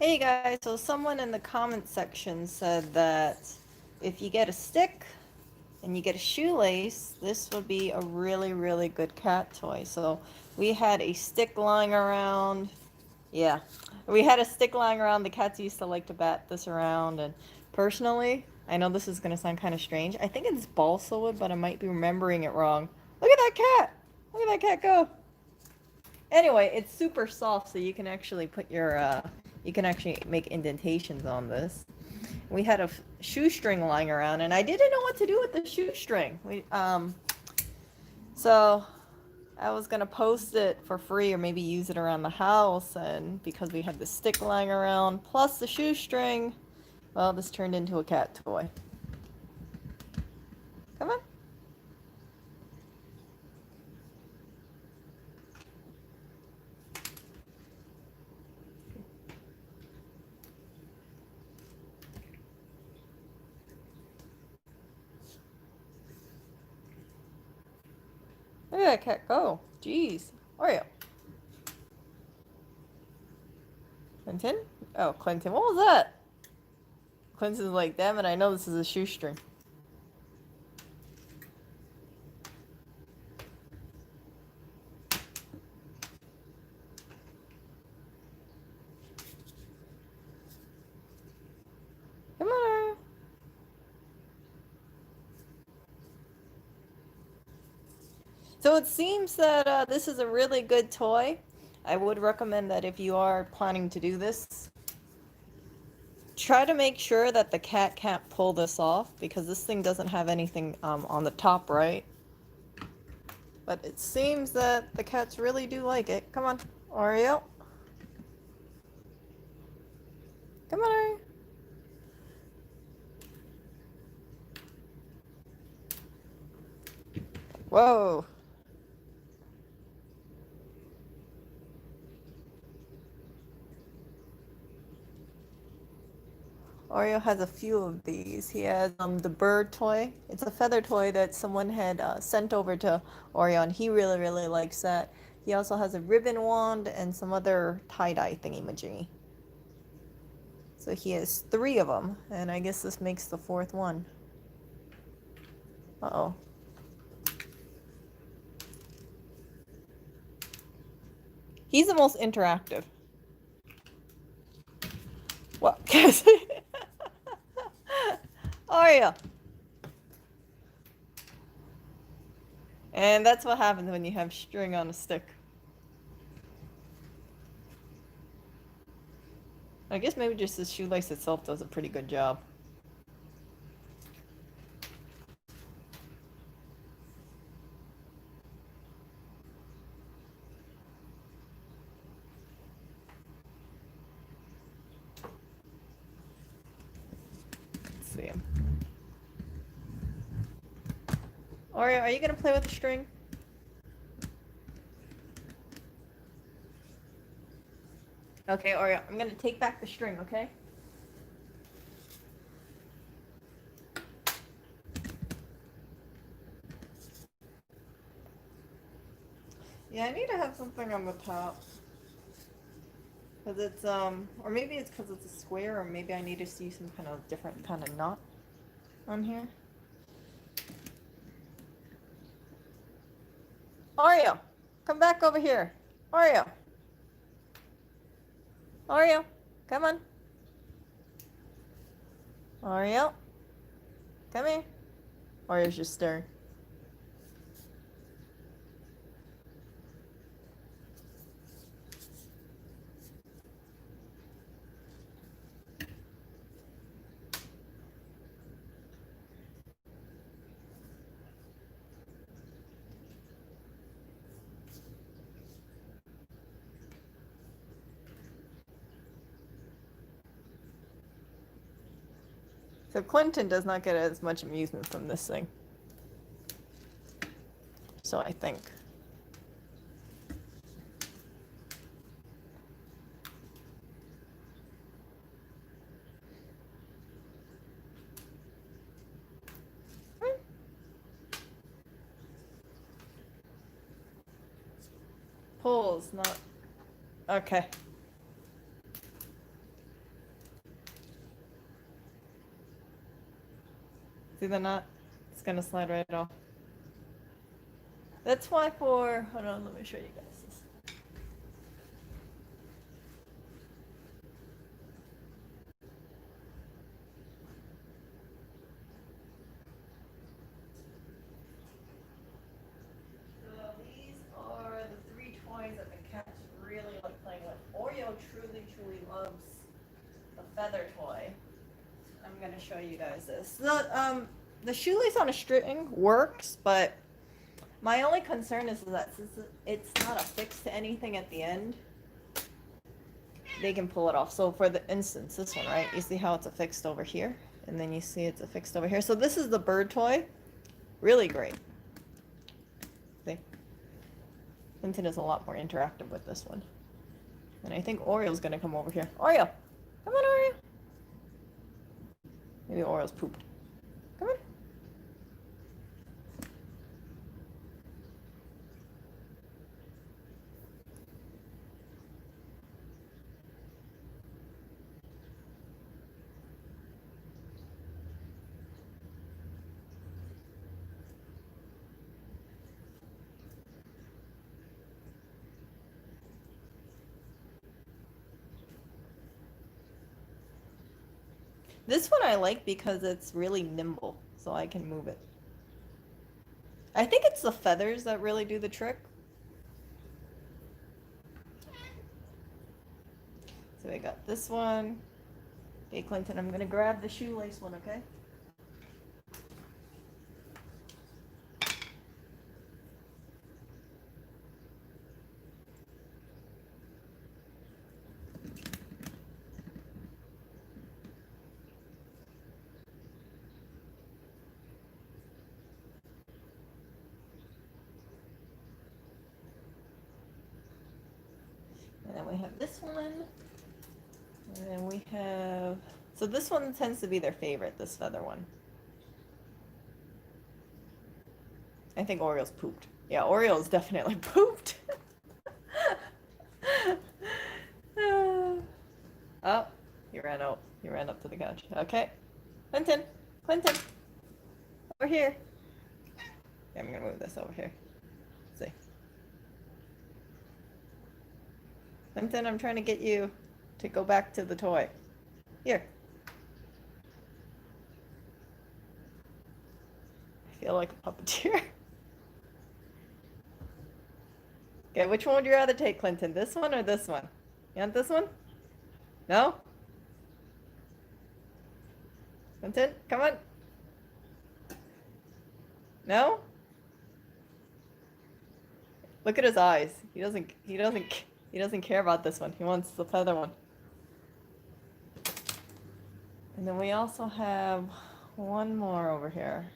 Hey guys, so someone in the comment section said that if you get a stick and you get a shoelace, this would be a really, really good cat toy. So we had a stick lying around. Yeah, we had a stick lying around. The cats used to like to bat this around. And personally, I know this is going to sound kind of strange. I think it's balsa wood, but I might be remembering it wrong. Look at that cat! Look at that cat go! Anyway, it's super soft, so you can actually put your, you can actually make indentations on this. We had a shoestring lying around, and I didn't know what to do with the shoestring. So I was gonna post it for free or maybe use it around the house, and because we had the stick lying around, plus the shoestring, well, this turned into a cat toy. Come on. Look at that cat go. Jeez. Oreo. Clinton? Oh, Clinton. What was that? Clinton's like, damn it, I know this is a shoestring. Come on. So it seems that this is a really good toy. I would recommend that if you are planning to do this, try to make sure that the cat can't pull this off because this thing doesn't have anything on the top right. But it seems that the cats really do like it. Come on, Oreo. Come on, Oreo. Whoa. Oreo has a few of these. He has the bird toy. It's a feather toy that someone had sent over to Oreo, and he really, really likes that. He also has a ribbon wand and some other tie-dye thingy-majiggy. So he has 3 of them, and I guess this makes the 4th one. Uh-oh. He's the most interactive. What? Oreo. And that's what happens when you have string on a stick. I guess maybe just the shoelace itself does a pretty good job. Let's see him. Oreo, are you gonna play with the string? Okay, Oreo, I'm gonna take back the string, okay? Yeah, I need to have something on the top. Cause it's, or maybe it's cause it's a square, or maybe I need to see some kind of different kind of knot on here. Oreo, come back over here. Oreo. Oreo, come on. Oreo, come here. Oreo's just staring. So Clinton does not get as much amusement from this thing. So I think. Pulls, not... Okay. See the knot? It's gonna slide right off. That's why for, hold on, let me show you guys this. So these are the 3 toys that the cats really like playing with. Oreo truly, truly loves the feather toy. I'm gonna show you guys this. The shoelace on a string works, but my only concern is that since it's not affixed to anything at the end, they can pull it off. So for the instance, this one, right? You see how it's affixed over here? And then you see it's affixed over here. So this is the bird toy. Really great. See? Clinton is a lot more interactive with this one. And I think Oreo's gonna come over here. Oreo! Come on, Oreo! Maybe Oreo's pooped. Come on. This one I like because it's really nimble, so I can move it. I think it's the feathers that really do the trick. So I got this one. Okay, Clinton, I'm gonna grab the shoelace one, okay? And then we have this one. And then we have, so this one tends to be their favorite, this feather one. I think Oreo's pooped. Yeah, Oreo's definitely pooped. Oh, he ran out. He ran up to the couch. Okay. Clinton, Clinton, over here. Okay, I'm gonna move this over here. Let's see. Clinton, I'm trying to get you to go back to the toy. Here. I feel like a puppeteer. Okay, which one would you rather take, Clinton? This one or this one? You want this one? No? Clinton, come on. No? Look at his eyes. He doesn't care about this one. He wants the feather one. And then we also have one more over here.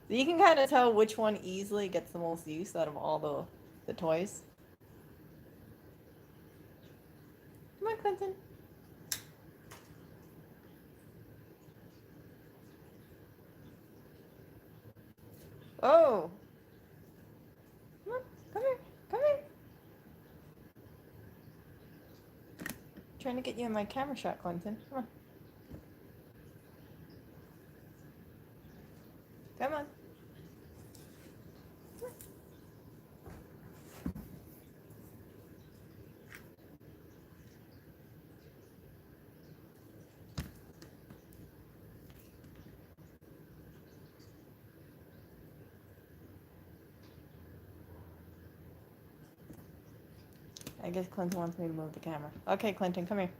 So you can kind of tell which one easily gets the most use out of all the toys. Come on, Clinton. Oh. Come on, come here, come here. Trying to get you in my camera shot, Clinton. Come on. Come on. I guess Clinton wants me to move the camera. Okay, Clinton, come here.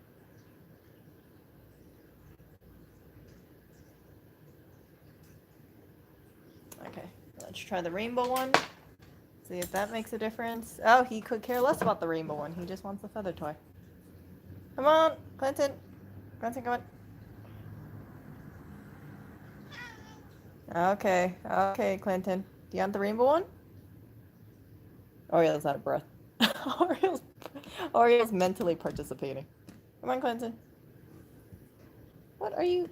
Okay, let's try the rainbow one. See if that makes a difference. Oh, he could care less about the rainbow one. He just wants the feather toy. Come on, Clinton. Clinton, come on. Okay, okay, Clinton. Do you want the rainbow one? Oreo's out of breath. Oreo's mentally participating. Come on, Clinton. What are you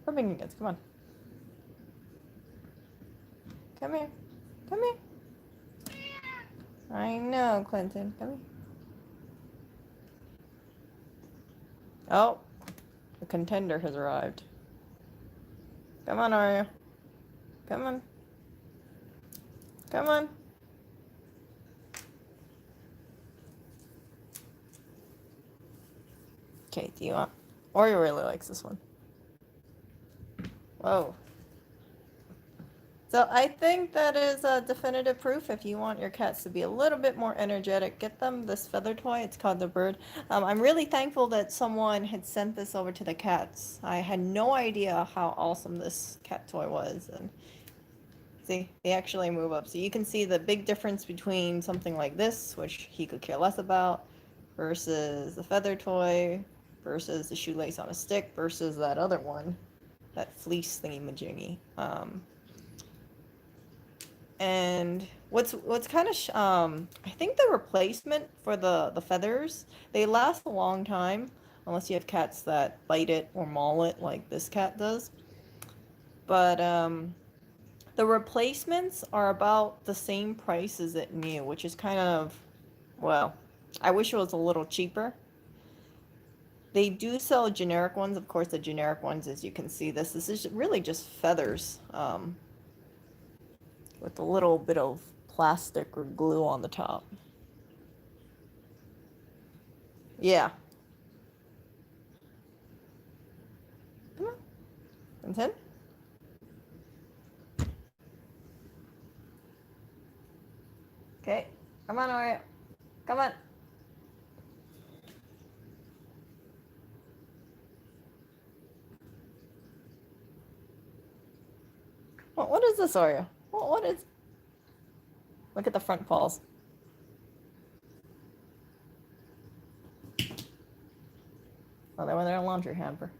rubbing against? Come on. Come here. Come here. I know, Clinton. Come here. Oh, the contender has arrived. Come on, Oreo. Come on. Come on. Okay, do you want... Oreo really likes this one. Whoa. So I think that is definitive proof. If you want your cats to be a little bit more energetic, get them this feather toy. It's called the Bird. I'm really thankful that someone had sent this over to the cats. I had no idea how awesome this cat toy was. And see, they actually move up. So you can see the big difference between something like this, which he could care less about, versus the feather toy, versus the shoelace on a stick, versus that other one, that fleece thingy-majiggy. And what's kind of I think the replacement for the feathers, they last a long time unless you have cats that bite it or maul it like this cat does. But the replacements are about the same price as it new, which is kind of, well, I wish it was a little cheaper. They do sell generic ones. Of course, the generic ones, as you can see, this is really just feathers. With a little bit of plastic or glue on the top. Yeah. Come on. And 10. Okay. Come on, Oreo. Come on. What is this, Oreo? What is... Look at the front paws. Oh, they were in their laundry hamper.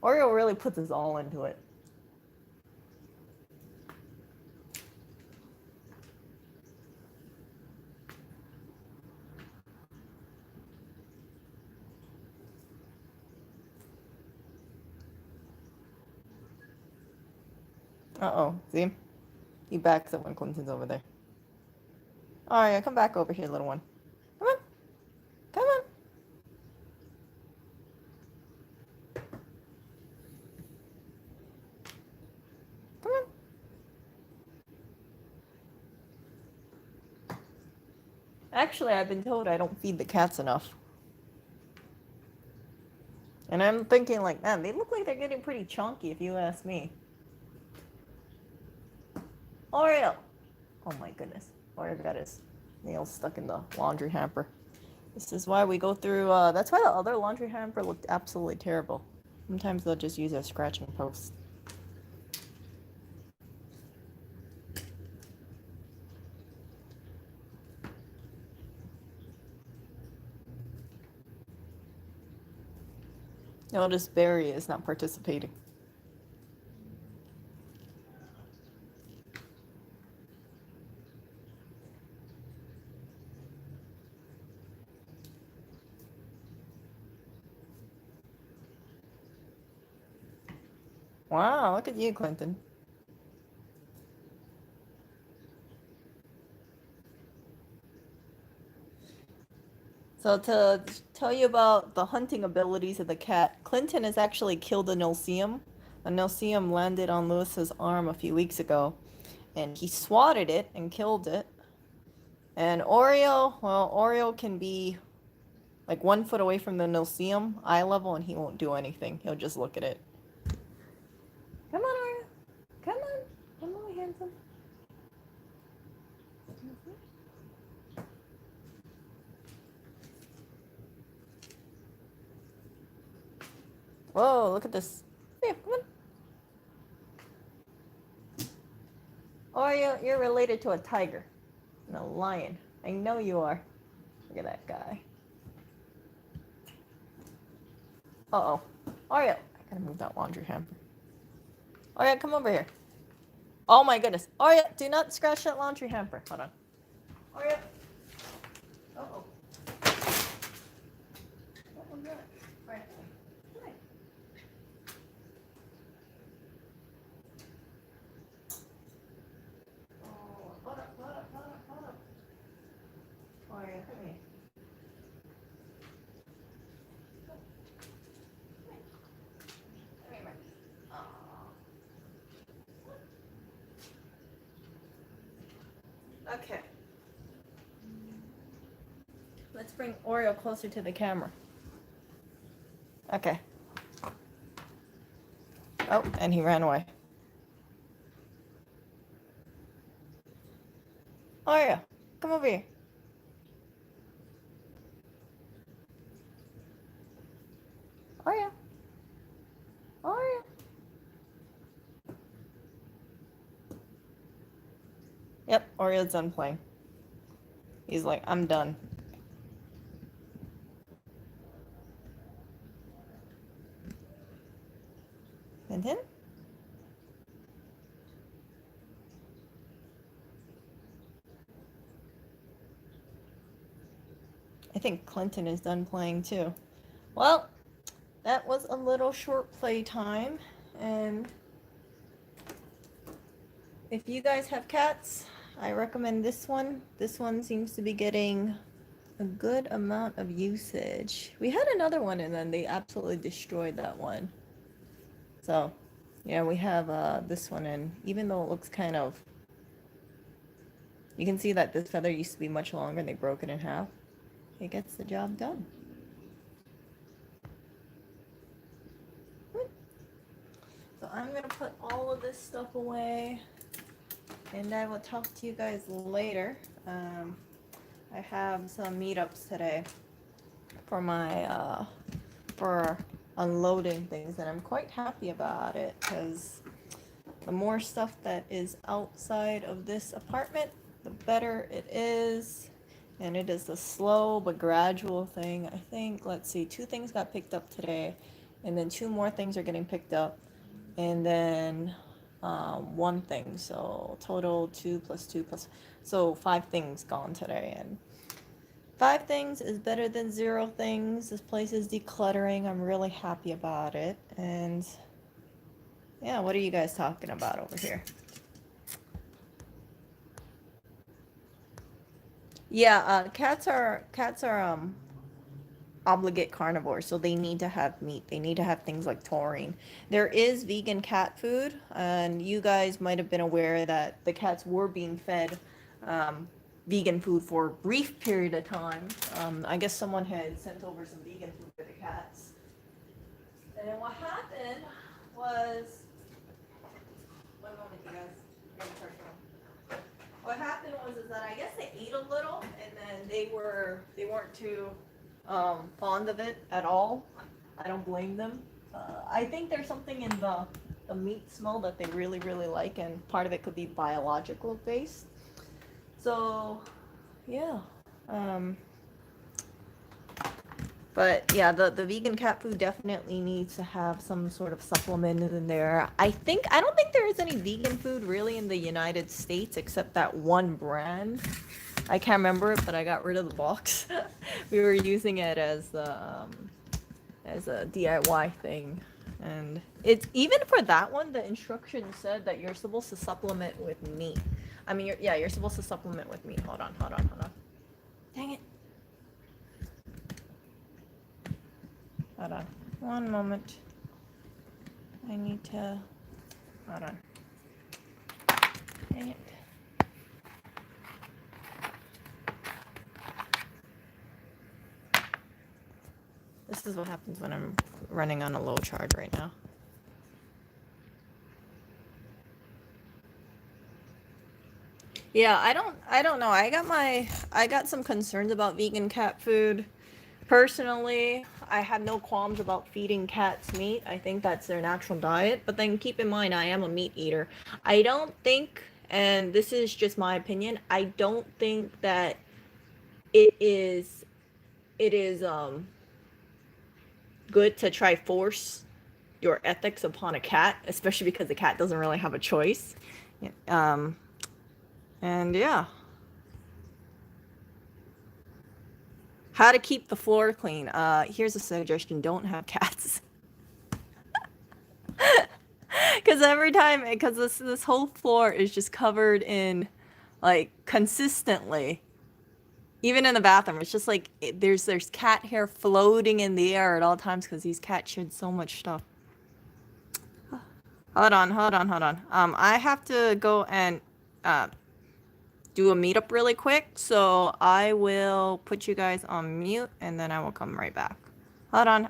Oreo really puts his all into it. Uh-oh. See? He backs up when Clinton's over there. Oreo, come back over here, little one. Come on. Come on. Come on. Actually, I've been told I don't feed the cats enough. And I'm thinking like, man, they look like they're getting pretty chunky if you ask me. Oreo! Oh my goodness. Oreo got his nails stuck in the laundry hamper. This is why we go through, that's why the other laundry hamper looked absolutely terrible. Sometimes they'll just use a scratching post. Notice Barry is not participating. Wow, look at you, Clinton. So to tell you about the hunting abilities of the cat, Clinton has actually killed a no-see-um. A no-see-um landed on Lewis's arm a few weeks ago, and he swatted it and killed it. And Oreo, well, Oreo can be like 1 foot away from the no-see-um, eye level, and he won't do anything. He'll just look at it. Come on, Oreo. Come on. Come on, handsome. Whoa, look at this. Here, come on. Oreo, you're related to a tiger and a lion. I know you are. Look at that guy. Uh-oh. Oreo, I gotta move that laundry hamper. Oreo, come over here. Oh my goodness. Oreo, do not scratch that laundry hamper. Hold on. Oreo. Uh-oh. What was that? All right. Come on. Oh, hold up. Oreo, come here. Okay. Let's bring Oreo closer to the camera. Okay. Oh, and he ran away. Oreo, come over here. Oreo. Oreo. Yep, Oreo's done playing. He's like, I'm done. And then? I think Clinton is done playing too. Well, that was a little short play time. And if you guys have cats, I recommend this one. This one seems to be getting a good amount of usage. We had another one and then they absolutely destroyed that one. So, yeah, we have this one, and even though it looks kind of, you can see that this feather used to be much longer and they broke it in half. It gets the job done. So I'm gonna put all of this stuff away and I will talk to you guys later. I have some meetups today for my for unloading things, and I'm quite happy about it because the more stuff that is outside of this apartment, the better it is. And it is a slow but gradual thing. I think, let's see, 2 things got picked up today, and then 2 more things are getting picked up, and then 1 thing. So total 2 plus 2 plus, so 5 things gone today. And 5 things is better than 0 things. This place is decluttering. I'm really happy about it. And yeah, what are you guys talking about over here? Yeah, cats are obligate carnivores, so they need to have meat. They need to have things like taurine. There is vegan cat food, and you guys might have been aware that the cats were being fed vegan food for a brief period of time. I guess someone had sent over some vegan food for the cats. And then what happened was, one moment, you guys. What happened was is that I guess they ate a little, and then they weren't too fond of it at all. I don't blame them. I think there's something in the meat smell that they really like, and part of it could be biological based. So yeah. But yeah, the vegan cat food definitely needs to have some sort of supplement in there. I don't think there is any vegan food really in the United States except that one brand. I can't remember it, but I got rid of the box. We were using it as a DIY thing. And it's even for that one, the instructions said that you're supposed to supplement with meat. I mean, you're supposed to supplement with meat. Hold on. Dang it. Hold on. One moment. I need to... Hold on. Dang it. This is what happens when I'm running on a low charge right now. Yeah, I don't know. I got some concerns about vegan cat food. Personally, I have no qualms about feeding cats meat. I think that's their natural diet. But then keep in mind, I am a meat eater. I don't think, and this is just my opinion, I don't think that it is good to try force your ethics upon a cat, especially because the cat doesn't really have a choice. And yeah. How to keep the floor clean. Here's a suggestion: don't have cats. Because this whole floor is just covered in, like, consistently. Even in the bathroom, it's just like there's cat hair floating in the air at all times because these cats shed so much stuff. Hold on. I have to go and do a meetup really quick. So I will put you guys on mute and then I will come right back. Hold on.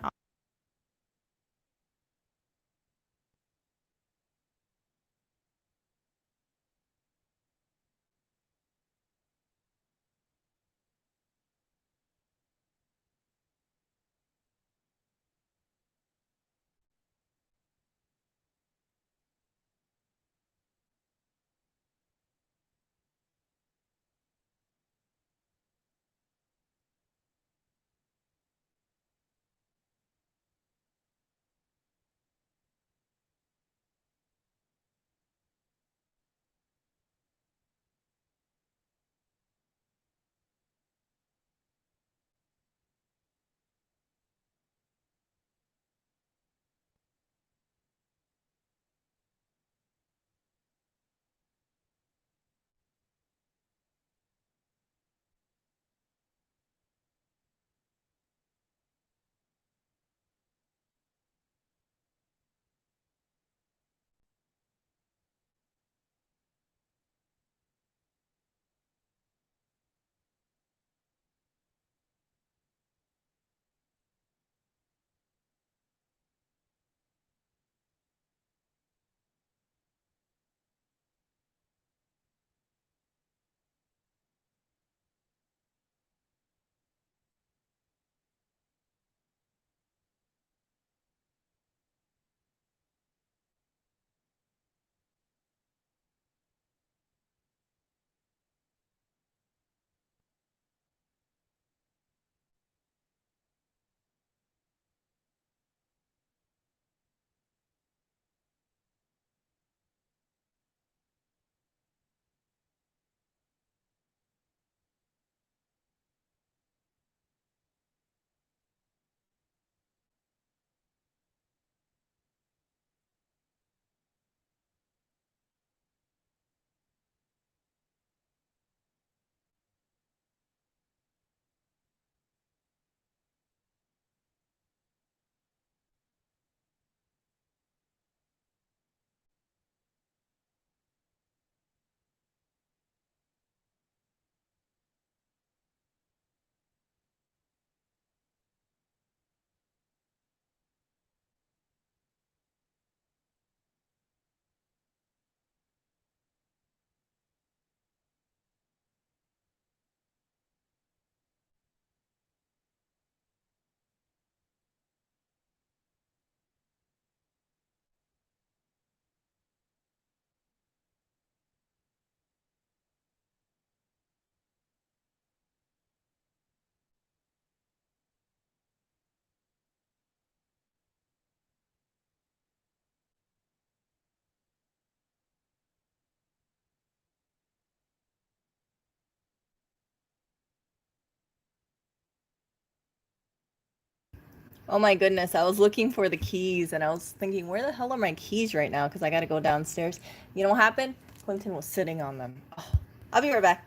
Oh my goodness, I was looking for the keys and I was thinking, where the hell are my keys right now? Because I got to go downstairs. You know what happened? Clinton was sitting on them. Oh, I'll be right back.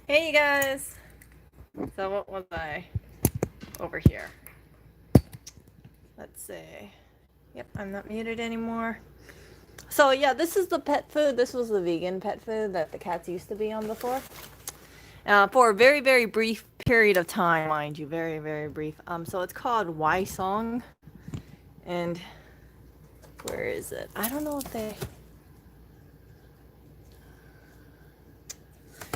Hey, you guys. So what was I over here? Let's see. Yep, I'm not muted anymore. So yeah, this is the pet food. This was the vegan pet food that the cats used to be on before. For a very, very brief period of time, mind you, very, very brief. So it's called Y Song, and where is it? I don't know if they.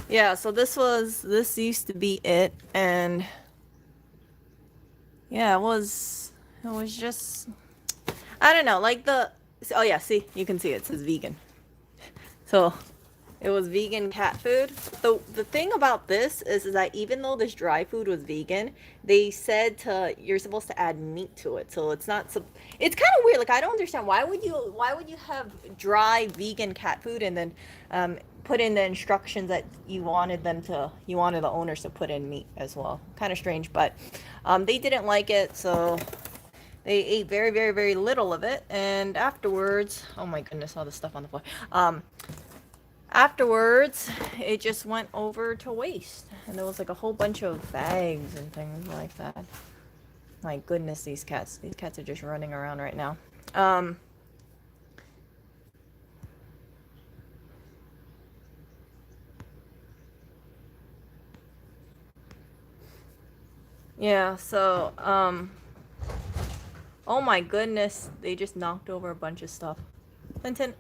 Yeah, so this used to be it, and yeah, it was just, I don't know, like oh yeah, see, you can see it says vegan. So it was vegan cat food. The thing about this is that even though this dry food was vegan, they said you're supposed to add meat to it. So it's not it's kind of weird. Like I don't understand why would you have dry vegan cat food and then put in the instructions that you wanted the owners to put in meat as well. Kind of strange, but they didn't like it, so they ate very, very, very little of it, and afterwards, oh my goodness, all the stuff on the floor. Afterwards, it just went over to waste, and there was like a whole bunch of bags and things like that. My goodness, these cats. These cats are just running around right now. Yeah, so, oh my goodness, they just knocked over a bunch of stuff. Clinton.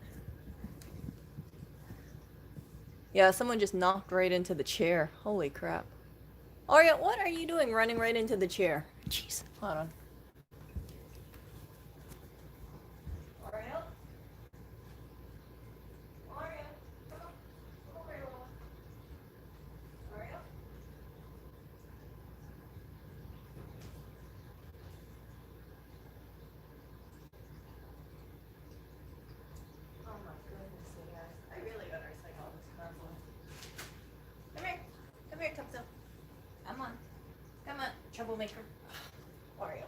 Yeah, someone just knocked right into the chair. Holy crap. Aria, what are you doing running right into the chair? Jeez, hold on. Aria? Aria? Come over here, Aria? Oh my goodness, you guys. I really gotta recycle all this cardboard. Come here. Come here, Tupso. Come on. Come on, troublemaker. Oreo.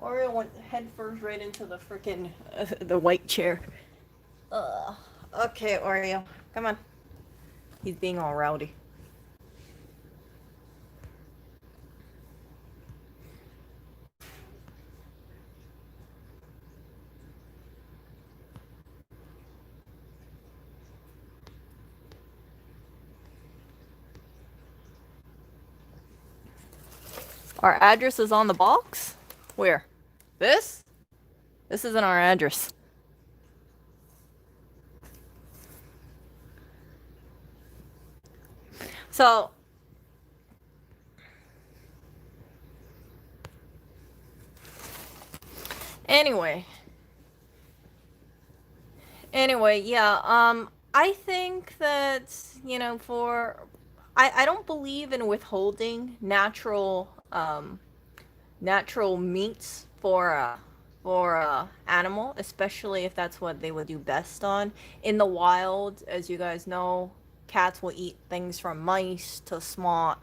Oreo went head first right into the freaking the white chair. Ugh. Okay, Oreo. Come on. He's being all rowdy. Our address is on the box? Where? This? This isn't our address. So, anyway. Anyway, yeah, I think that, I don't believe in withholding natural meats for a animal, especially if that's what they would do best on. In the wild, as you guys know, cats will eat things from mice to small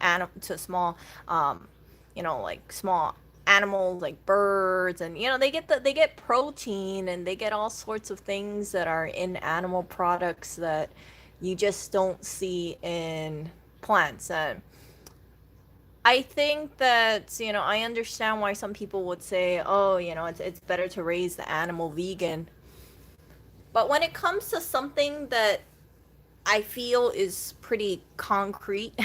like small animals like birds, and they get protein, and they get all sorts of things that are in animal products that you just don't see in plants. And I think that, I understand why some people would say, oh, it's better to raise the animal vegan. But when it comes to something that I feel is pretty concrete,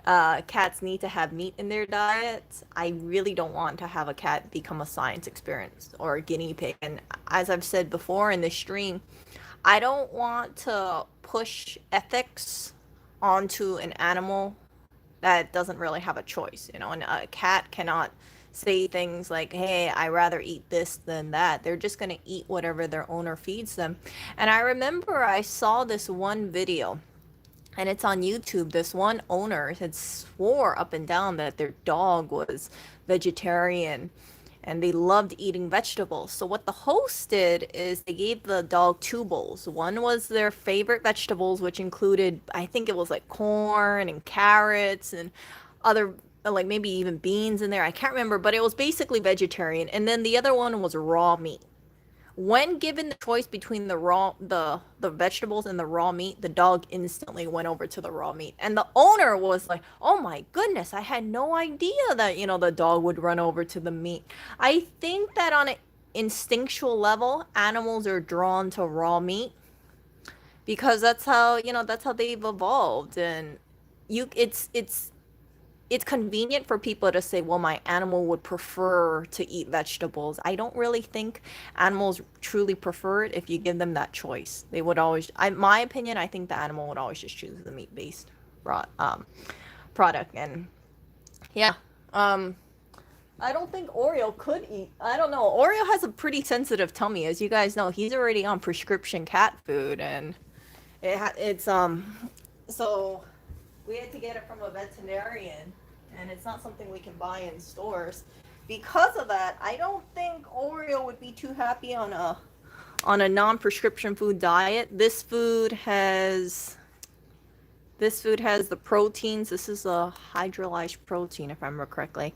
cats need to have meat in their diet. I really don't want to have a cat become a science experiment or a guinea pig. And as I've said before in this stream, I don't want to push ethics onto an animal that doesn't really have a choice, and a cat cannot say things like, hey, I rather eat this than that. They're just going to eat whatever their owner feeds them. And I remember I saw this one video, and it's on YouTube. This one owner had swore up and down that their dog was vegetarian and they loved eating vegetables. So what the host did is they gave the dog two bowls. One was their favorite vegetables, which included, I think it was like corn and carrots and other, like maybe even beans in there. I can't remember, but it was basically vegetarian. And then the other one was raw meat, When given the choice between the vegetables and the raw meat, the dog instantly went over to the raw meat. And the owner was like, "Oh my goodness, I had no idea that, the dog would run over to the meat." I think that on an instinctual level, animals are drawn to raw meat because that's how they've evolved. And you it's convenient for people to say, well, my animal would prefer to eat vegetables. I don't really think animals truly prefer it if you give them that choice. They would always, my opinion, I think the animal would always just choose the meat-based product. And yeah, um, I don't think Oreo could eat. I don't know. Oreo has a pretty sensitive tummy, as you guys know. He's already on prescription cat food, and so we had to get it from a veterinarian, and it's not something we can buy in stores. Because of that, I don't think Oreo would be too happy on a non-prescription food diet. This food has the proteins. This is a hydrolyzed protein, if I remember correctly.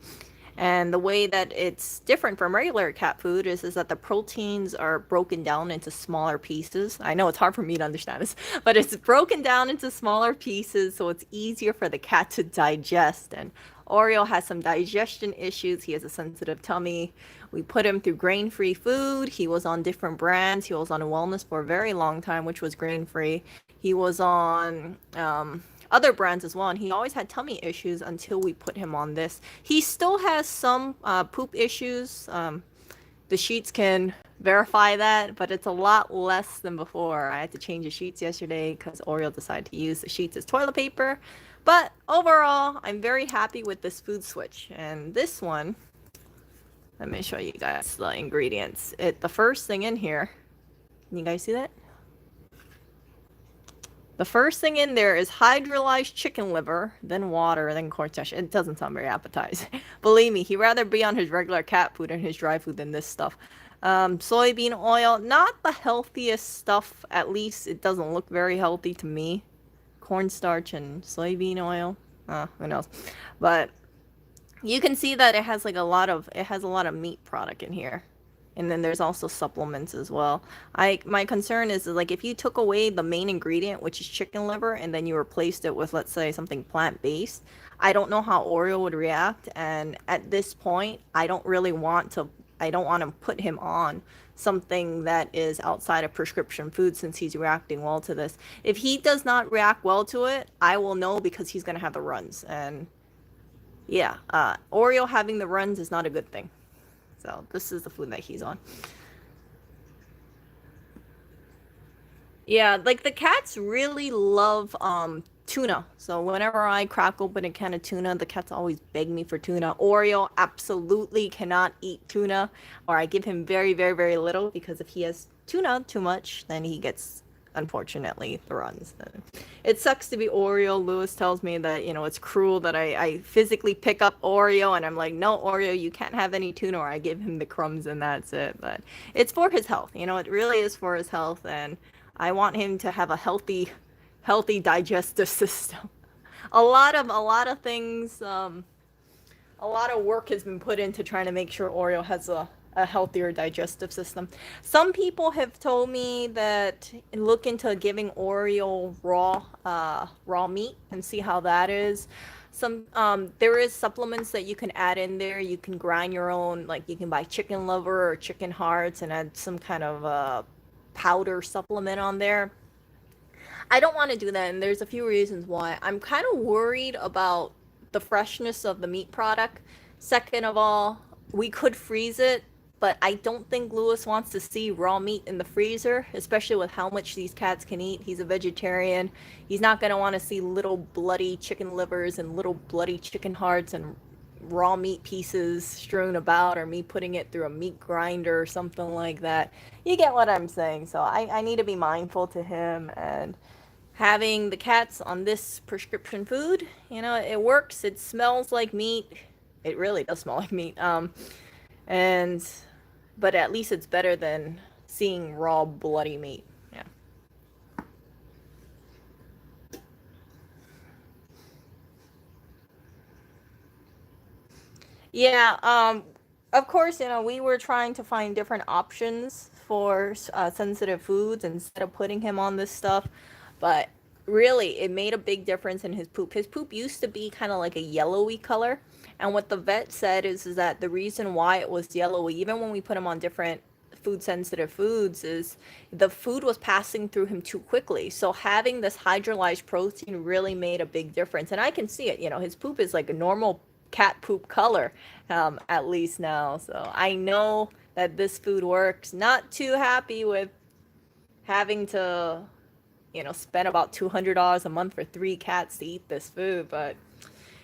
And the way that it's different from regular cat food is that the proteins are broken down into smaller pieces. I know it's hard for me to understand this, but it's broken down into smaller pieces so it's easier for the cat to digest. And Oreo has some digestion issues. He has a sensitive tummy. We put him through grain-free food. He was on different brands. He was on wellness for a very long time, which was grain-free. He was on other brands as well, and he always had tummy issues until we put him on this. He still has some poop issues. The sheets can verify that, but it's a lot less than before. I had to change the sheets yesterday because Oreo decided to use the sheets as toilet paper. But overall, I'm very happy with this food switch. And this one, let me show you guys the ingredients. The first thing in here, can you guys see that? The first thing in there is hydrolyzed chicken liver, then water, then cornstarch. It doesn't sound very appetizing. Believe me, he'd rather be on his regular cat food and his dry food than this stuff. Soybean oil, not the healthiest stuff. At least it doesn't look very healthy to me. Cornstarch and soybean oil. Who knows? But you can see that it has a lot of meat product in here. And then there's also supplements as well. My concern is like if you took away the main ingredient, which is chicken liver, and then you replaced it with, let's say, something plant-based, I don't know how Oreo would react. And at this point, I don't want to put him on something that is outside of prescription food since he's reacting well to this. If he does not react well to it, I will know because he's going to have the runs. And yeah, Oreo having the runs is not a good thing. So this is the food that he's on. Yeah, like the cats really love tuna. So whenever I crack open a can of tuna, the cats always beg me for tuna. Oreo absolutely cannot eat tuna, or I give him very, very, very little because if he has tuna too much, then he gets, unfortunately, the runs. It sucks to be Oreo. Lewis tells me that, it's cruel that I physically pick up Oreo and I'm like, no, Oreo, you can't have any tuna, or I give him the crumbs and that's it. But it's for his health. It really is for his health. And I want him to have a healthy digestive system. A lot of things, a lot of work has been put into trying to make sure Oreo has a healthier digestive system. Some people have told me that look into giving Oreo raw meat and see how that is. There is supplements that you can add in there. You can grind your own, like you can buy chicken liver or chicken hearts and add some kind of powder supplement on there. I don't want to do that, and there's a few reasons why. I'm kind of worried about the freshness of the meat product. Second of all, we could freeze it, but I don't think Lewis wants to see raw meat in the freezer, especially with how much these cats can eat. He's a vegetarian. He's not going to want to see little bloody chicken livers and little bloody chicken hearts and raw meat pieces strewn about, or me putting it through a meat grinder or something like that. You get what I'm saying. So I need to be mindful to him. And having the cats on this prescription food, it works. It smells like meat. It really does smell like meat. And but at least it's better than seeing raw bloody meat. Yeah. Yeah, of course, we were trying to find different options for sensitive foods instead of putting him on this stuff. But really, it made a big difference in his poop. His poop used to be kind of like a yellowy color. And what the vet said is that the reason why it was yellowy, even when we put him on different food sensitive foods, is the food was passing through him too quickly. So having this hydrolyzed protein really made a big difference. And I can see it. His poop is like a normal cat poop color, at least now. So I know that this food works. Not too happy with having to, spend about $200 a month for 3 cats to eat this food, but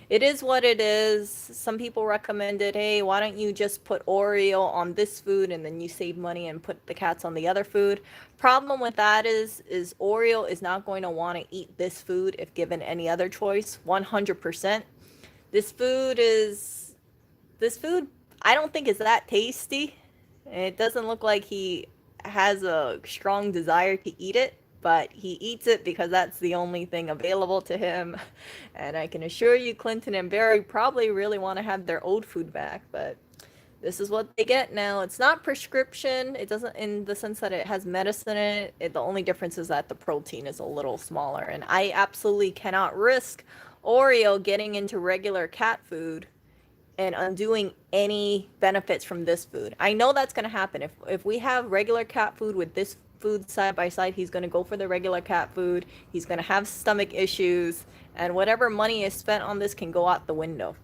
it is what it is. Some people recommended, hey, why don't you just put Oreo on this food and then you save money and put the cats on the other food. Problem with that is Oreo is not going to want to eat this food if given any other choice. 100%. This food I don't think is that tasty. It doesn't look like he has a strong desire to eat it, but he eats it because that's the only thing available to him. And I can assure you, Clinton and Barry probably really want to have their old food back, but this is what they get now. It's not prescription. It doesn't, in the sense that it has medicine in it. The only difference is that the protein is a little smaller. And I absolutely cannot risk Oreo getting into regular cat food and undoing any benefits from this food. I know that's going to happen. If we have regular cat food with this food side by side, he's going to go for the regular cat food. He's going to have stomach issues, and whatever money is spent on this can go out the window.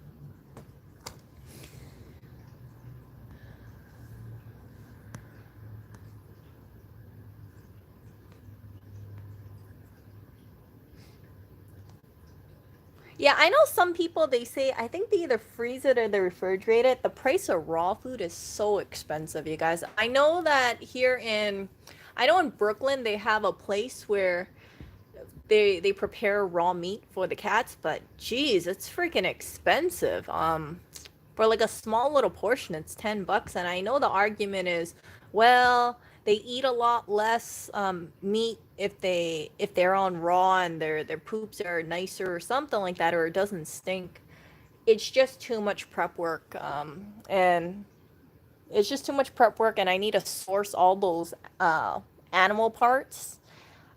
Yeah, I know some people, they say, I think they either freeze it or they refrigerate it. The price of raw food is so expensive, you guys. I know in Brooklyn they have a place where they prepare raw meat for the cats, but geez, it's freaking expensive. For like a small little portion, it's $10, and I know the argument is, well, they eat a lot less meat if they're on raw and their poops are nicer or something like that, or it doesn't stink. It's just too much prep work, and it's just too much prep work, and I need to source all those animal parts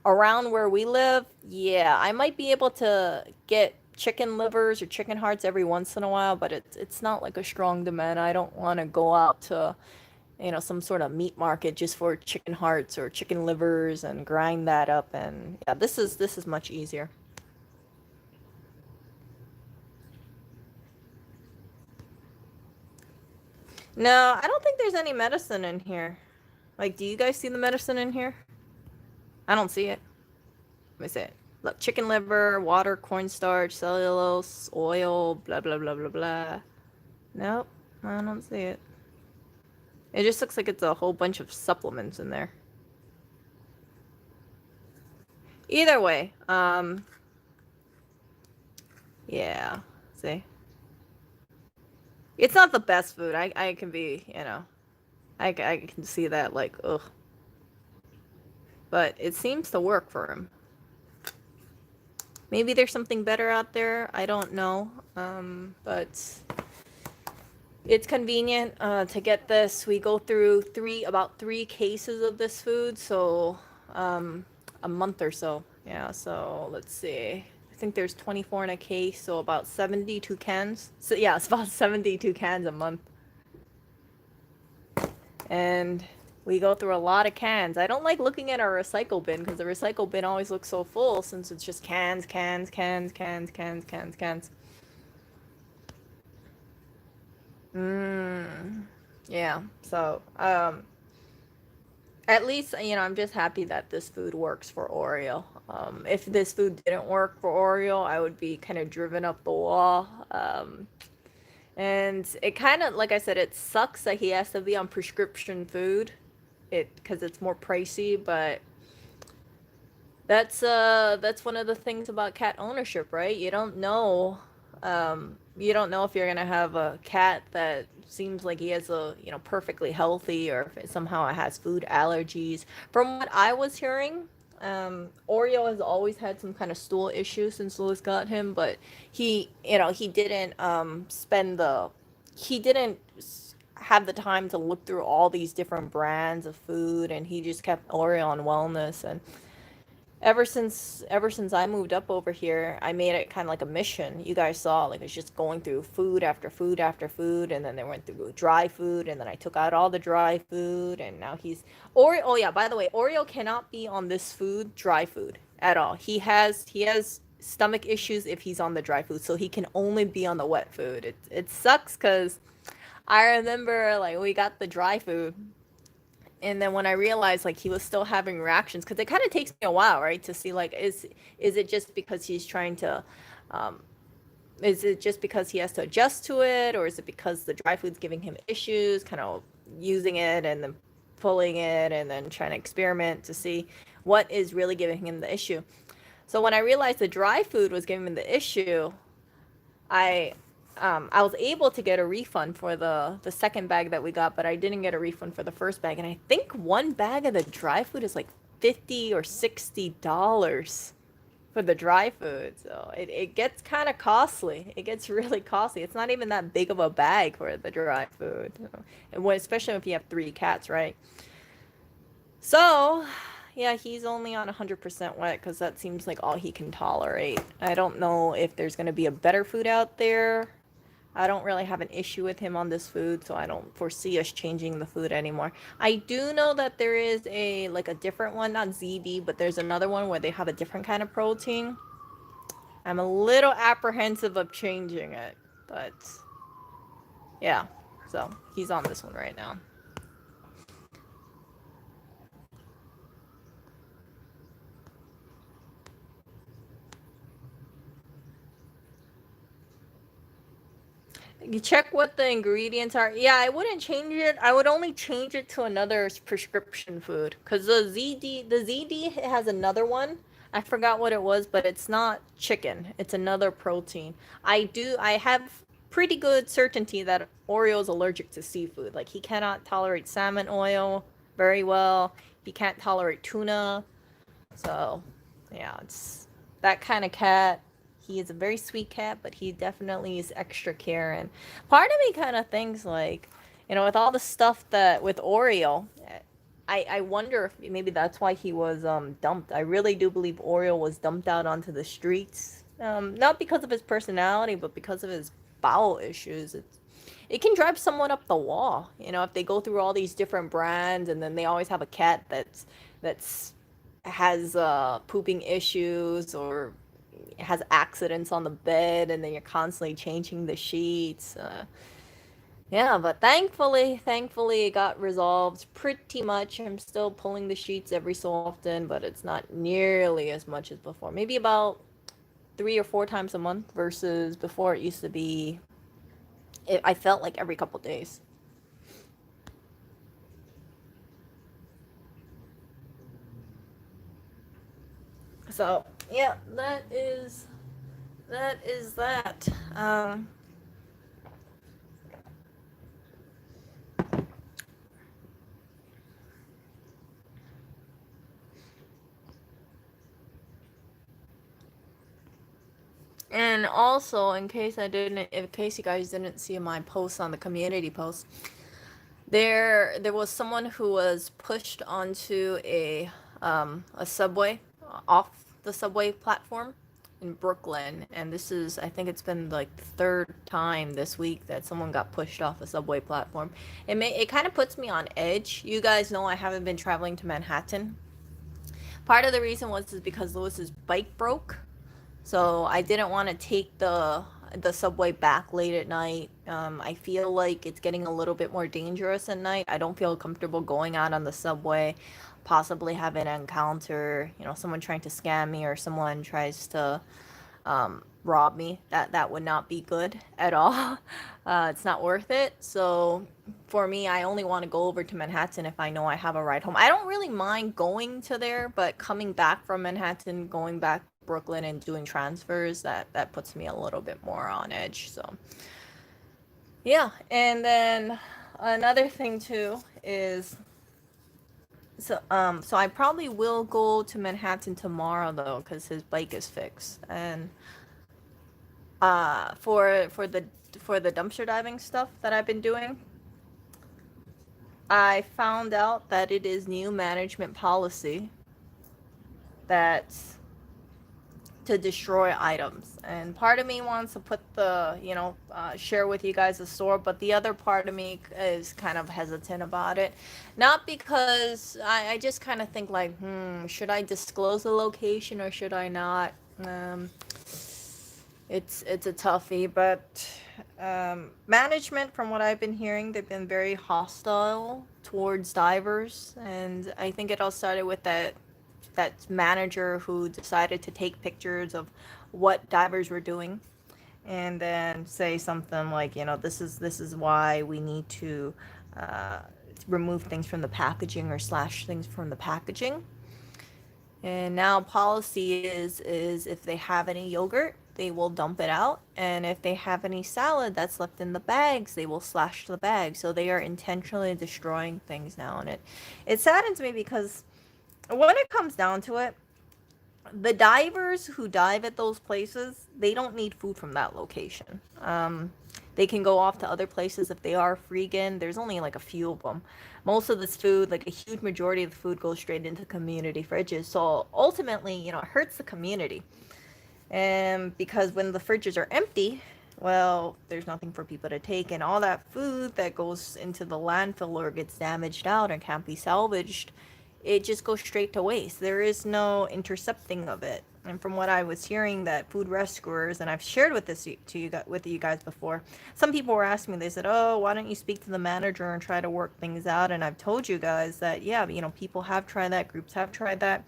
around where we live. Yeah, I might be able to get chicken livers or chicken hearts every once in a while, but it's not like a strong demand. I don't want to go out to some sort of meat market just for chicken hearts or chicken livers and grind that up. And yeah, this is much easier. No, I don't think there's any medicine in here. Like, do you guys see the medicine in here? I don't see it. Let me see it. Look, chicken liver, water, cornstarch, cellulose, oil, blah, blah, blah, blah, blah. Nope, I don't see it. It just looks like it's a whole bunch of supplements in there. Either way, yeah, see? It's not the best food. I can be, I can see that, like, ugh. But it seems to work for him. Maybe there's something better out there. I don't know. But it's convenient to get this. We go through about 3 cases of this food, so a month or so. Yeah, so let's see. I think there's 24 in a case, so about 72 cans. So yeah, it's about 72 cans a month. And we go through a lot of cans. I don't like looking at our recycle bin because the recycle bin always looks so full since it's just cans, cans, cans, cans, cans, cans, cans. Yeah. So, at least, I'm just happy that this food works for Oreo. If this food didn't work for Oreo, I would be kind of driven up the wall. And it kind of, like I said, it sucks that he has to be on prescription food, because it's more pricey, but that's one of the things about cat ownership, right? You don't know if you're gonna have a cat that seems like he has perfectly healthy, or if it somehow has food allergies. From what I was hearing, Oreo has always had some kind of stool issue since Louis got him, but he didn't have the time to look through all these different brands of food, and he just kept Oreo on wellness. And ever since I moved up over here, I made it kind of like a mission. You guys saw, like, it's just going through food after food after food, and then they went through dry food, and then I took out all the dry food, and now he's Oreo. Oh yeah, by the way, Oreo cannot be on this food, dry food, at all. He has stomach issues if he's on the dry food, so he can only be on the wet food. It sucks because I remember, like, we got the dry food, and then when I realized, like, he was still having reactions, because it kind of takes me a while, right, to see, like, is it just because he's trying to um is it just because he has to adjust to it, or is it because the dry food's giving him issues, kind of using it and then pulling it and then trying to experiment to see what is really giving him the issue. So when I realized the dry food was giving him the issue, I I was able to get a refund for the second bag that we got, but I didn't get a refund for the first bag. And I think one bag of the dry food is like $50 or $60 for the dry food. So it gets kind of costly. It gets really costly. It's not even that big of a bag for the dry food. And when, especially if you have 3 cats, right? So, yeah, he's only on 100% wet because that seems like all he can tolerate. I don't know if there's going to be a better food out there. I don't really have an issue with him on this food, so I don't foresee us changing the food anymore. I do know that there is a, like, a different one, not ZD, but there's another one where they have a different kind of protein. I'm a little apprehensive of changing it, but yeah. So he's on this one right now. You check what the ingredients are. Yeah, I wouldn't change it. I would only change it to another prescription food, because the ZD has another one. I forgot what it was, but it's not chicken. It's another protein. I have pretty good certainty that Oreo's allergic to seafood. Like, he cannot tolerate salmon oil very well. He can't tolerate tuna. So, yeah, it's that kind of cat. He is a very sweet cat, but he definitely is extra care. And part of me kind of thinks, like, with all the stuff that with Oreo, I wonder if maybe that's why he was dumped. I really do believe Oreo was dumped out onto the streets, not because of his personality, but because of his bowel issues. It can drive someone up the wall, if they go through all these different brands, and then they always have a cat that's has pooping issues, or has accidents on the bed, and then you're constantly changing the sheets. Yeah, but thankfully it got resolved pretty much. I'm still pulling the sheets every so often, but it's not nearly as much as before. Maybe about 3 or 4 times a month, versus before it used to be, I felt like every couple days. So yeah, that is that. And also, in case you guys didn't see my post on the community post, there was someone who was pushed onto a subway, off the subway platform in Brooklyn, and this is, I think it's been like the third time this week that someone got pushed off a subway platform. It kind of puts me on edge. You guys know I haven't been traveling to Manhattan. Part of the reason was is because Lewis's bike broke, so I didn't want to take the subway back late at night. I feel like it's getting a little bit more dangerous at night. I don't feel comfortable going out on the subway, possibly having an encounter, someone trying to scam me, or someone tries to rob me. That would not be good at all. It's not worth it. So for me, I only want to go over to Manhattan if I know I have a ride home. I don't really mind going to there, but coming back from Manhattan, going back to Brooklyn and doing transfers, that puts me a little bit more on edge. So yeah, and then another thing too is, so I probably will go to Manhattan tomorrow though, because his bike is fixed. And for the dumpster diving stuff that I've been doing, I found out that it is new management policy that's to destroy items. And part of me wants to put the, share with you guys the store, but the other part of me is kind of hesitant about it. Not because I just kind of think like, should I disclose the location or should I not? Um, it's a toughie, but management, from what I've been hearing, they've been very hostile towards divers, and I think it all started with that manager who decided to take pictures of what divers were doing and then say something like, this is why we need to remove things from the packaging or slash things from the packaging. And now policy is if they have any yogurt, they will dump it out, and if they have any salad that's left in the bags, they will slash the bag. So they are intentionally destroying things now, and it saddens me because when it comes down to it, the divers who dive at those places, they don't need food from that location. They can go off to other places if they are freegan. There's only like a few of them. Most of this food, like a huge majority of the food, goes straight into community fridges. So ultimately, it hurts the community. And because when the fridges are empty, well, there's nothing for people to take, and all that food that goes into the landfill or gets damaged out and can't be salvaged, it just goes straight to waste. There is no intercepting of it. And from what I was hearing, that food rescuers, and I've shared with this to you with you guys before, some people were asking me. They said, "Oh, why don't you speak to the manager and try to work things out?" And I've told you guys that, yeah, people have tried that, groups have tried that,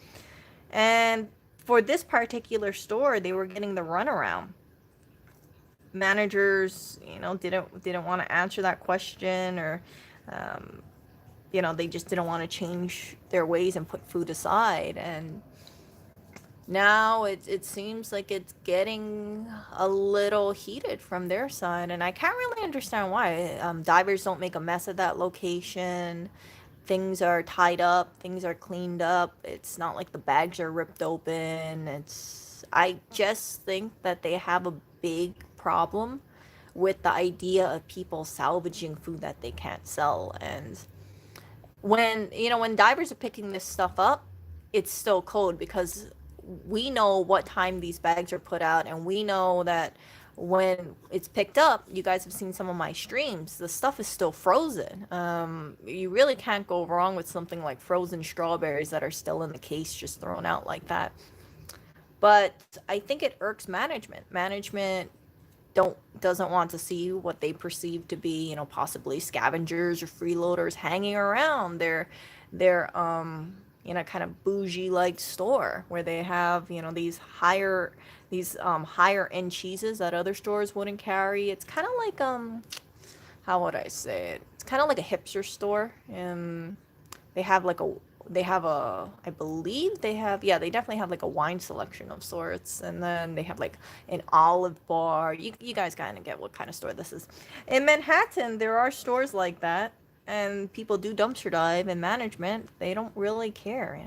and for this particular store, they were getting the runaround. Managers, didn't want to answer that question, or um, they just didn't want to change their ways and put food aside. And now it seems like it's getting a little heated from their side, and I can't really understand why. Divers don't make a mess of that location. Things are tied up, things are cleaned up. It's not like the bags are ripped open. I just think that they have a big problem with the idea of people salvaging food that they can't sell. And when divers are picking this stuff up, it's still cold because we know what time these bags are put out, and we know that when it's picked up, you guys have seen some of my streams, the stuff is still frozen. You really can't go wrong with something like frozen strawberries that are still in the case just thrown out like that. But I think it irks management doesn't want to see what they perceive to be, possibly scavengers or freeloaders hanging around their kind of bougie like store where they have, these higher end cheeses that other stores wouldn't carry. It's kind of like how would I say it? It's kind of like a hipster store. They have like a they have a I believe they have, yeah, they definitely have like a wine selection of sorts, and then they have like an olive bar. You guys kind of get what kind of store this is. In Manhattan there are stores like that, and people do dumpster dive, and management, they don't really care.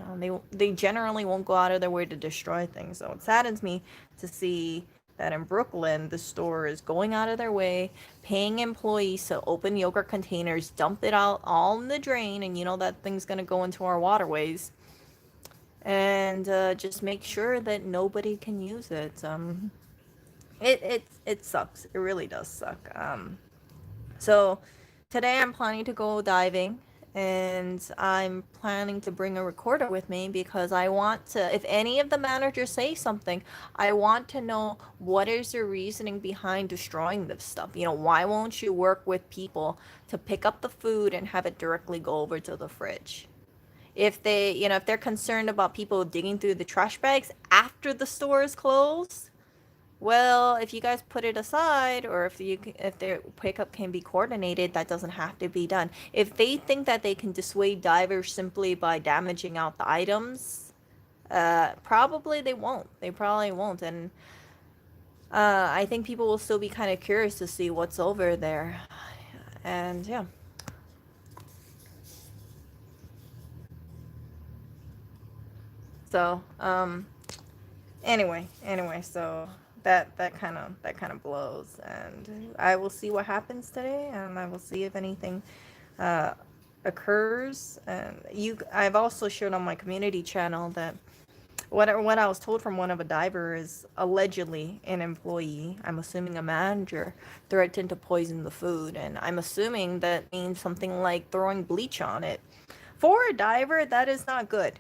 They generally won't go out of their way to destroy things. So it saddens me to see that in Brooklyn, the store is going out of their way, paying employees to open yogurt containers, dump it out all in the drain, and that thing's gonna go into our waterways, and just make sure that nobody can use it. It sucks. It really does suck. So today I'm planning to go diving, and I'm planning to bring a recorder with me because I want to, if any of the managers say something, I want to know what is your reasoning behind destroying this stuff. Why won't you work with people to pick up the food and have it directly go over to the fridge? If they're concerned about people digging through the trash bags after the store is closed, well, if you guys put it aside, or if their pickup can be coordinated, that doesn't have to be done. If they think that they can dissuade divers simply by damaging out the items, probably they won't. They probably won't, and I think people will still be kind of curious to see what's over there, and yeah. So, anyway, so that kind of blows, and I will see what happens today, and I will see if anything occurs, and I've also shared on my community channel that what I was told from one of a diver is allegedly an employee, I'm assuming a manager, threatened to poison the food, and I'm assuming that means something like throwing bleach on it. For a diver, that is not good.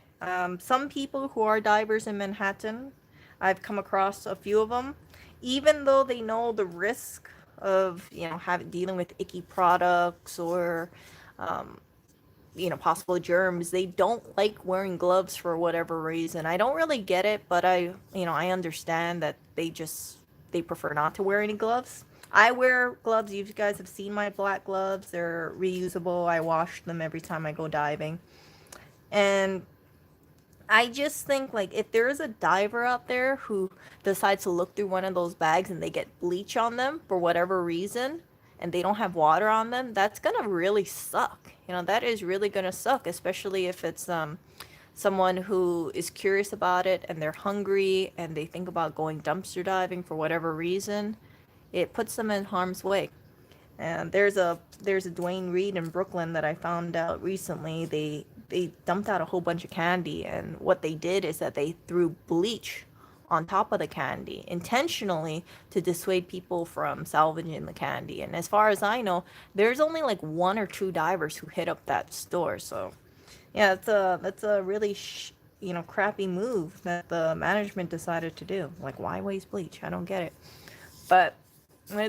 Some people who are divers in Manhattan, I've come across a few of them, even though they know the risk of, dealing with icky products or um, possible germs, they don't like wearing gloves for whatever reason. I don't really get it, but I understand that they prefer not to wear any gloves. I wear gloves. You guys have seen my black gloves. They're reusable. I wash them every time I go diving. And I just think, like, if there is a diver out there who decides to look through one of those bags and they get bleach on them for whatever reason, and they don't have water on them, that's gonna really suck. That is really gonna suck, especially if it's someone who is curious about it and they're hungry and they think about going dumpster diving for whatever reason. It puts them in harm's way. And there's a Dwayne Reed in Brooklyn that I found out recently. They dumped out a whole bunch of candy, and what they did is that they threw bleach on top of the candy intentionally to dissuade people from salvaging the candy. And as far as I know, there's only like one or two divers who hit up that store. So yeah, that's a really crappy move that the management decided to do. Like, why waste bleach? I don't get it. But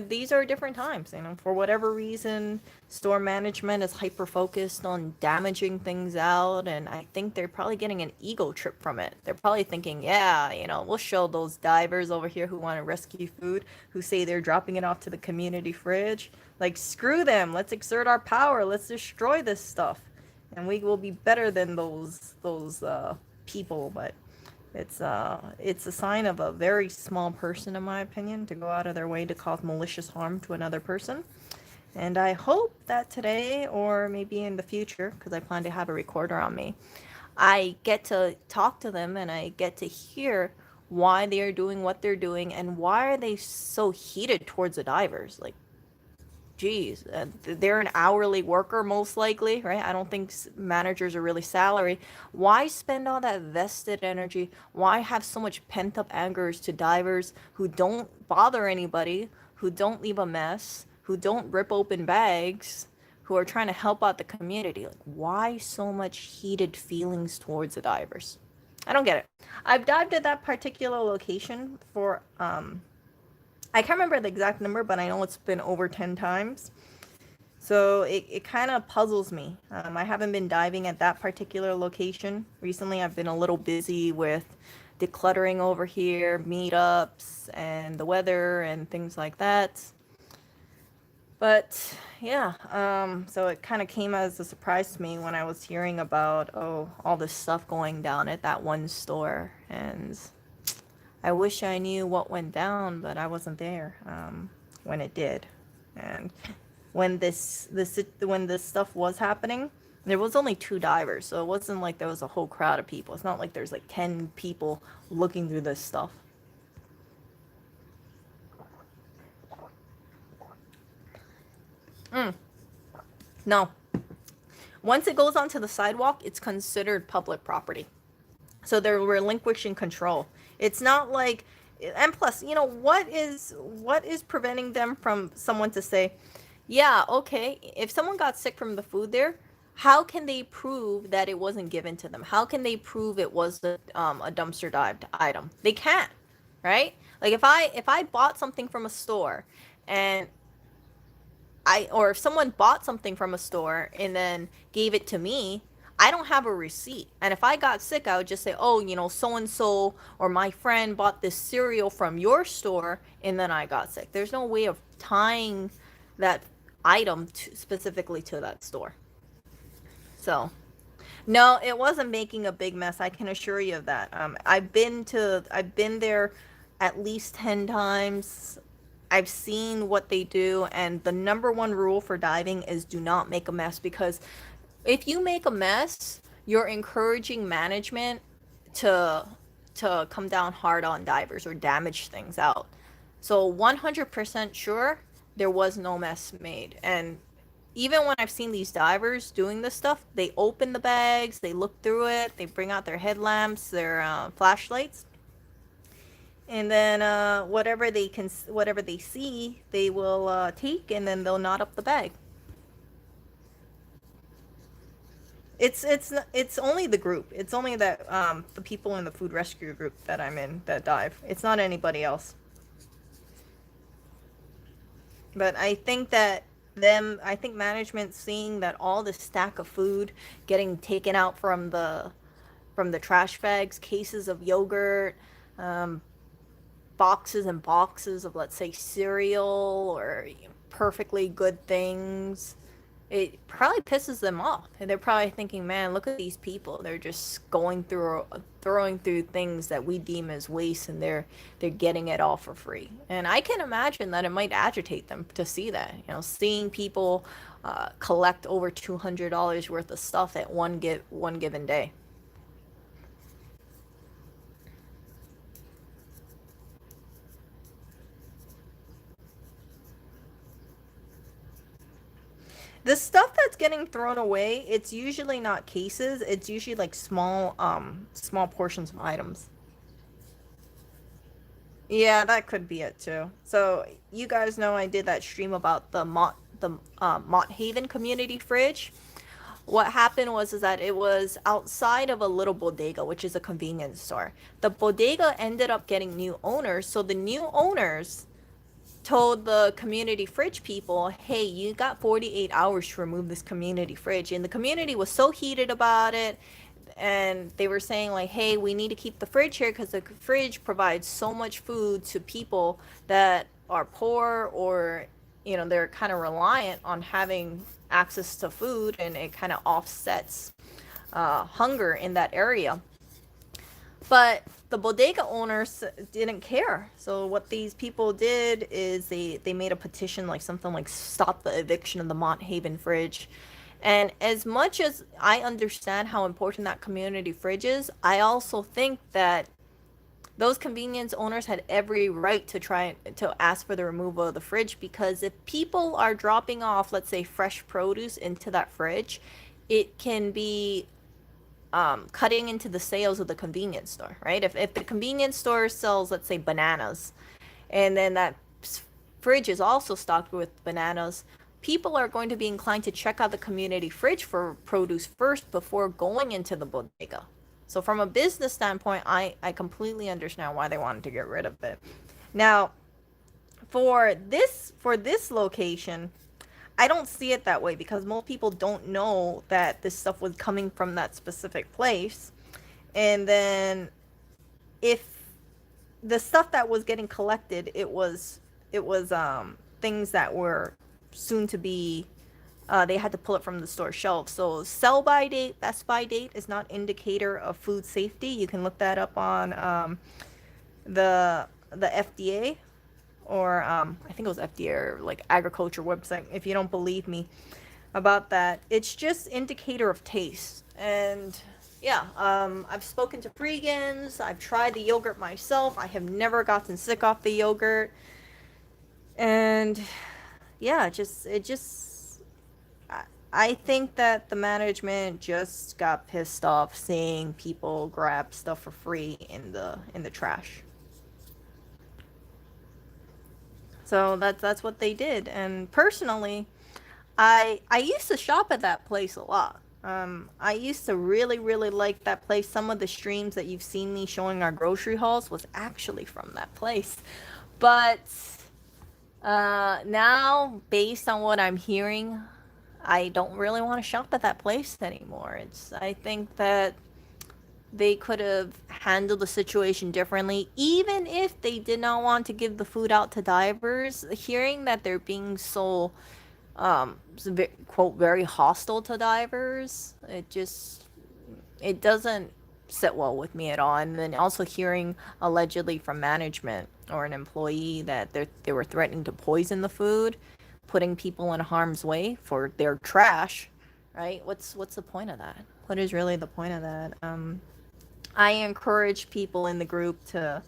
these are different times, for whatever reason, store management is hyper focused on damaging things out, and I think they're probably getting an ego trip from it. They're probably thinking, yeah, we'll show those divers over here who want to rescue food, who say they're dropping it off to the community fridge. Like, screw them. Let's exert our power. Let's destroy this stuff, and we will be better than those people. But it's a sign of a very small person, in my opinion, to go out of their way to cause malicious harm to another person. And I hope that today, or maybe in the future, because I plan to have a recorder on me, I get to talk to them and I get to hear why they are doing what they're doing and why are they so heated towards the divers. Like, geez, they're an hourly worker most likely, right? I don't think managers are really salary. Why spend all that vested energy? Why have so much pent up angers to divers who don't bother anybody, who don't leave a mess, who don't rip open bags, who are trying to help out the community? Like, why so much heated feelings towards the divers? I don't get it. I've dived at that particular location for I can't remember the exact number, but I know it's been over 10 times. So it kind of puzzles me. I haven't been diving at that particular location recently. I've been a little busy with decluttering over here, meetups, and the weather and things like that. But yeah, so it kind of came as a surprise to me when I was hearing about, all this stuff going down at that one store. And I wish I knew what went down, but I wasn't there when it did. And when this stuff was happening, there was only two divers, so it wasn't like there was a whole crowd of people. It's not like there's like 10 people looking through this stuff. No. Once it goes onto the sidewalk, it's considered public property. So they're relinquishing control. It's not like, and plus, what is preventing them from someone to say, yeah, okay, if someone got sick from the food there, how can they prove that it wasn't given to them? How can they prove it was a dumpster dived item? They can't, right? Like, if I bought something from a store and or if someone bought something from a store and then gave it to me, I don't have a receipt. And if I got sick, I would just say, oh, so and so or my friend bought this cereal from your store and then I got sick. There's no way of tying that item specifically to that store. So, no, it wasn't making a big mess. I can assure you of that. I've been there at least 10 times. I've seen what they do, and the number one rule for diving is do not make a mess, because if you make a mess, you're encouraging management to come down hard on divers or damage things out. So 100% sure there was no mess made. And even when I've seen these divers doing this stuff, they open the bags, they look through it, they bring out their headlamps, their flashlights, and then whatever they see, they will take, and then they'll knot up the bag. It's only the group. It's only that the people in the food rescue group that I'm in that dive. It's not anybody else. But I think management seeing that all the stack of food getting taken out from the trash bags, cases of yogurt, um, boxes and boxes of, let's say, cereal or perfectly good things, it probably pisses them off. And they're probably thinking, man, look at these people. They're just going through, throwing through things that we deem as waste, and they're getting it all for free. And I can imagine that it might agitate them to see that. You know, seeing people collect over $200 worth of stuff at one given day. The stuff that's getting thrown away, it's usually not cases. It's usually like small portions of items. Yeah, that could be it too. So you guys know I did that stream about the Mott Haven community fridge. What happened was is that it was outside of a little bodega, which is a convenience store. The bodega ended up getting new owners, so the new owners told the community fridge people, hey, you got 48 hours to remove this community fridge. And the community was so heated about it. And they were saying, like, hey, we need to keep the fridge here because the fridge provides so much food to people that are poor, or, you know, they're kind of reliant on having access to food, and it kind of offsets hunger in that area. But the bodega owners didn't care. So what these people did is they made a petition, like something like stop the eviction of the Mont Haven fridge. And as much as I understand how important that community fridge is, I also think that those convenience owners had every right to try to ask for the removal of the fridge, because if people are dropping off, let's say, fresh produce into that fridge, it can be cutting into the sales of the convenience store, right? If the convenience store sells, let's say, bananas, and then that fridge is also stocked with bananas, people are going to be inclined to check out the community fridge for produce first before going into the bodega. So from a business standpoint, I completely understand why they wanted to get rid of it. Now, for this location, I don't see it that way because most people don't know that this stuff was coming from that specific place. And then if the stuff that was getting collected, it was things that were soon to be they had to pull it from the store shelf. So sell by date, best by date is not indicator of food safety. You can look that up on the FDA, or I think it was FDA, or like agriculture website. If you don't believe me about that, it's just indicator of taste. And yeah, I've spoken to vegans. I've tried the yogurt myself. I have never gotten sick off the yogurt. And yeah, I think that the management just got pissed off seeing people grab stuff for free in the trash. So that's what they did. And personally, I used to shop at that place a lot. I used to really, really like that place. Some of the streams that you've seen me showing our grocery hauls was actually from that place. But now, based on what I'm hearing, I don't really want to shop at that place anymore. I think that they could have handled the situation differently, even if they did not want to give the food out to divers. Hearing that they're being so, quote, very hostile to divers, it doesn't sit well with me at all. And then also hearing allegedly from management or an employee that they were threatening to poison the food, putting people in harm's way for their trash, right? What's the point of that? What is really the point of that? I encourage people in the group to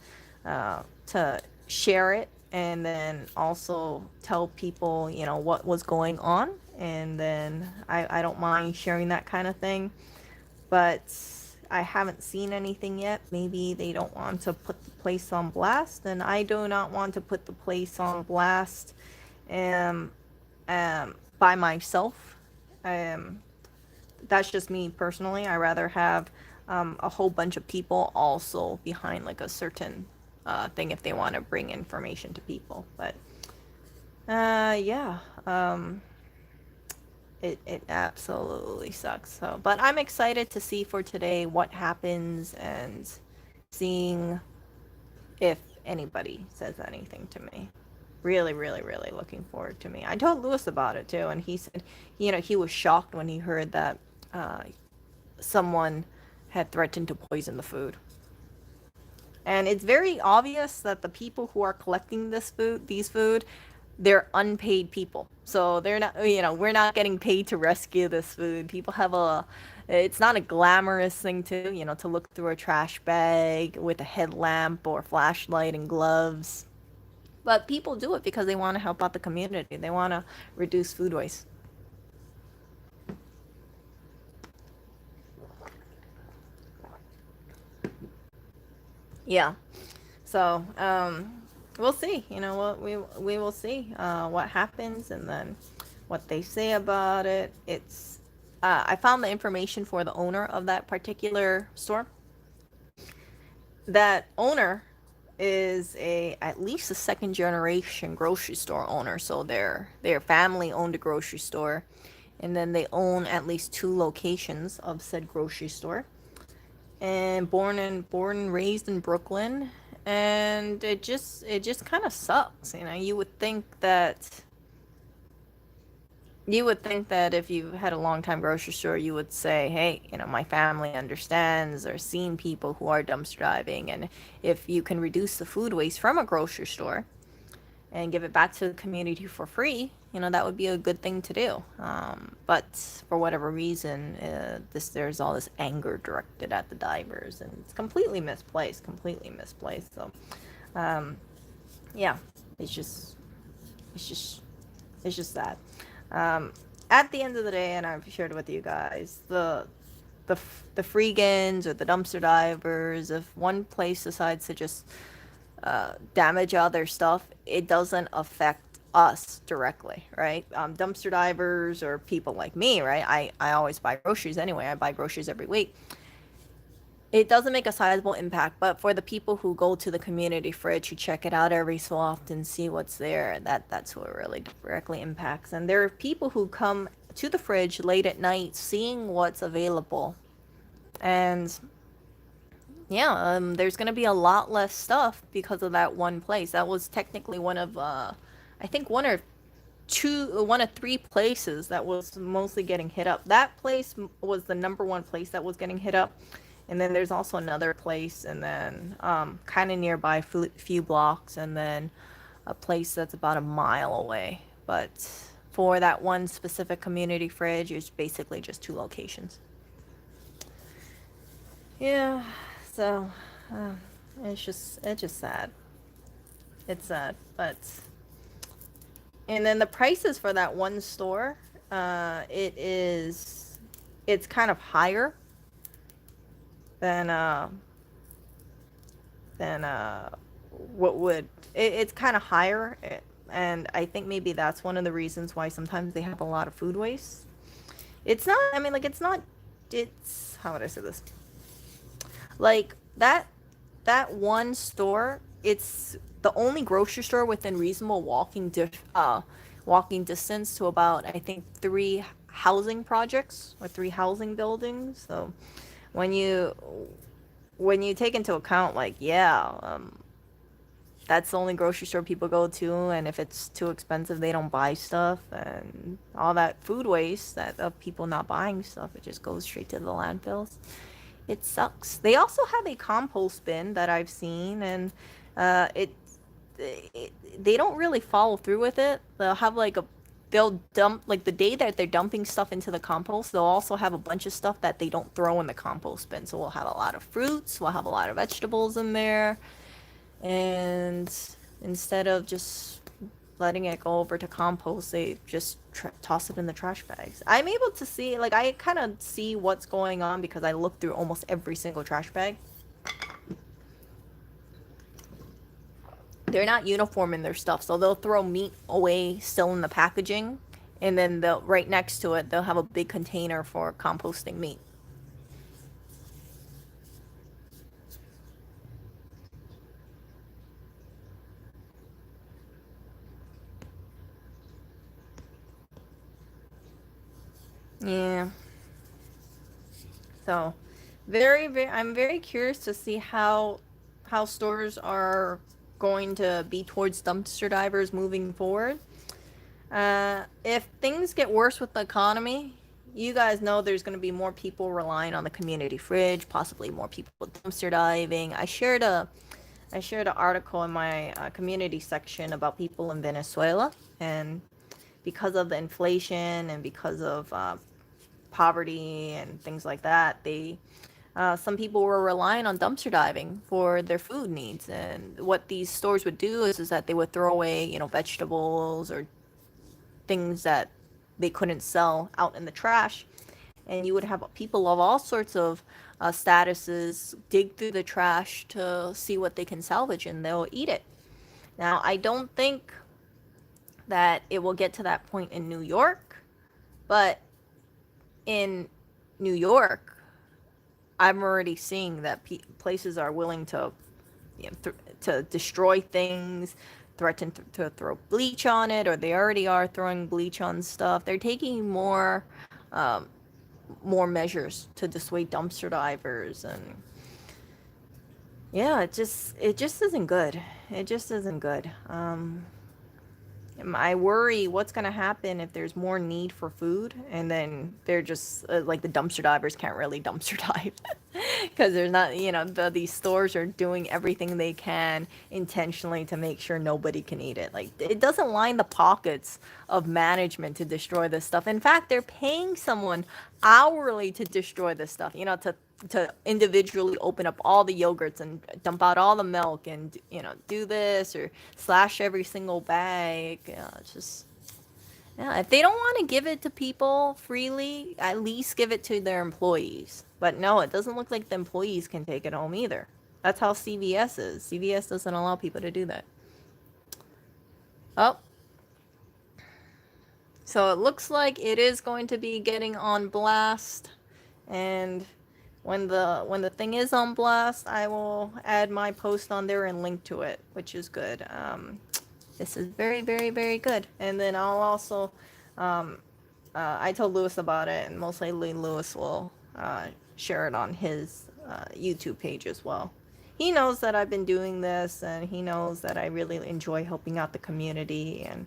share it, and then also tell people, you know, what was going on, and then I don't mind sharing that kind of thing. But I haven't seen anything yet. Maybe they don't want to put the place on blast, and I do not want to put the place on blast um, by myself. Um, that's just me personally. I rather have a whole bunch of people also behind like a certain thing if they want to bring information to people. But yeah, it absolutely sucks. So, but I'm excited to see for today what happens and seeing if anybody says anything to me. Really, really, really looking forward to me. I told Lewis about it too, and he said, he was shocked when he heard that someone had threatened to poison the food. And it's very obvious that the people who are collecting these food, they're unpaid people. So they're not, we're not getting paid to rescue this food. People have it's not a glamorous thing to look through a trash bag with a headlamp or flashlight and gloves. But people do it because they want to help out the community. They want to reduce food waste. Yeah. So, we'll see. What we will see what happens and then what they say about it. It's I found the information for the owner of that particular store. That owner is at least a second generation grocery store owner. So their family owned a grocery store, and then they own at least two locations of said grocery store. And born and raised in Brooklyn, and it just kind of sucks. You would think that if you had a long time grocery store, you would say, hey, my family understands, or seen people who are dumpster diving, and if you can reduce the food waste from a grocery store and give it back to the community for free, that would be a good thing to do. But for whatever reason, there's all this anger directed at the divers, and it's completely misplaced, So, yeah, it's just, it's just, it's just that. At the end of the day, and I've shared with you guys, the the freegans or the dumpster divers, if one place decides to just damage other stuff, it doesn't affect us directly, right? Dumpster divers or people like me, right? I always buy groceries anyway. I buy groceries every week. It doesn't make a sizable impact, but for the people who go to the community fridge, who check it out every so often, see what's there, that's who it really directly impacts. And there are people who come to the fridge late at night, seeing what's available, and yeah, there's gonna be a lot less stuff because of that one place. That was technically one of, I think one of three places that was mostly getting hit up. That place was the number one place that was getting hit up, and then there's also another place, and then kind of nearby, few blocks, and then a place that's about a mile away. But for that one specific community fridge, it's basically just two locations. Yeah, so it's just sad. It's sad, but and then the prices for that one store, it's kind of higher than than what would it's kind of higher, and I think maybe that's one of the reasons why sometimes they have a lot of food waste. It's not. I mean, like it's not. It's how would I say this? Like that one store, it's the only grocery store within reasonable walking distance to about, I think, three housing projects or three housing buildings. So when you when you take into account, like, yeah, that's the only grocery store people go to, and if it's too expensive, they don't buy stuff, and all that food waste that of people not buying stuff, it just goes straight to the landfills. It sucks. They also have a compost bin that I've seen, and they don't really follow through with it. They'll dump, like, the day that they're dumping stuff into the compost, they'll also have a bunch of stuff that they don't throw in the compost bin. So we'll have a lot of fruits, we'll have a lot of vegetables in there, and instead of just letting it go over to compost, they just toss it in the trash bags. I'm able to see, like, I kind of see what's going on because I look through almost every single trash bag. They're not uniform in their stuff, so they'll throw meat away still in the packaging, and then they'll right next to it they'll have a big container for composting meat. Yeah. So, I'm very curious to see how stores are going to be towards dumpster divers moving forward. If things get worse with the economy, you guys know there's going to be more people relying on the community fridge, possibly more people dumpster diving. I shared an article in my community section about people in Venezuela, and because of the inflation and because of poverty and things like that, they some people were relying on dumpster diving for their food needs. And what these stores would do is that they would throw away, vegetables or things that they couldn't sell out in the trash. And you would have people of all sorts of statuses dig through the trash to see what they can salvage, and they'll eat it. Now, I don't think that it will get to that point in New York, but in New York, I'm already seeing that places are willing to to destroy things, threaten to throw bleach on it, or they already are throwing bleach on stuff. They're taking um, more measures to dissuade dumpster divers, and yeah, it just isn't good. It just isn't good. I worry what's going to happen if there's more need for food, and then they're just like the dumpster divers can't really dumpster dive because there's not, these stores are doing everything they can intentionally to make sure nobody can eat it. Like, it doesn't line the pockets of management to destroy this stuff. In fact, they're paying someone hourly to destroy this stuff, to individually open up all the yogurts and dump out all the milk and do this or slash every single bag. It's just, yeah, if they don't want to give it to people freely, at least give it to their employees. But no, it doesn't look like the employees can take it home either. That's how CVS is. CVS doesn't allow people to do that. Oh, so it looks like it is going to be getting on blast, and when the thing is on blast, I will add my post on there and link to it, which is good. This is very, very, very good. And then I'll also, um, I told Lewis about it, and most likely Lewis will share it on his YouTube page as well. He knows that I've been doing this, and he knows that I really enjoy helping out the community and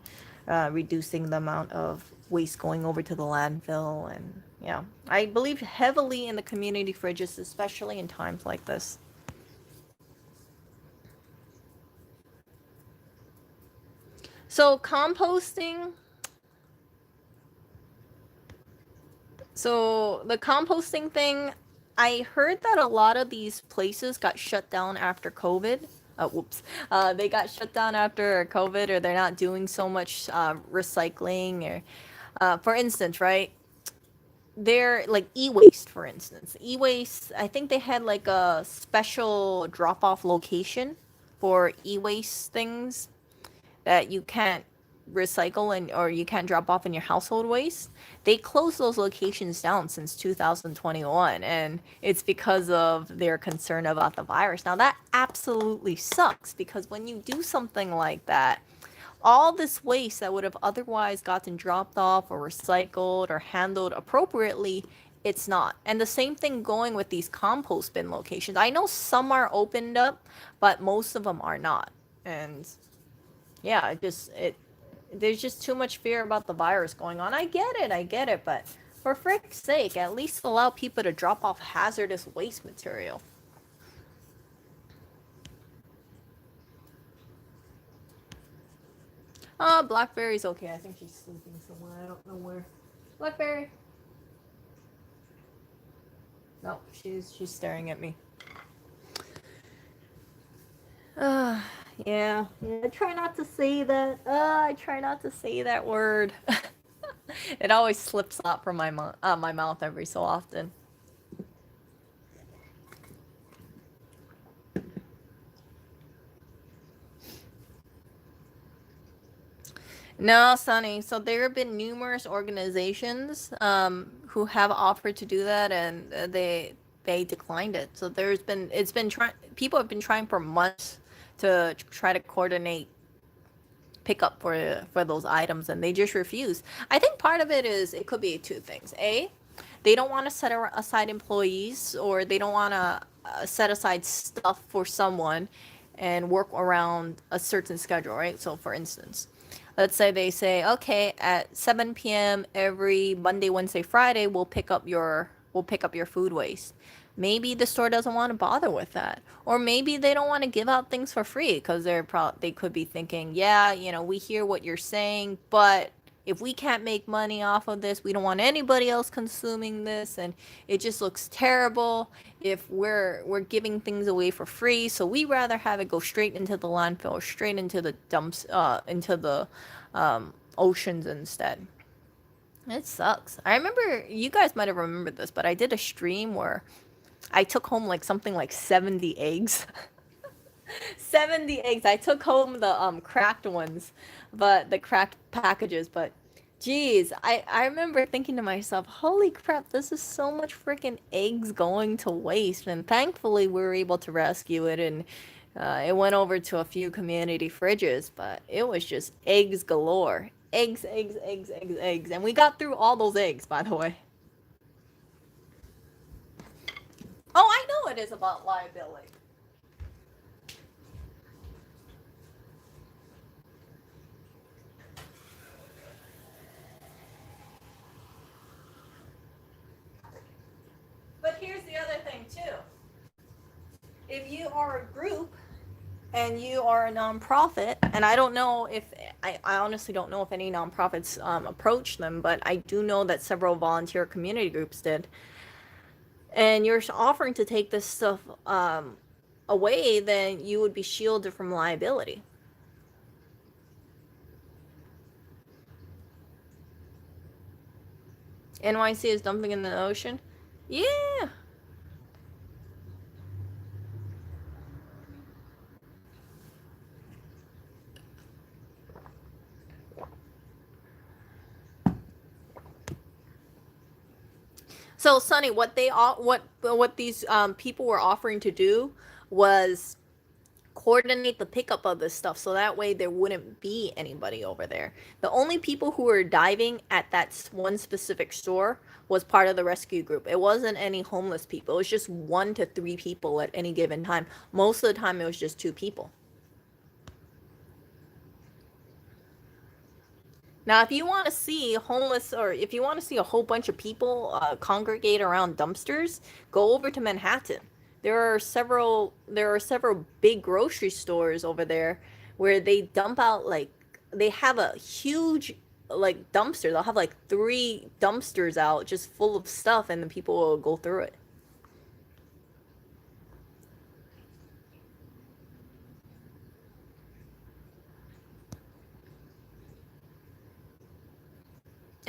reducing the amount of waste going over to the landfill. And yeah, I believe heavily in the community fridges, especially in times like this. So composting. So the composting thing, I heard that a lot of these places got shut down after COVID. Whoops. They got shut down after COVID, or they're not doing so much recycling. Or, for instance, right? They're like e-waste, for instance. E-waste, I think they had like a special drop-off location for e-waste things that you can't recycle and or you can't drop off in your household waste. They closed those locations down since 2021, and it's because of their concern about the virus. Now that absolutely sucks, because when you do something like that, all this waste that would have otherwise gotten dropped off or recycled or handled appropriately, it's not. And the same thing going with these compost bin locations. I know some are opened up, but most of them are not. And yeah, it there's just too much fear about the virus going on. I get it, but for frick's sake, at least allow people to drop off hazardous waste material. Blackberry's okay. I think she's sleeping somewhere. I don't know where. Blackberry. No, she's staring at me. Uh, Yeah, yeah. I try not to say that. I try not to say that word. It always slips out from my mouth every so often. No, Sonny. So there have been numerous organizations who have offered to do that, and they declined it. So it's been trying. People have been trying for months to try to coordinate pickup for those items, and they just refuse. I think part of it is it could be two things. A, they don't want to set aside employees, or they don't want to set aside stuff for someone and work around a certain schedule, right? So for instance, let's say they say, okay, at 7 p.m. every Monday, Wednesday, Friday, we'll pick up your food waste. Maybe the store doesn't want to bother with that, or maybe they don't want to give out things for free because they could be thinking, yeah, we hear what you're saying, but if we can't make money off of this, we don't want anybody else consuming this, and it just looks terrible if we're giving things away for free. So we rather have it go straight into the landfill or straight into the dumps, into the oceans instead. It sucks. I remember, you guys might have remembered this, but I did a stream where I took home like something like 70 eggs. 70 eggs. I took home the cracked ones, but the cracked packages, but geez, I remember thinking to myself, holy crap, this is so much freaking eggs going to waste. And thankfully we were able to rescue it, and it went over to a few community fridges, but it was just eggs galore. Eggs, eggs, eggs, eggs, eggs. And we got through all those eggs, by the way. Oh, I know it is about liability. But here's the other thing too. If you are a group and you are a nonprofit, and I don't know if I honestly don't know if any nonprofits approach them, but I do know that several volunteer community groups did. And you're offering to take this stuff away, then you would be shielded from liability. NYC is dumping in the ocean. Yeah. So, Sonny, what these people were offering to do was coordinate the pickup of this stuff, so that way there wouldn't be anybody over there. The only people who were diving at that one specific store was part of the rescue group. It wasn't any homeless people. It was just 1 to 3 people at any given time. Most of the time, it was just 2 people. Now, if you want to see homeless, or if you want to see a whole bunch of people congregate around dumpsters, go over to Manhattan. There are several big grocery stores over there where they dump out, like, they have a huge, like, dumpster. They'll have like 3 dumpsters out just full of stuff, and the people will go through it.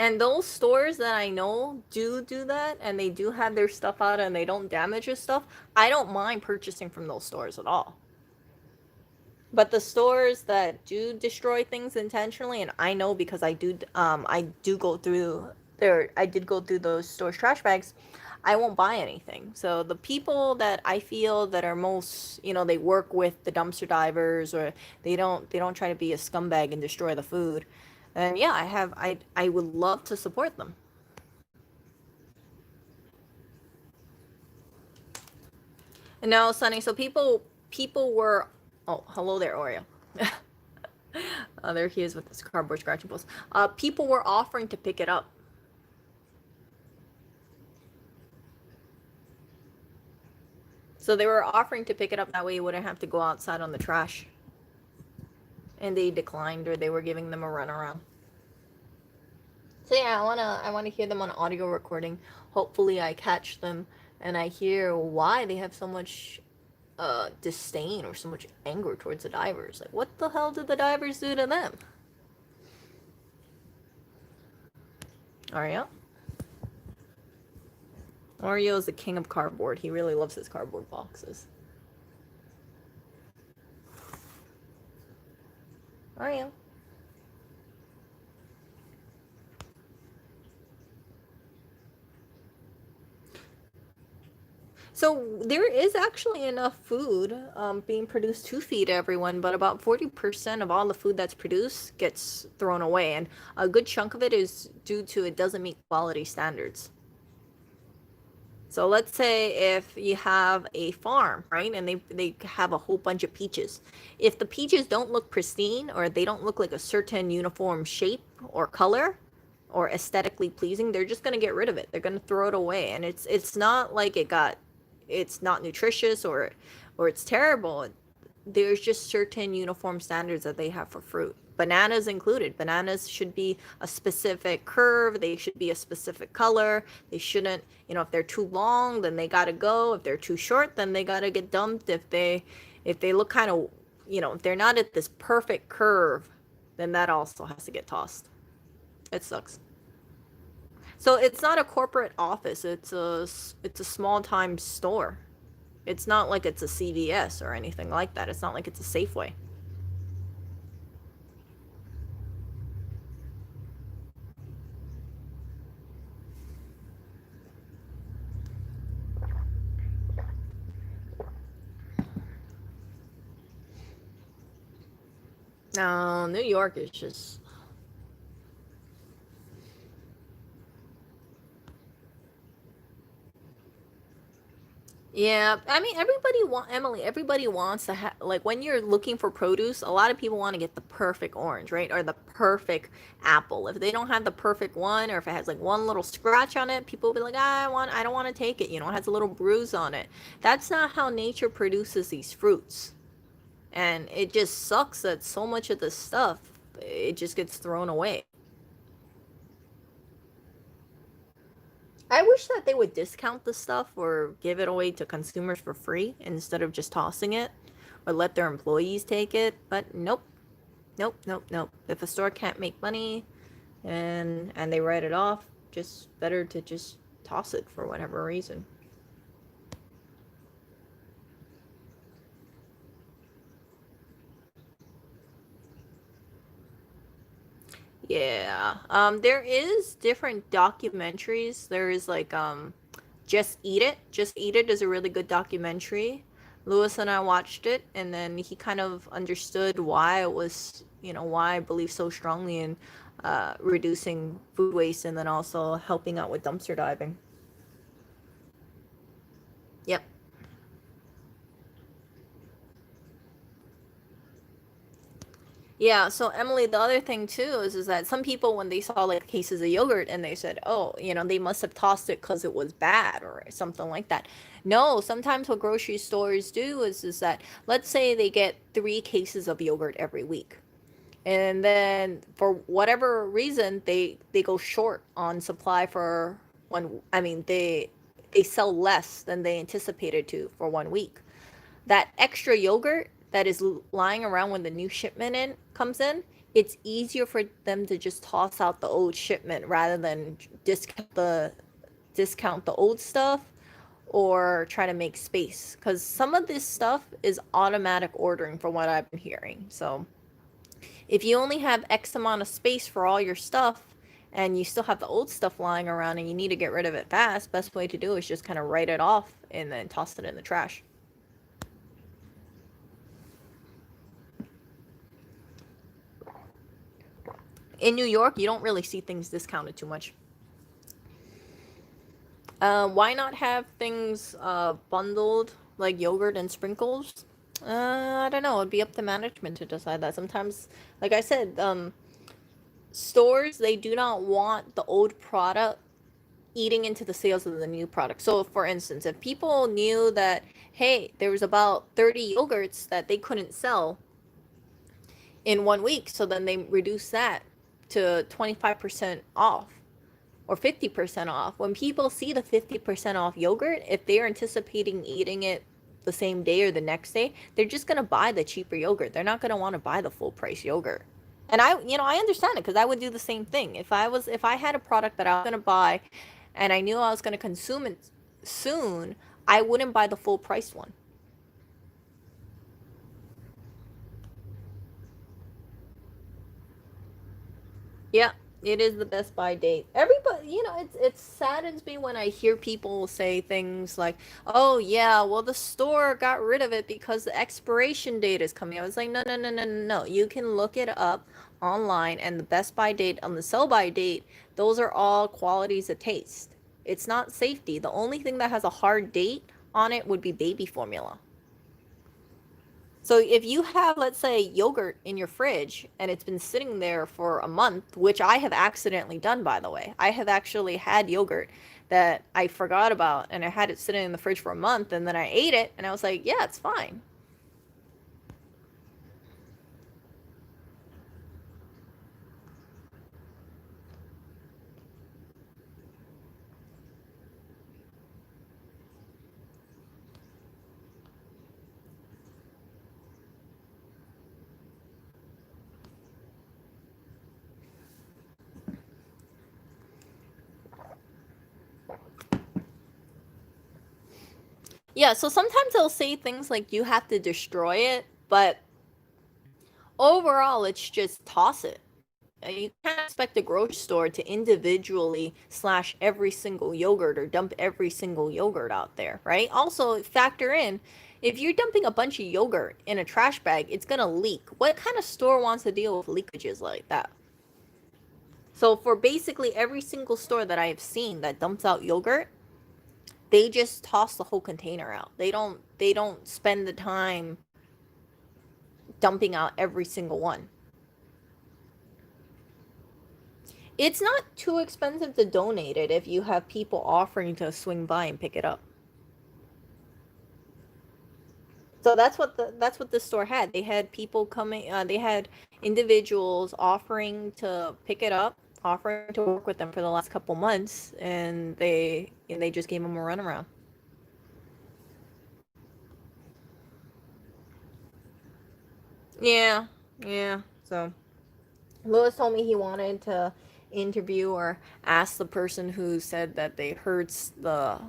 And those stores that I know do that, and they do have their stuff out and they don't damage your stuff, I don't mind purchasing from those stores at all. But the stores that do destroy things intentionally, and I know because I do go through there, I did go through those stores' trash bags, I won't buy anything. So the people that I feel that are most, they work with the dumpster divers, or they don't try to be a scumbag and destroy the food. And yeah, I would love to support them. No, Sunny. So people were. Oh, hello there, Oreo. There he is with his cardboard scratching post. People were offering to pick it up. So they were offering to pick it up, that way you wouldn't have to go outside on the trash. And they declined, or they were giving them a runaround. So yeah, I wanna hear them on audio recording. Hopefully I catch them and I hear why they have so much disdain or so much anger towards the divers. Like, what the hell did the divers do to them? Aria? Oreo is the king of cardboard. He really loves his cardboard boxes. Oreo. So there is actually enough food being produced to feed everyone, but about 40% of all the food that's produced gets thrown away, and a good chunk of it is due to it doesn't meet quality standards. So let's say if you have a farm, right, and they have a whole bunch of peaches. If the peaches don't look pristine or they don't look like a certain uniform shape or color or aesthetically pleasing, they're just going to get rid of it. They're going to throw it away, and it's not like it's not nutritious or it's terrible. There's just certain uniform standards that they have for fruit. Bananas included. Bananas should be a specific curve. They should be a specific color. They shouldn't, if they're too long, then they gotta go. If they're too short, then they gotta get dumped. If they look kind of, if they're not at this perfect curve, then that also has to get tossed. It sucks. So it's not a corporate office. It's a small time store. It's not like it's a CVS or anything like that. It's not like it's a Safeway. No, New York is just. Yeah, I mean, everybody wants to have, like, when you're looking for produce, a lot of people want to get the perfect orange, right? Or the perfect apple. If they don't have the perfect one, or if it has like one little scratch on it, people will be like, I don't want to take it. It has a little bruise on it. That's not how nature produces these fruits. And it just sucks that so much of this stuff, it just gets thrown away. I wish that they would discount the stuff or give it away to consumers for free instead of just tossing it or let their employees take it. But nope, nope, nope, nope. If a store can't make money and they write it off, just better to just toss it for whatever reason. Yeah. There is different documentaries. There is like Just Eat It. Just Eat It is a really good documentary. Lewis and I watched it, and then he kind of understood why it was, why I believe so strongly in reducing food waste and then also helping out with dumpster diving. Yep. Yeah, so Emily, the other thing too is that some people when they saw like cases of yogurt and they said, "Oh, they must have tossed it because it was bad or something like that." No, sometimes what grocery stores do is that let's say they get 3 cases of yogurt every week, and then for whatever reason they go short on supply for one. I mean, they sell less than they anticipated to for 1 week. That extra yogurt that is lying around when the new shipment in comes in, it's easier for them to just toss out the old shipment rather than discount the old stuff or try to make space, because some of this stuff is automatic ordering from what I've been hearing. So if you only have X amount of space for all your stuff and you still have the old stuff lying around and you need to get rid of it fast, best way to do is just kind of write it off and then toss it in the trash. In New York, you don't really see things discounted too much. Why not have things bundled like yogurt and sprinkles? I don't know. It'd be up to management to decide that. Sometimes, like I said, stores they do not want the old product eating into the sales of the new product. So, for instance, if people knew that hey, there was about 30 yogurts that they couldn't sell in 1 week, so then they reduce that to 25% off or 50% off. When people see the 50% off yogurt, if they're anticipating eating it the same day or the next day, they're just going to buy the cheaper yogurt. They're not going to want to buy the full price yogurt. And I understand it because I would do the same thing. If I had a product that I was going to buy and I knew I was going to consume it soon, I wouldn't buy the full price one. Yeah, it is the best by date. Everybody, it saddens me when I hear people say things like, "Oh yeah, well the store got rid of it because the expiration date is coming." I was like, "No, no, no, no, no, no. You can look it up online, and the best by date on the sell by date, those are all qualities of taste. It's not safety. The only thing that has a hard date on it would be baby formula." So if you have, let's say, yogurt in your fridge and it's been sitting there for a month, which I have accidentally done, by the way. I have actually had yogurt that I forgot about and I had it sitting in the fridge for a month and then I ate it and I was like, yeah, it's fine. Yeah, so sometimes they'll say things like you have to destroy it, but overall it's just toss it. You can't expect a grocery store to individually slash every single yogurt or dump every single yogurt out there, right? Also, factor in if you're dumping a bunch of yogurt in a trash bag, it's gonna leak. What kind of store wants to deal with leakages like that? So, for basically every single store that I have seen that dumps out yogurt, they just toss the whole container out. They don't spend the time dumping out every single one. It's not too expensive to donate it if you have people offering to swing by and pick it up. So that's what the store had. They had people coming. They had individuals offering to pick it up, offering to work with them for the last couple months, and they just gave them a runaround. Yeah, yeah. So Lewis told me he wanted to interview or ask the person who said that they heard the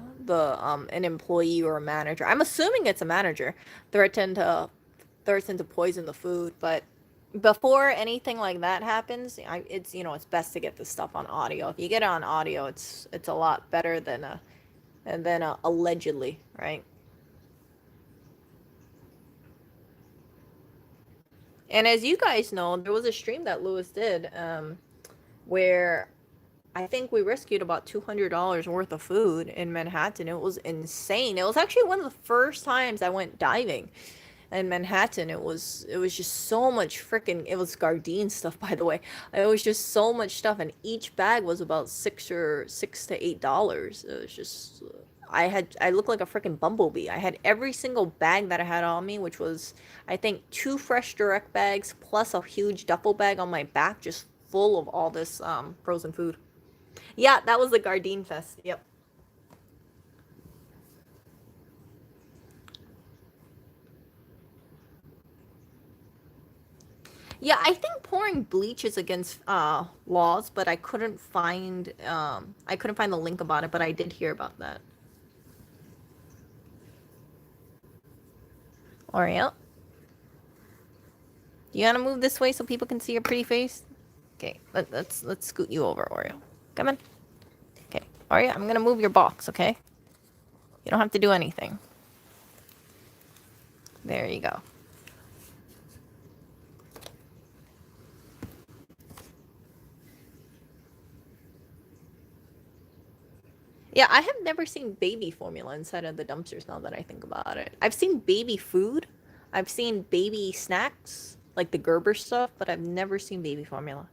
an employee or a manager. I'm assuming it's a manager threaten to poison the food, but before anything like that happens, it's best to get this stuff on audio. If you get it on audio, it's a lot better than allegedly, right? And as you guys know, there was a stream that Lewis did where I think we rescued about $200 worth of food in Manhattan. It was insane. It was actually one of the first times I went diving in Manhattan. It was just so much freaking. It was Gardein stuff, by the way. It was just so much stuff, and each bag was about $6 to $8. It was just. I looked like a freaking bumblebee. I had every single bag that I had on me, which was I think two fresh direct bags plus a huge duffel bag on my back, just full of all this frozen food. Yeah, that was the Gardein Fest. Yep. Yeah, I think pouring bleach is against laws, but I couldn't find the link about it, but I did hear about that. Oreo, you wanna move this way so people can see your pretty face? Okay, let's scoot you over, Oreo. Come on. Okay, Oreo, I'm gonna move your box. Okay, you don't have to do anything. There you go. Yeah, I have never seen baby formula inside of the dumpsters now that I think about it. I've seen baby food. I've seen baby snacks, like the Gerber stuff, but I've never seen baby formula.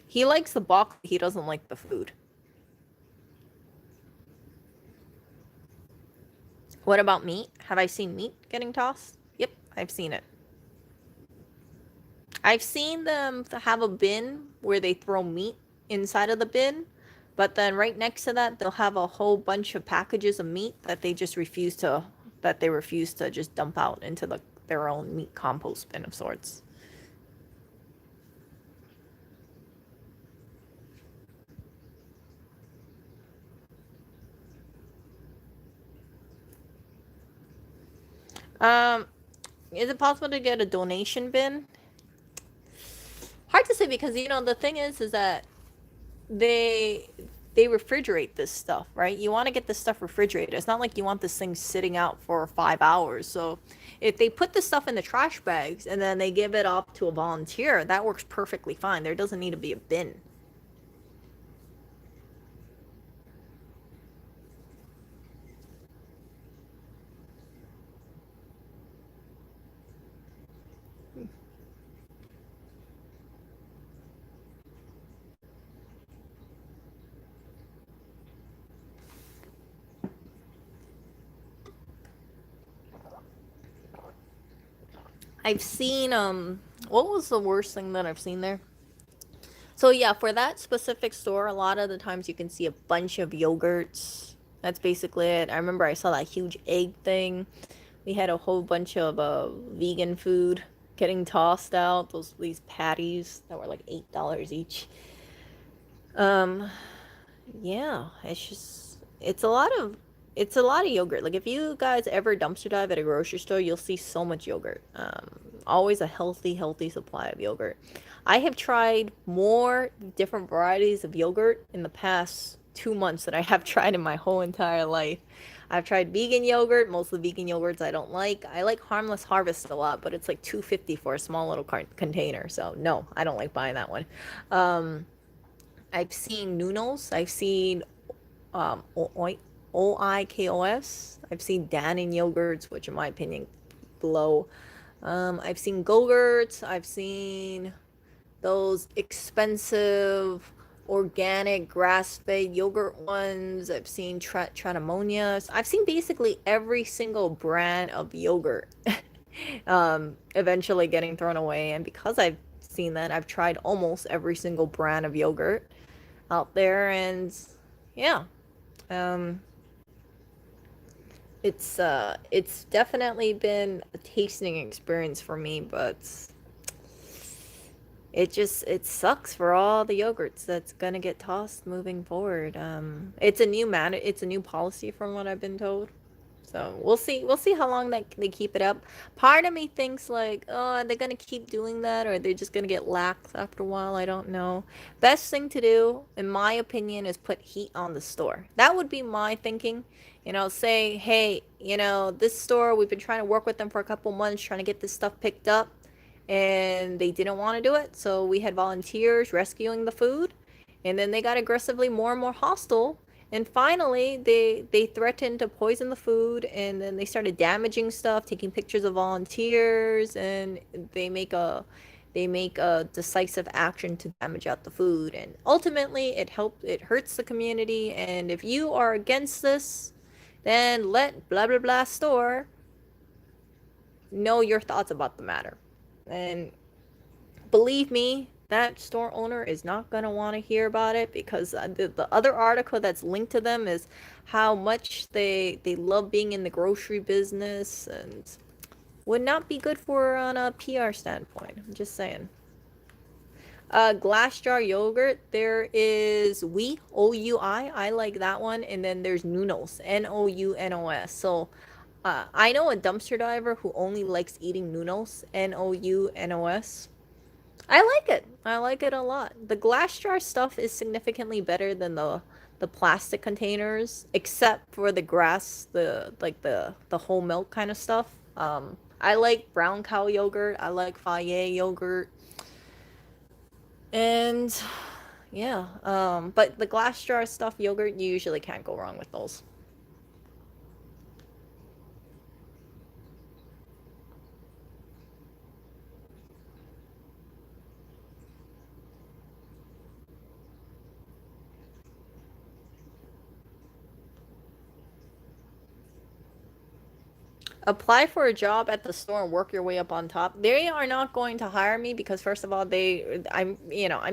He likes the box, he doesn't like the food. What about meat? Have I seen meat getting tossed? Yep, I've seen it. I've seen them have a bin where they throw meat inside of the bin, But then right next to that, they'll have a whole bunch of packages of meat that they refuse to just dump out into their own meat compost bin of sorts. Um, is it possible to get a donation bin? Hard to say because the thing is that they they refrigerate this stuff, right? You want to get this stuff refrigerated. It's not like you want this thing sitting out for 5 hours. So if they put this stuff in the trash bags and then they give it up to a volunteer, that works perfectly fine. There doesn't need to be a bin. I've seen what was the worst thing that I've seen there? So yeah, for that specific store, a lot of the times you can see a bunch of yogurts. That's basically it. I remember I saw that huge egg thing. We had a whole bunch of vegan food getting tossed out. These patties that were like $8 each. Um, yeah, it's a lot of yogurt. Like if you guys ever dumpster dive at a grocery store, you'll see so much yogurt. Always a healthy supply of yogurt. I have tried more different varieties of yogurt in the past 2 months than I have tried in my whole entire life. I've tried vegan yogurt. Most of the vegan yogurts I don't like. I like Harmless Harvest a lot, but it's like 250 for a small little container. So no, I don't like buying that one. Um, I've seen Nunos. I've seen Oikos. I've seen Dannon yogurts, which in my opinion blow. I've seen Go-Gurts. I've seen those expensive organic grass-fed yogurt ones. I've seen Trattamonias. I've seen basically every single brand of yogurt eventually getting thrown away. And because I've seen that, I've tried almost every single brand of yogurt out there. And yeah, um, it's definitely been a tasting experience for me, but it sucks for all the yogurts that's gonna get tossed moving forward. It's a new policy from what I've been told. So we'll see how long they keep it up. Part of me thinks like, oh, are they gonna keep doing that, or are they just gonna get lax after a while? I don't know. Best thing to do, in my opinion, is put heat on the store. That would be my thinking. Say, hey, this store, we've been trying to work with them for a couple months, trying to get this stuff picked up, and they didn't want to do it. So we had volunteers rescuing the food, and then they got aggressively more and more hostile. And finally, they threatened to poison the food, and then they started damaging stuff, taking pictures of volunteers, and they make a they make a decisive action to damage out the food. And ultimately, it hurts the community. And if you are against this, then let blah blah blah store know your thoughts about the matter. And believe me, that store owner is not going to want to hear about it because the other article that's linked to them is how much they love being in the grocery business and would not be good for on a PR standpoint. I'm just saying. Glass jar yogurt. There is Wii OUI. I like that one, and then there's Nunos NOUNOS. So I know a dumpster diver who only likes eating Nunos NOUNOS. I like it. I like it a lot. The glass jar stuff is significantly better than the plastic containers, except for the grass, the whole milk kind of stuff. I like brown cow yogurt. I like Fage yogurt, and yeah. But the glass jar stuff yogurt, you usually can't go wrong with those. Apply for a job at the store and work your way up on top. They are not going to hire me because first of all, I'm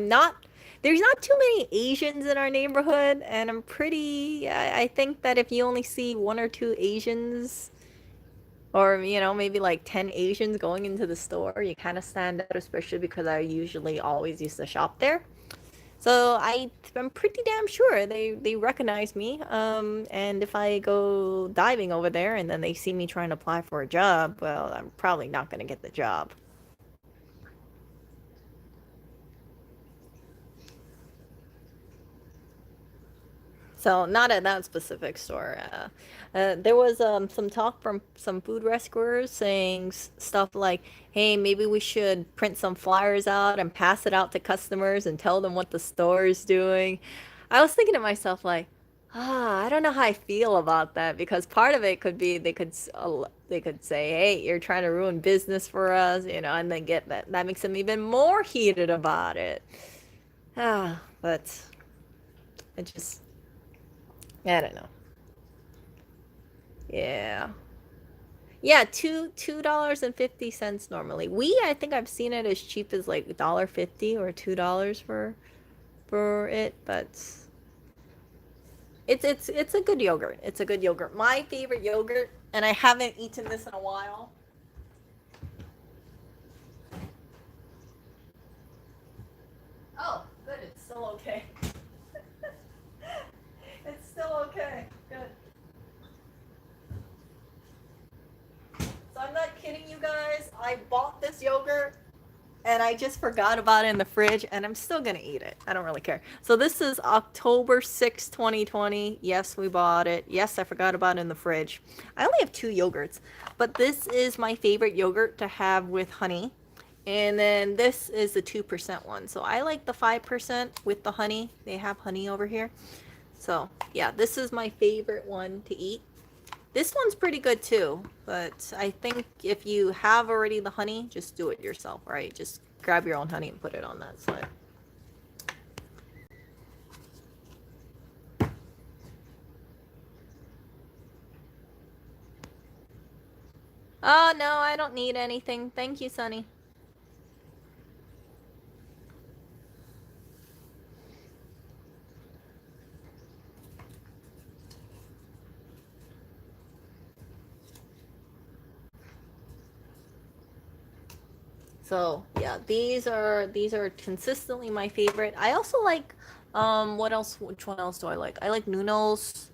not, there's not too many Asians in our neighborhood, and I think that if you only see one or two Asians, or maybe like 10 Asians going into the store, you kind of stand out, especially because I usually always used to shop there. So I'm pretty damn sure they recognize me. And if I go diving over there and then they see me trying to apply for a job, well, I'm probably not going to get the job. So not at that specific store. There was some talk from some food rescuers saying stuff like, "Hey, maybe we should print some flyers out and pass it out to customers and tell them what the store is doing." I was thinking to myself like, I don't know how I feel about that because part of it could be they could say, "Hey, you're trying to ruin business for us," and then get that makes them even more heated about it. But it just I don't know. Yeah. Yeah, $2 and 50 cents normally. I think I've seen it as cheap as like $1.50 or $2 for it, but it's a good yogurt. It's a good yogurt. My favorite yogurt, and I haven't eaten this in a while. Oh, good. It's still okay. It's still okay. Good. So I'm not kidding you guys. I bought this yogurt and I just forgot about it in the fridge, and I'm still gonna eat it. I don't really care. So this is October 6th, 2020. Yes, we bought it. Yes, I forgot about it in the fridge. I only have two yogurts, but this is my favorite yogurt to have with honey. And then this is the 2% one. So I like the 5% with the honey. They have honey over here. So yeah, this is my favorite one to eat. This one's pretty good too, but I think if you have already the honey, just do it yourself, right? Just grab your own honey and put it on that side. Oh, no, I don't need anything. Thank you, Sunny. So yeah, these are consistently my favorite. I also like what else? Which one else do I like? I like noodles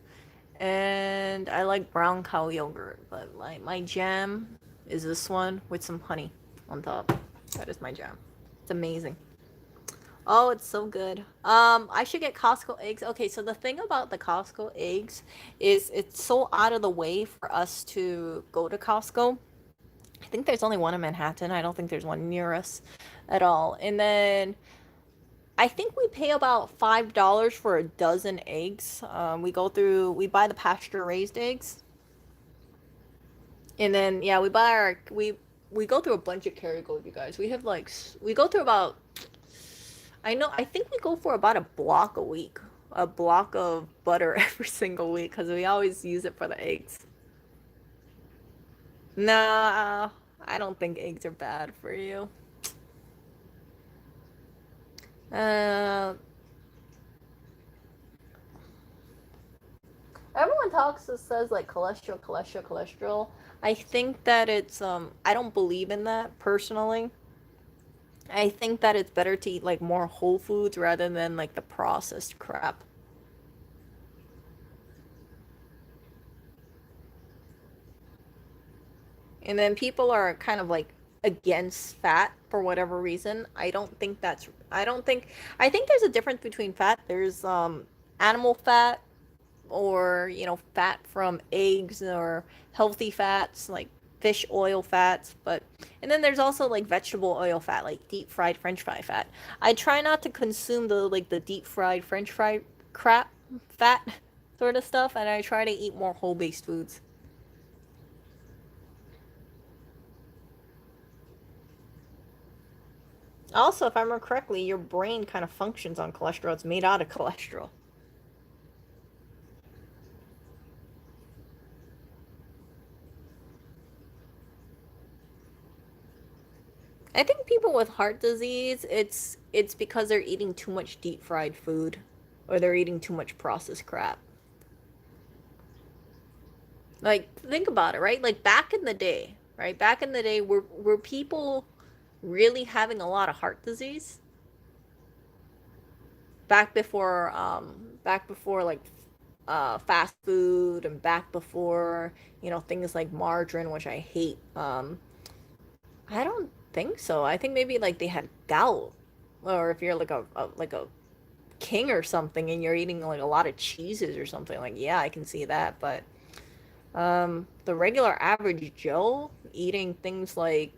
and I like brown cow yogurt. But my jam is this one with some honey on top. That is my jam. It's amazing. Oh, it's so good. I should get Costco eggs. Okay, so the thing about the Costco eggs is it's so out of the way for us to go to Costco. I think there's only one in Manhattan. I don't think there's one near us at all. And then I think we pay about $5 for a dozen eggs. We buy the pasture raised eggs. And then yeah, we go through a bunch of Kerrygold, you guys. We go through about I think we go for about a block a week. A block of butter every single week because we always use it for the eggs. Nah, I don't think eggs are bad for you. Uh, Everyone says like cholesterol. I think that I don't believe in that personally. I think that it's better to eat like more whole foods rather than like the processed crap. And then people are kind of like against fat for whatever reason. I think there's a difference between fat. There's animal fat or fat from eggs or healthy fats like fish oil fats, but and then there's also like vegetable oil fat like deep fried french fry fat. I try not to consume the deep fried french fry crap fat sort of stuff, and I try to eat more whole based foods. Also, if I remember correctly, your brain kind of functions on cholesterol. It's made out of cholesterol. I think people with heart disease, it's because they're eating too much deep fried food or they're eating too much processed crap. Like think about it, right? Like back in the day, right? Back in the day were people really having a lot of heart disease? Back before like fast food and back before, things like margarine, which I hate. I don't think so. I think maybe like they had gout, or if you're like a king or something and you're eating like a lot of cheeses or something, like yeah, I can see that. But the regular average Joe eating things like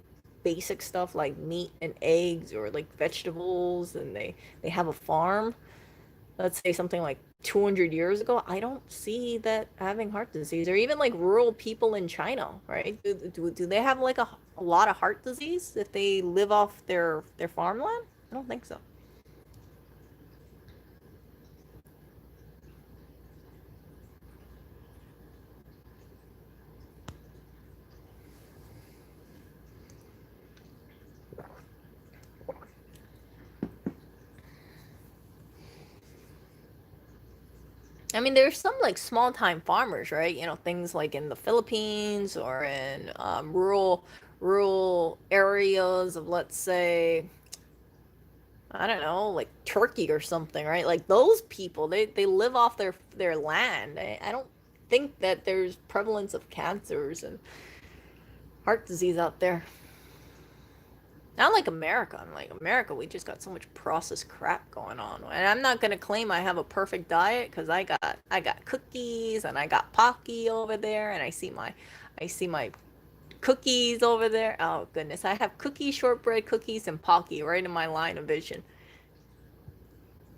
basic stuff like meat and eggs or like vegetables, and they have a farm, let's say something like 200 years ago, I don't see that having heart disease, or even like rural people in China, right? Do they have like a lot of heart disease if they live off their farmland? I don't think so. I mean, there's some like small time farmers, right? Things like in the Philippines or in rural areas of, let's say, I don't know, like Turkey or something, right? Like those people, they live off their land. I don't think that there's prevalence of cancers and heart disease out there. Not like America. Like America, we just got so much processed crap going on. And I'm not gonna claim I have a perfect diet because I got cookies and I got Pocky over there, and I see my cookies over there. Oh goodness, I have cookies, shortbread cookies, and Pocky right in my line of vision.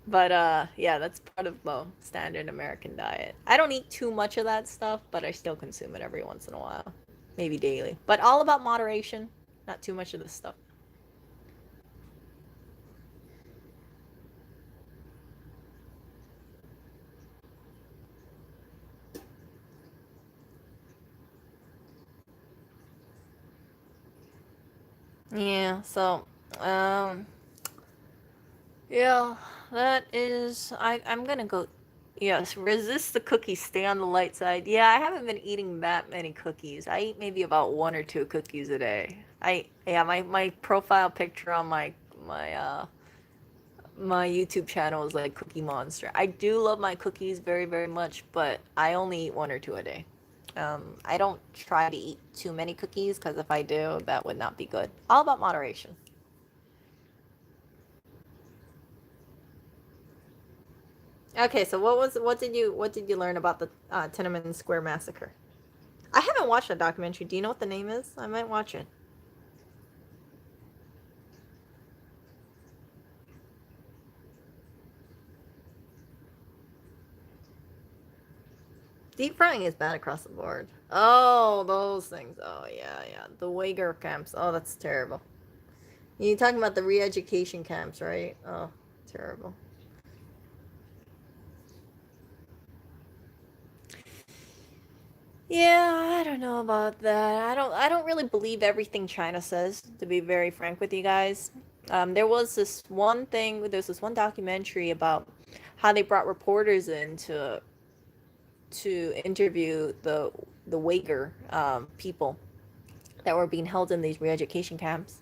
But yeah, that's part of the standard American diet. I don't eat too much of that stuff, but I still consume it every once in a while. Maybe daily. But all about moderation. Not too much of this stuff. Yeah, so um yeah, that is I'm gonna go, yes, resist the cookies, stay on the light side. Yeah, I haven't been eating that many cookies. I eat maybe about one or two cookies a day. Yeah, my profile picture on my YouTube channel is like Cookie Monster. I do love my cookies very, very much, but I only eat one or two a day. I don't try to eat too many cookies because if I do, that would not be good. All about moderation. Okay, so what did you learn about the Tiananmen Square massacre? I haven't watched that documentary. Do you know what the name is? I might watch it. Deep frying is bad across the board. Oh, those things. Oh yeah, yeah. The Uyghur camps. Oh, that's terrible. You talking about the re-education camps, right? Oh, terrible. Yeah, I don't know about that. I don't really believe everything China says, to be very frank with you guys. There's this one documentary about how they brought reporters in to interview the Uyghur people that were being held in these re-education camps,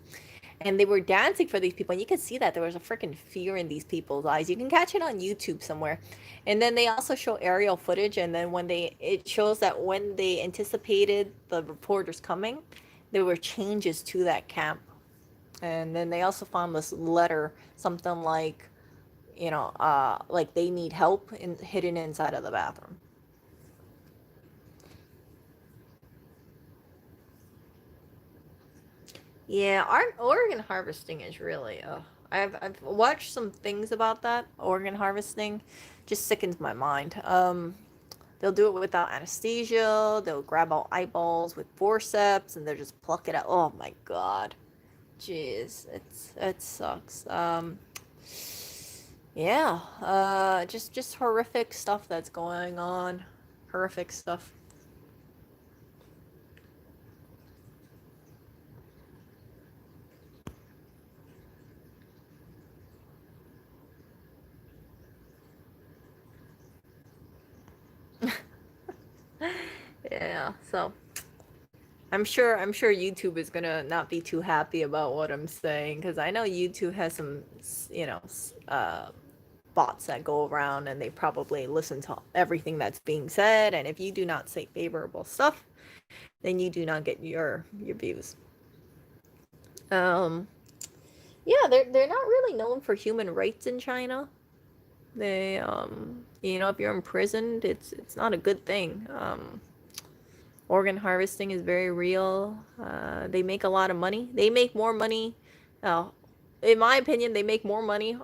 and they were dancing for these people, and you could see that there was a freaking fear in these people's eyes. You can catch it on YouTube somewhere. And then they also show aerial footage, and then it shows that when they anticipated the reporters coming, there were changes to that camp. And then they also found this letter, something like they need help hidden inside of the bathroom. Yeah, organ harvesting is really. I've watched some things about that organ harvesting, just sickens my mind. They'll do it without anesthesia. They'll grab out eyeballs with forceps, and they'll just pluck it out. Oh my god, jeez, it sucks. Yeah. Just horrific stuff that's going on. Horrific stuff. So I'm sure YouTube is gonna not be too happy about what I'm saying because I know YouTube has some, you know, bots that go around and they probably listen to everything that's being said. And if you do not say favorable stuff, then you do not get your views. Um, yeah, they're not really known for human rights in China. They you know, if you're imprisoned, it's not a good thing. Organ harvesting is very real. They make a lot of money. They make more money. Uh, in my opinion, they make more money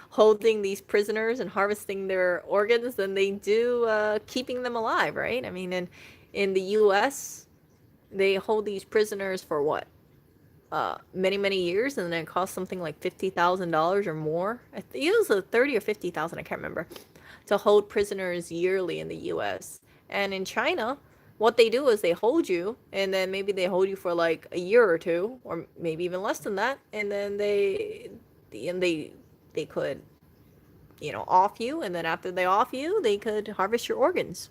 holding these prisoners and harvesting their organs than they do keeping them alive, right? I mean, in the U.S., they hold these prisoners for what? Many years, and then it costs something like $50,000 or more. I think it was a 30 or 50,000. I can't remember to hold prisoners yearly in the U.S. And in China, what they do is they hold you, and then maybe they hold you for like a year or two, or maybe even less than that, and then they could, you know, off you, and then after they off you, they could harvest your organs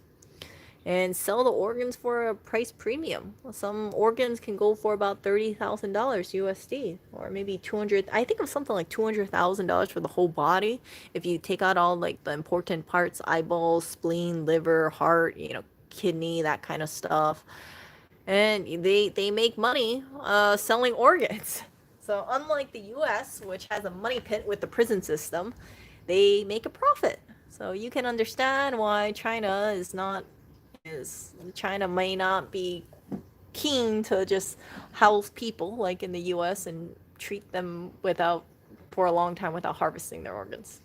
and sell the organs for a price premium. Some organs can go for about $30,000 USD, or maybe 200. I think it was something like $200,000 for the whole body. If you take out all like the important parts, eyeballs, spleen, liver, heart, you know, kidney, that kind of stuff, and they make money selling organs. So unlike the U.S., which has a money pit with the prison system, they make a profit. So you can understand why China may not be keen to just house people like in the US and treat them without for a long time without harvesting their organs.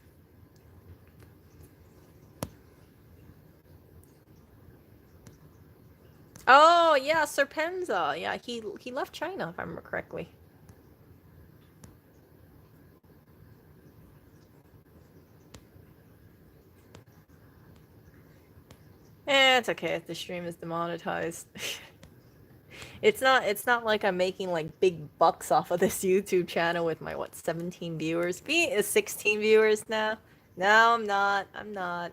Oh yeah, Serpenza. Yeah, he left China if I remember correctly. It's okay if the stream is demonetized. It's not like I'm making like big bucks off of this YouTube channel with my what 17 viewers. Be is 16 viewers now. No, I'm not. I'm not.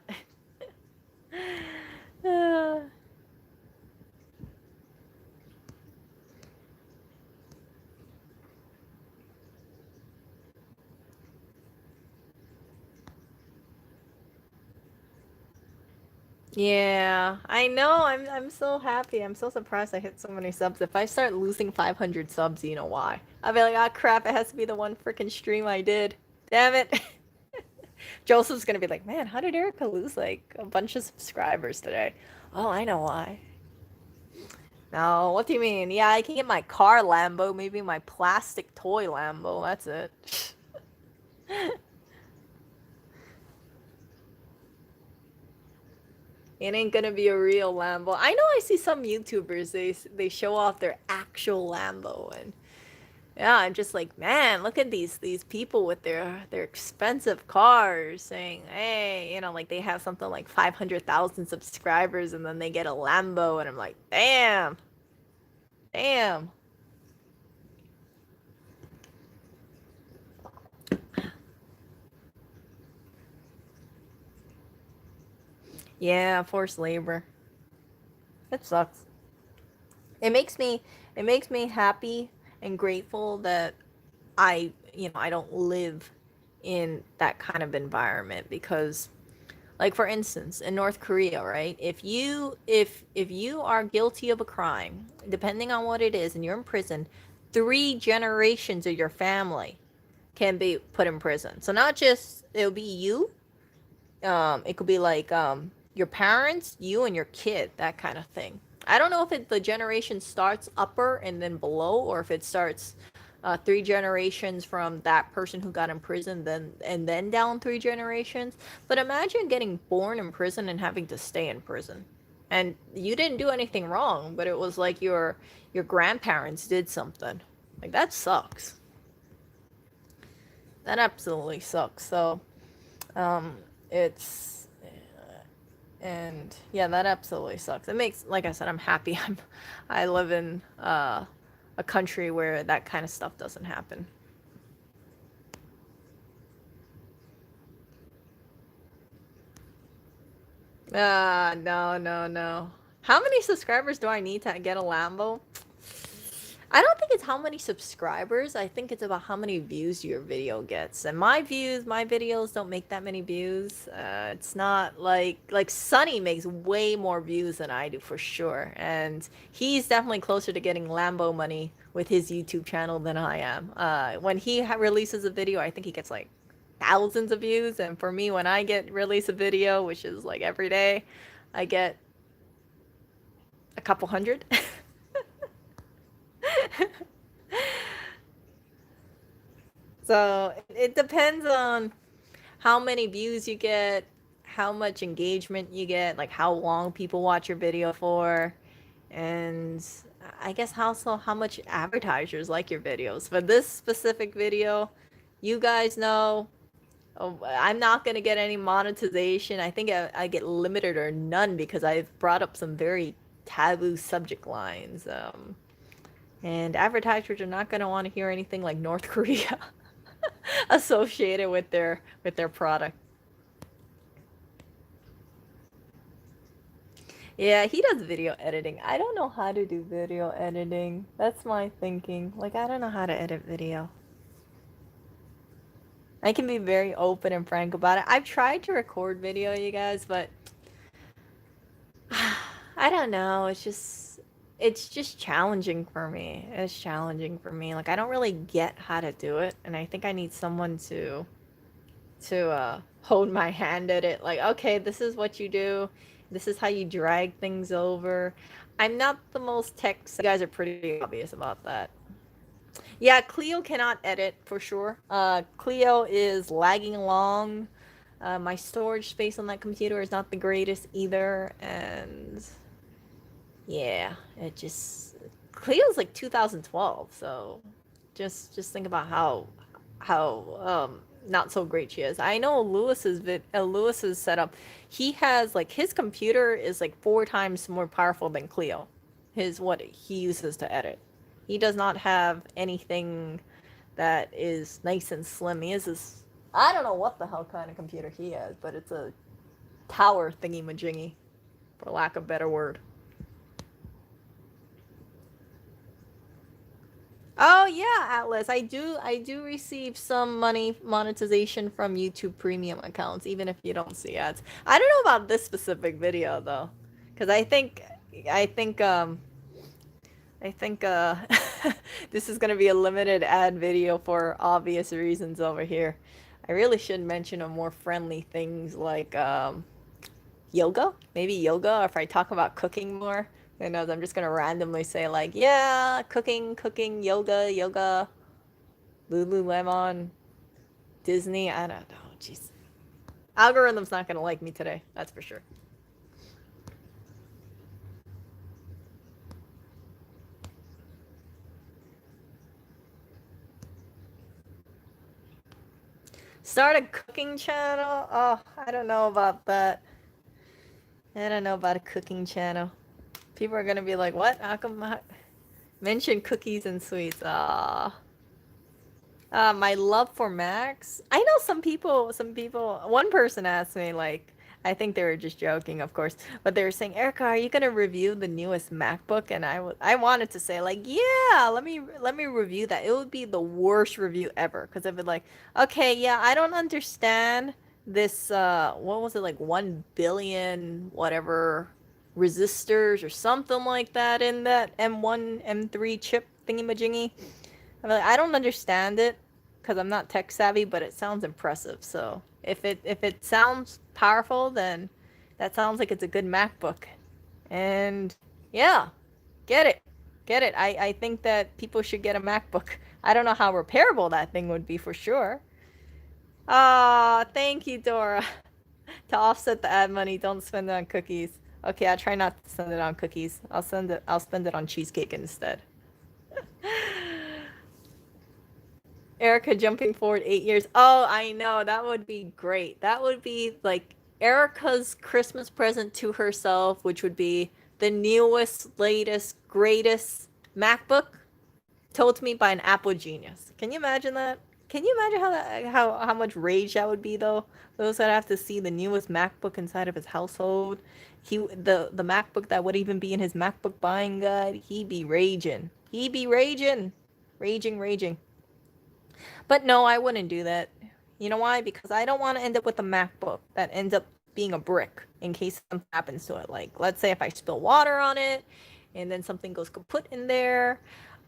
Yeah, I know. I'm so happy. I'm so surprised I hit so many subs. If I start losing 500 subs, you know why? I'll be like, ah, crap, it has to be the one freaking stream I did. Damn it. Joseph's gonna be like, man, how did Erica lose like a bunch of subscribers today? Oh, I know why. No, what do you mean? Yeah, I can get my car Lambo, maybe my plastic toy Lambo. That's it. It ain't gonna be a real Lambo. I know I see some YouTubers, they show off their actual Lambo, and yeah, I'm just like, man, look at these people with their expensive cars saying, hey, you know, like they have something like 500,000 subscribers and then they get a Lambo, and I'm like, damn. Damn. Yeah, forced labor. It sucks. It makes me it makes me happy and grateful that I don't live in that kind of environment because like for instance, in North Korea, right? If you are guilty of a crime, depending on what it is, and you're in prison, 3 generations of your family can be put in prison. So not just it'll be you, it could be like your parents, you and your kid, that kind of thing. I don't know if the generation starts upper and then below, or if it starts 3 generations from that person who got in prison, then down 3 generations. But imagine getting born in prison and having to stay in prison, and you didn't do anything wrong, but it was like your grandparents did something. Like that sucks. That absolutely sucks. So um, it's and yeah, that absolutely sucks. It makes, like I said, I'm happy. I live in a country where that kind of stuff doesn't happen. No, no, no. How many subscribers do I need to get a Lambo? I don't think it's how many subscribers. I think it's about how many views your video gets. And my videos don't make that many views. It's not like Sunny makes way more views than I do for sure. And he's definitely closer to getting Lambo money with his YouTube channel than I am. When he releases a video, I think he gets like thousands of views. And for me, when I release a video, which is like every day, I get a couple hundred. So it depends on how many views you get, how much engagement you get, like how long people watch your video for, and I guess also how much advertisers like your videos. For this specific video, you guys know, I'm not going to get any monetization. I think I get limited or none because I've brought up some very taboo subject lines. And advertisers are not going to want to hear anything like North Korea associated with their product. Yeah, he does video editing. I don't know how to do video editing. That's my thinking. Like, I don't know how to edit video. I can be very open and frank about it. I've tried to record video, you guys, but I don't know. It's just challenging for me. It's challenging for me. Like, I don't really get how to do it, and I think I need someone to hold my hand at it. Like, okay, this is what you do. This is how you drag things over. I'm not the most tech. You guys are pretty obvious about that. Yeah, Clio cannot edit for sure. Clio is lagging along. My storage space on that computer is not the greatest either, and yeah, it just Cleo's like 2012, so just think about how not so great she is. I know Lewis's setup. He has like his computer is like 4 times more powerful than Clio. What he uses to edit. He does not have anything that is nice and slim. He has this, I don't know what the hell kind of computer he has, but it's a tower thingy majingy, for lack of a better word. Oh yeah, Atlas. I do receive some monetization from YouTube premium accounts, even if you don't see ads. I don't know about this specific video though, because I think I think this is gonna be a limited ad video for obvious reasons over here. I really should mention a more friendly things like yoga, maybe yoga, or if I talk about cooking more. I know I'm just gonna randomly say like, yeah, cooking, yoga, Lululemon, Disney. I don't know. Jeez, algorithm's not gonna like me today. That's for sure. Start a cooking channel? Oh, I don't know about that. I don't know about a cooking channel. People are gonna be like, what? How come mention cookies and sweets? Ah. My love for Macs. I know some people, one person asked me, like, I think they were just joking, of course, but they were saying, Erica, are you gonna review the newest MacBook? And I wanted to say, like, yeah, let me review that. It would be the worst review ever, because I'd be like, okay, yeah, I don't understand this, what was it, like 1 billion, whatever, resistors or something like that in that M1, M3 chip thingy-majingy. I'm like, I don't understand it because I'm not tech savvy, but it sounds impressive. So if it sounds powerful, then that sounds like it's a good MacBook. And yeah, get it. Get it. I think that people should get a MacBook. I don't know how repairable that thing would be for sure. Ah, thank you, Dora. To offset the ad money, don't spend it on cookies. Okay, I try not to spend it on cookies. I'll spend it on cheesecake instead. Erica jumping forward 8 years. Oh, I know. That would be great. That would be like Erica's Christmas present to herself, which would be the newest, latest, greatest MacBook told to me by an Apple genius. Can you imagine that? Can you imagine how much rage that would be though? Those that have to see the newest MacBook inside of his household. The MacBook that would even be in his MacBook buying guide. He'd be raging. He'd be raging, raging. But no, I wouldn't do that. You know why? Because I don't want to end up with a MacBook that ends up being a brick in case something happens to it. Like, let's say if I spill water on it and then something goes kaput in there.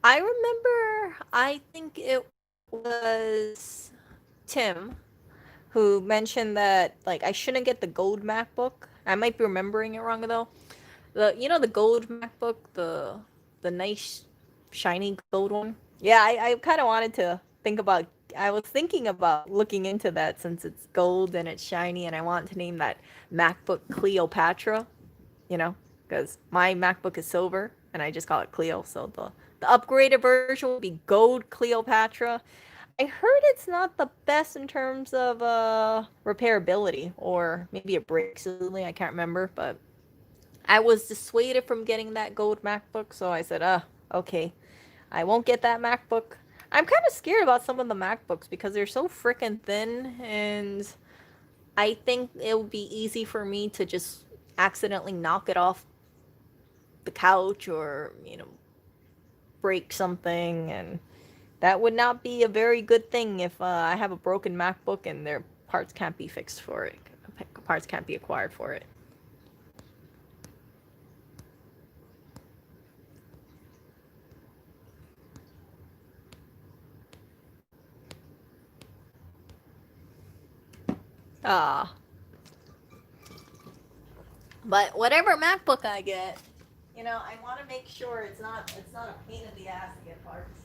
I remember, I think it was Tim who mentioned that, like, I shouldn't get the gold MacBook. I might be remembering it wrong though. The gold MacBook, the nice shiny gold one. Yeah, I kind of wanted to think about. I was thinking about looking into that since it's gold and it's shiny, and I want to name that MacBook Cleopatra. You know, because my MacBook is silver and I just call it Cleo. So the upgraded version will be gold Cleopatra. I heard it's not the best in terms of repairability, or maybe it breaks easily. I can't remember, but I was dissuaded from getting that gold MacBook, so I said, okay, I won't get that MacBook. I'm kind of scared about some of the MacBooks because they're so freaking thin, and I think it would be easy for me to just accidentally knock it off the couch or, break something, and that would not be a very good thing if I have a broken MacBook and their parts can't be fixed for it. Parts can't be acquired for it. Ah. But whatever MacBook I get, I want to make sure it's not a pain in the ass to get parts.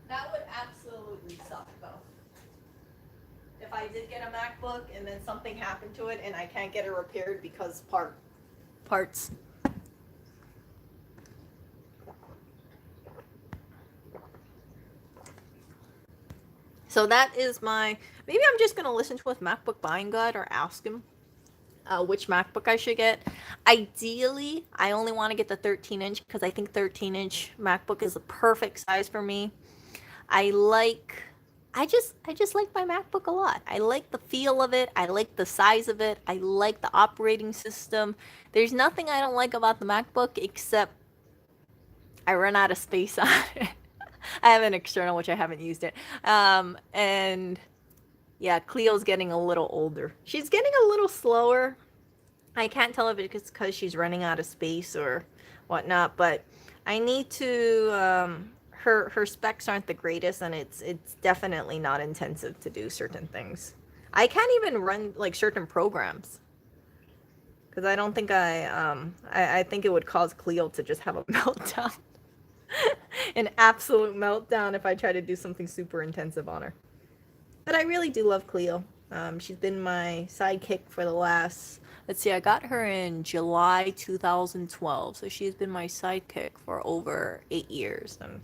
That would absolutely suck though. If I did get a MacBook and then something happened to it and I can't get it repaired because parts. So that is maybe I'm just going to listen to his MacBook buying guide or ask him which MacBook I should get. Ideally, I only want to get the 13-inch because I think 13-inch MacBook is the perfect size for me. I just like my MacBook a lot. I like the feel of it. I like the size of it. I like the operating system. There's nothing I don't like about the MacBook except I run out of space on it. I have an external, which I haven't used it. And yeah, Cleo's getting a little older. She's getting a little slower. I can't tell if it's because she's running out of space or whatnot, but I need to. Her specs aren't the greatest, and it's definitely not intensive to do certain things. I can't even run like certain programs because I don't think I think it would cause Cleo to just have a meltdown. An absolute meltdown if I try to do something super intensive on her. But I really do love Cleo. She's been my sidekick for the last, let's see, I got her in July 2012. So she's been my sidekick for over 8 years. And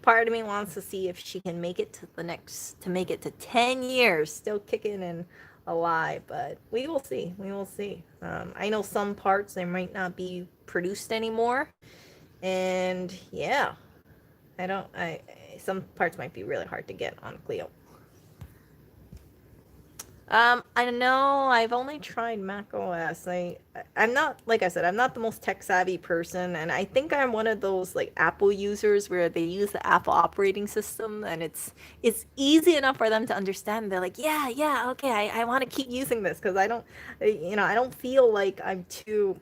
part of me wants to see if she can make it to make it to 10 years, still kicking and alive. But we will see. We will see. I know some parts, they might not be produced anymore. And yeah, some parts might be really hard to get on Clio. I know I've only tried Mac OS. I'm not, like I said, I'm not the most tech savvy person, and I think I'm one of those like Apple users where they use the Apple operating system, and it's easy enough for them to understand. They're like, yeah, okay, I want to keep using this because I don't feel like I'm too.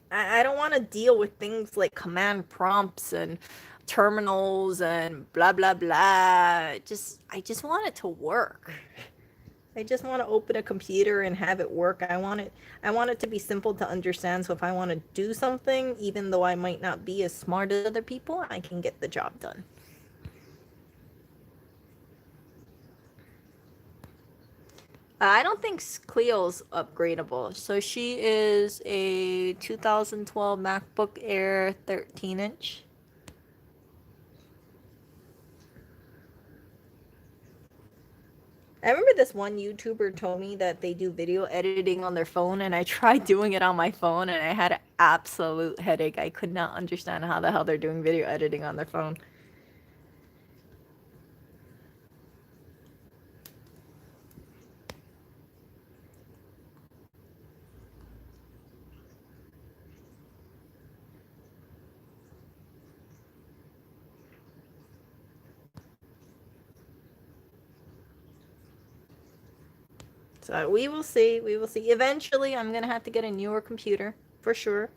I don't want to deal with things like command prompts and terminals and blah blah blah. I just want it to work. I just want to open a computer and have it work. I want it to be simple to understand. So if I want to do something, even though I might not be as smart as other people, I can get the job done. I don't think Cleo's upgradable. So she is a 2012 MacBook Air 13-inch. I remember this one YouTuber told me that they do video editing on their phone, and I tried doing it on my phone, and I had absolute headache. I could not understand how the hell they're doing video editing on their phone. So we will see. We will see. Eventually, I'm gonna have to get a newer computer for sure.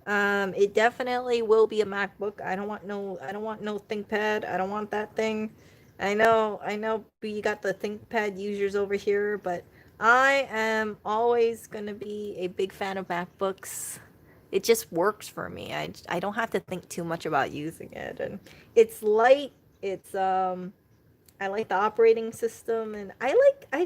It definitely will be a MacBook. I don't want no ThinkPad. I don't want that thing. I know we got the ThinkPad users over here, but I am always gonna be a big fan of MacBooks. It just works for me. I don't have to think too much about using it, and it's light. It's I like the operating system, and I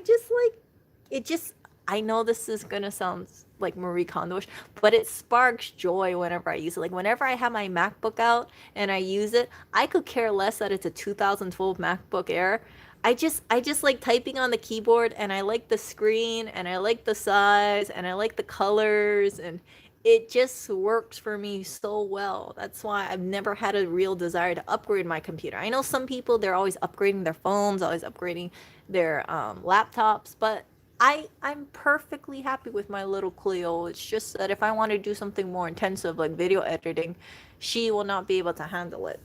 just like it. Just I know this is gonna sound like Marie Kondoish, but it sparks joy whenever I use it. Like whenever I have my MacBook out and I use it, I could care less that it's a 2012 MacBook Air. I just like typing on the keyboard, and I like the screen, and I like the size, and I like the colors, and it just works for me so well. That's why I've never had a real desire to upgrade my computer. I know some people, they're always upgrading their phones, always upgrading their laptops, but I'm perfectly happy with my little Clio. It's just that if I want to do something more intensive like video editing, she will not be able to handle it.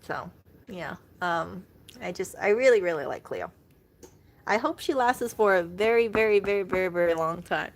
So yeah, I really really like Clio. I hope she lasts us for a very, very, very, very, very long time.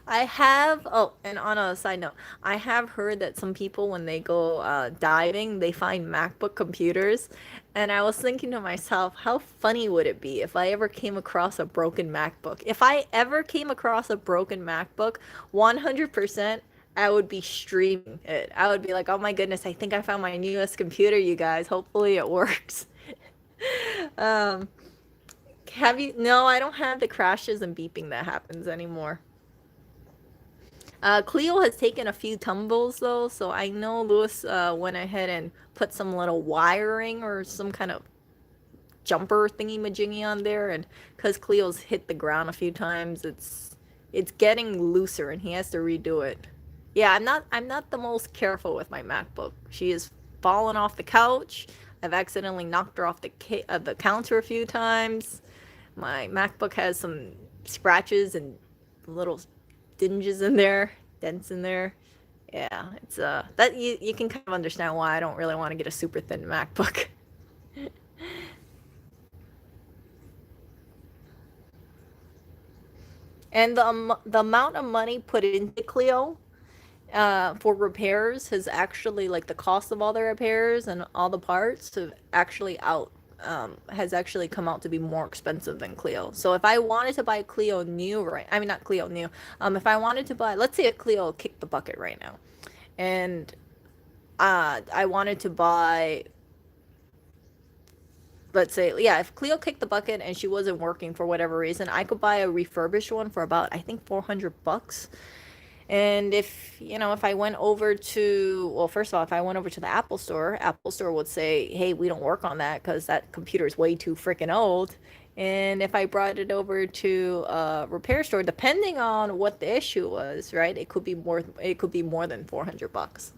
I have, oh, and on a side note, I have heard that some people, when they go diving, they find MacBook computers. And I was thinking to myself, how funny would it be if I ever came across a broken MacBook? If I ever came across a broken MacBook, 100%, I would be streaming it. I would be like, oh my goodness, I think I found my newest computer, you guys. Hopefully it works. um, have you? No, I don't have the crashes and beeping that happens anymore. Cleo has taken a few tumbles though, so I know Lewis went ahead and put some little wiring or some kind of jumper thingy majingy on there, and because Cleo's hit the ground a few times, it's getting looser, and he has to redo it. Yeah, I'm not the most careful with my MacBook. She has fallen off the couch. I've accidentally knocked her off the counter a few times. My MacBook has some scratches and little dinges in there, dents in there. Yeah, it's that you can kind of understand why I don't really want to get a super thin MacBook. And the amount of money put into Clio for repairs has actually, like, the cost of all the repairs and all the parts have actually out has actually come out to be more expensive than Clio. So if I wanted to buy Clio new, right? I mean, not Clio new. If I wanted to buy, let's say a Clio kicked the bucket right now, and I wanted to buy, let's say, yeah, if Clio kicked the bucket and she wasn't working for whatever reason, I could buy a refurbished one for about, I think, $400. And if I went over to, well, first of all, if I went over to the Apple Store would say, hey, we don't work on that because that computer is way too freaking old. And if I brought it over to a repair store, depending on what the issue was, right, it could be more than $400.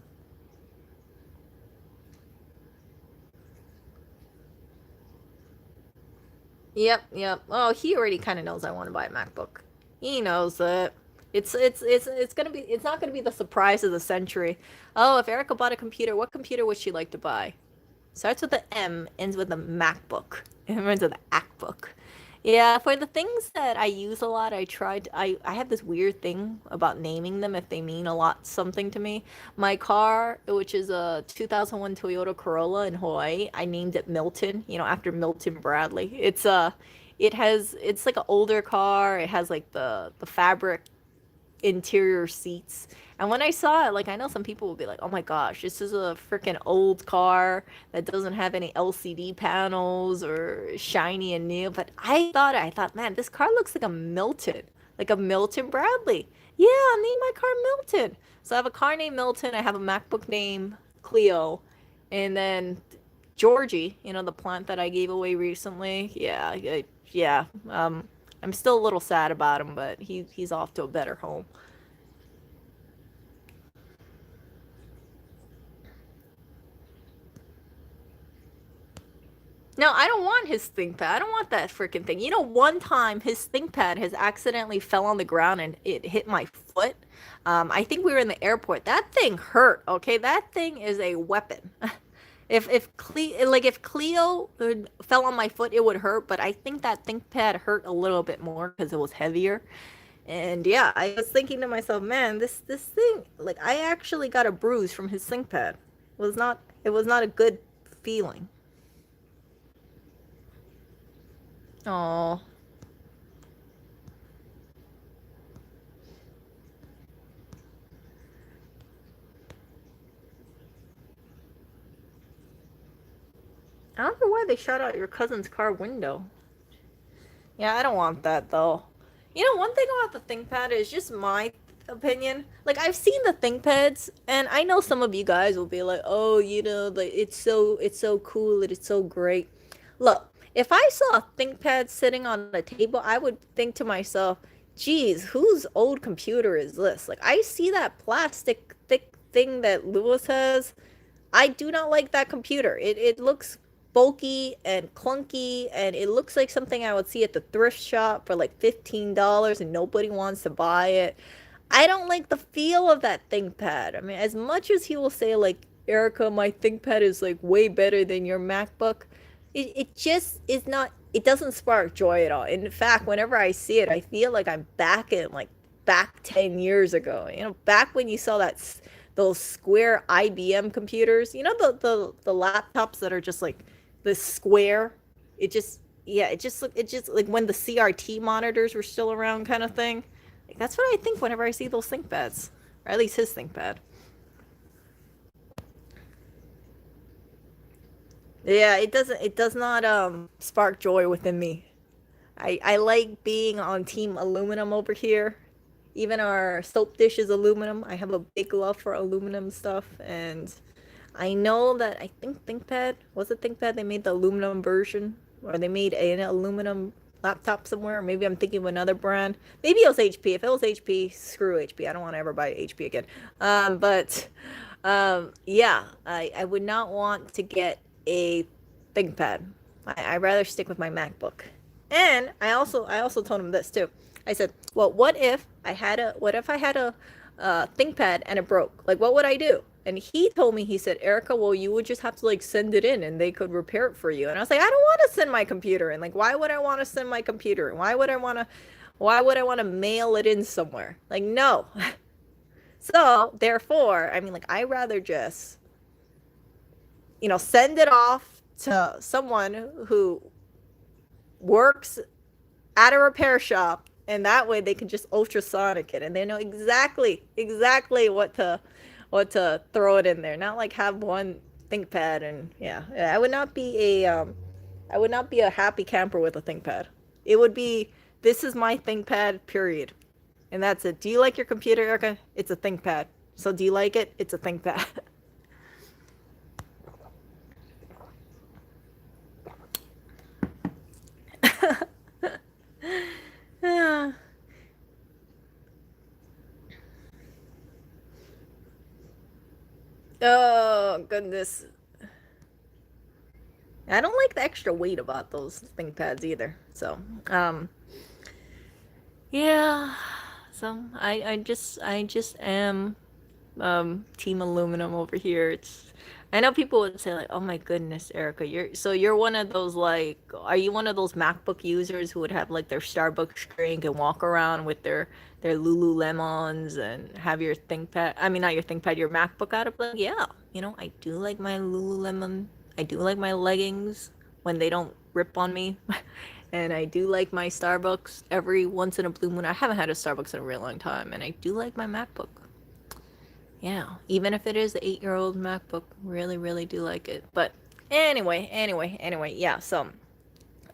Yep, yep. Oh, he already kind of knows I want to buy a MacBook. He knows that. It's not gonna be the surprise of the century. Oh, if Erica bought a computer, what computer would she like to buy? Starts with an M, ends with a MacBook, and ends with an AcBook. Yeah, for the things that I use a lot, I have this weird thing about naming them if they mean a lot something to me. My car, which is a 2001 Toyota Corolla in Hawaii, I named it Milton, after Milton Bradley. It's like an older car. It has like the fabric interior seats. And when I saw it, like, I know some people will be like, "Oh my gosh, this is a freaking old car that doesn't have any LCD panels or shiny and new." But I thought, man, this car looks like a Milton Bradley. Yeah, I'll name my car Milton. So I have a car named Milton. I have a MacBook named Clio, and then Georgie, the plant that I gave away recently. Yeah, yeah. I'm still a little sad about him, but he's off to a better home. No, I don't want his ThinkPad. I don't want that freaking thing. You know, one time his ThinkPad has accidentally fell on the ground and it hit my foot. I think we were in the airport. That thing hurt. Okay, that thing is a weapon. If Cleo fell on my foot, it would hurt. But I think that ThinkPad hurt a little bit more because it was heavier. And yeah, I was thinking to myself, man, this thing, like, I actually got a bruise from his ThinkPad. It was not a good feeling. Oh, I don't know why they shot out your cousin's car window. Yeah, I don't want that though. You know, one thing about the ThinkPad is just my opinion. Like, I've seen the ThinkPads, and I know some of you guys will be like, "Oh, you know, like it's so cool, it's so great." Look, if I saw a ThinkPad sitting on a table, I would think to myself, "Geez, whose old computer is this?" Like, I see that plastic thick thing that Lewis has. I do not like that computer. It looks bulky and clunky, and it looks like something I would see at the thrift shop for like $15 and nobody wants to buy it. I don't like the feel of that ThinkPad. I mean, as much as he will say like, Erica, my ThinkPad is like way better than your MacBook, it just is not, it doesn't spark joy at all. In fact, whenever I see it, I feel like I'm back in like back 10 years ago. You know, back when you saw those square IBM computers, you know, the laptops that are just like the square. It just, yeah, it just like when the CRT monitors were still around, kind of thing. Like, that's what I think whenever I see those ThinkPads, or at least his ThinkPad. Yeah, it does not spark joy within me. I like being on team aluminum over here. Even our soap dish is aluminum. I have a big love for aluminum stuff, and I know that I think ThinkPad was it ThinkPad. They made the aluminum version, or they made an aluminum laptop somewhere. Maybe I'm thinking of another brand. Maybe it was HP. If it was HP, screw HP. I don't want to ever buy HP again. But yeah, I would not want to get a ThinkPad. I'd rather stick with my MacBook. And I also told him this too. I said, well, what if I had a ThinkPad and it broke? Like, what would I do? And he told me, he said, Erica, well, you would just have to like send it in and they could repair it for you. And I was like, I don't want to send my computer in. Like, why would I want to send my computer in? Why would I want to mail it in somewhere? Like, no. So therefore, I mean, like, I rather just, you know, send it off to someone who works at a repair shop, and that way they can just ultrasonic it and they know exactly what to throw it in there, not like have one ThinkPad. And yeah, I would not be I would not be a happy camper with a ThinkPad. It would be, this is my ThinkPad, period, and that's it. Do you like your computer, Erica? It's a ThinkPad. So do you like it? It's a ThinkPad. Yeah. Oh goodness. I don't like the extra weight about those ThinkPads either. So, yeah. So I just am team aluminum over here. It's, I know people would say like, "Oh my goodness, Erica, you're one of those, like, are you one of those MacBook users who would have like their Starbucks drink and walk around with their Lululemons and have your ThinkPad, I mean not your ThinkPad, your MacBook out of like, yeah, you know, I do like my Lululemon. I do like my leggings when they don't rip on me." And I do like my Starbucks every once in a blue moon. I haven't had a Starbucks in a real long time, and I do like my MacBook. Yeah, even if it is the 8-year-old MacBook, really, really do like it. But anyway, yeah. So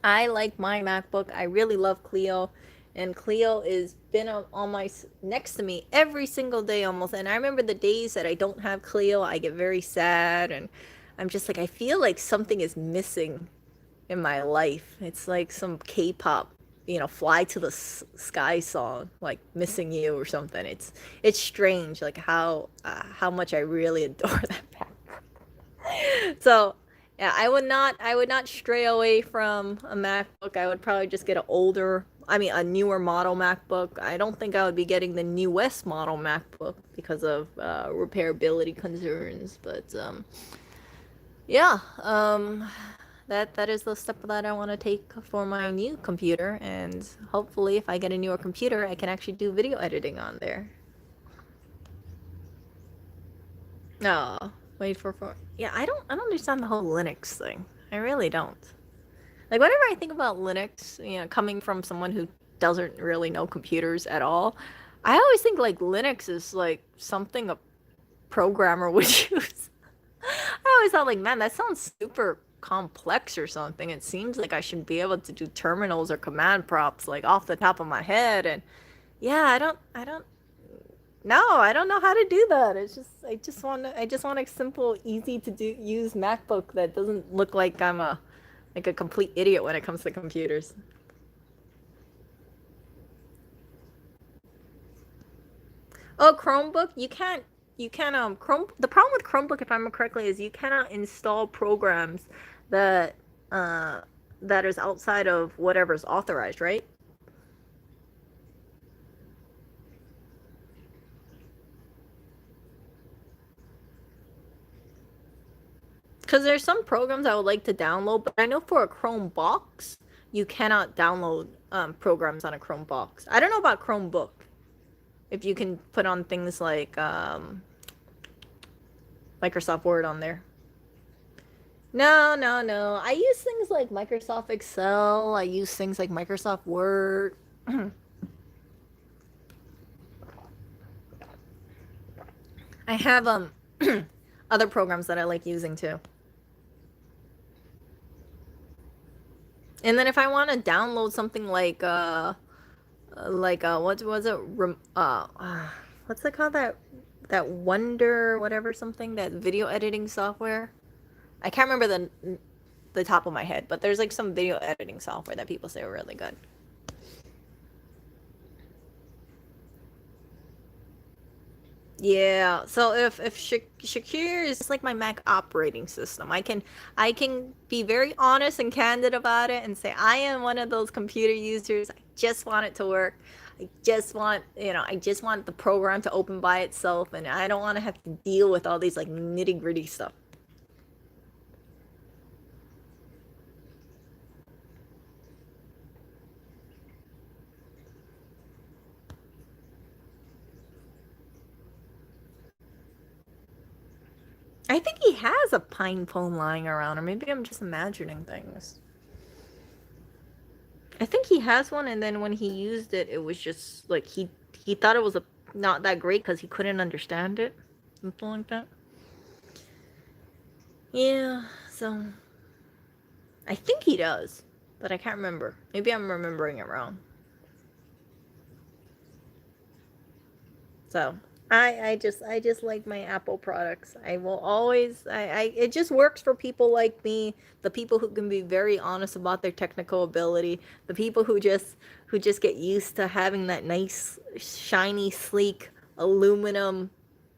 I like my MacBook. I really love Cleo, and Cleo is been on my next to me every single day almost. And I remember the days that I don't have Cleo, I get very sad, and I'm just like, I feel like something is missing in my life. It's like some K-pop, you know, fly to the sky song, like "Missing You" or something. It's strange, like how much I really adore that band. So Yeah, I would not stray away from a MacBook. I would probably just get a newer model MacBook. I don't think I would be getting the newest model MacBook because of repairability concerns. But yeah, that is the step that I want to take for my new computer, and hopefully, if I get a newer computer, I can actually do video editing on there. No, wait for yeah. I don't understand the whole Linux thing. I really don't. Like whenever I think about Linux, coming from someone who doesn't really know computers at all, I always think like Linux is like something a programmer would use. I always thought like, man, that sounds super complex or something. It seems like I should be able to do terminals or command prompts like off the top of my head. And yeah, I don't no, I don't know how to do that. It's just I just want a simple, easy to do use MacBook that doesn't look like I'm a complete idiot when it comes to computers. Oh, Chromebook, you can't Chrome the problem with Chromebook, if I remember correctly, is you cannot install programs that uh that is outside of whatever's authorized, right? Because there's some programs I would like to download, but I know for a Chrome box, you cannot download programs on a Chrome box. I don't know about Chromebook. If you can put on things like Microsoft Word on there. No, no, no. I use things like Microsoft Excel. I use things like Microsoft Word. I have other programs that I like using too. And then if I want to download something what was it what's it called, that Wonder whatever something, that video editing software. I can't remember the top of my head, but there's like some video editing software that people say are really good. Yeah, so if Shakir is like my Mac operating system, I can be very honest and candid about it and say I am one of those computer users. I just want it to work. I just want the program to open by itself, and I don't want to have to deal with all these like nitty-gritty stuff. I think he has a pine phone lying around, or maybe I'm just imagining things. I think he has one, and then when he used it, it was just like he thought it was not that great because he couldn't understand it, something like that. Yeah, so I think he does, but I can't remember. Maybe I'm remembering it wrong. So I just like my Apple products. I will always I it just works for people like me, the people who can be very honest about their technical ability, the people who just get used to having that nice shiny sleek aluminum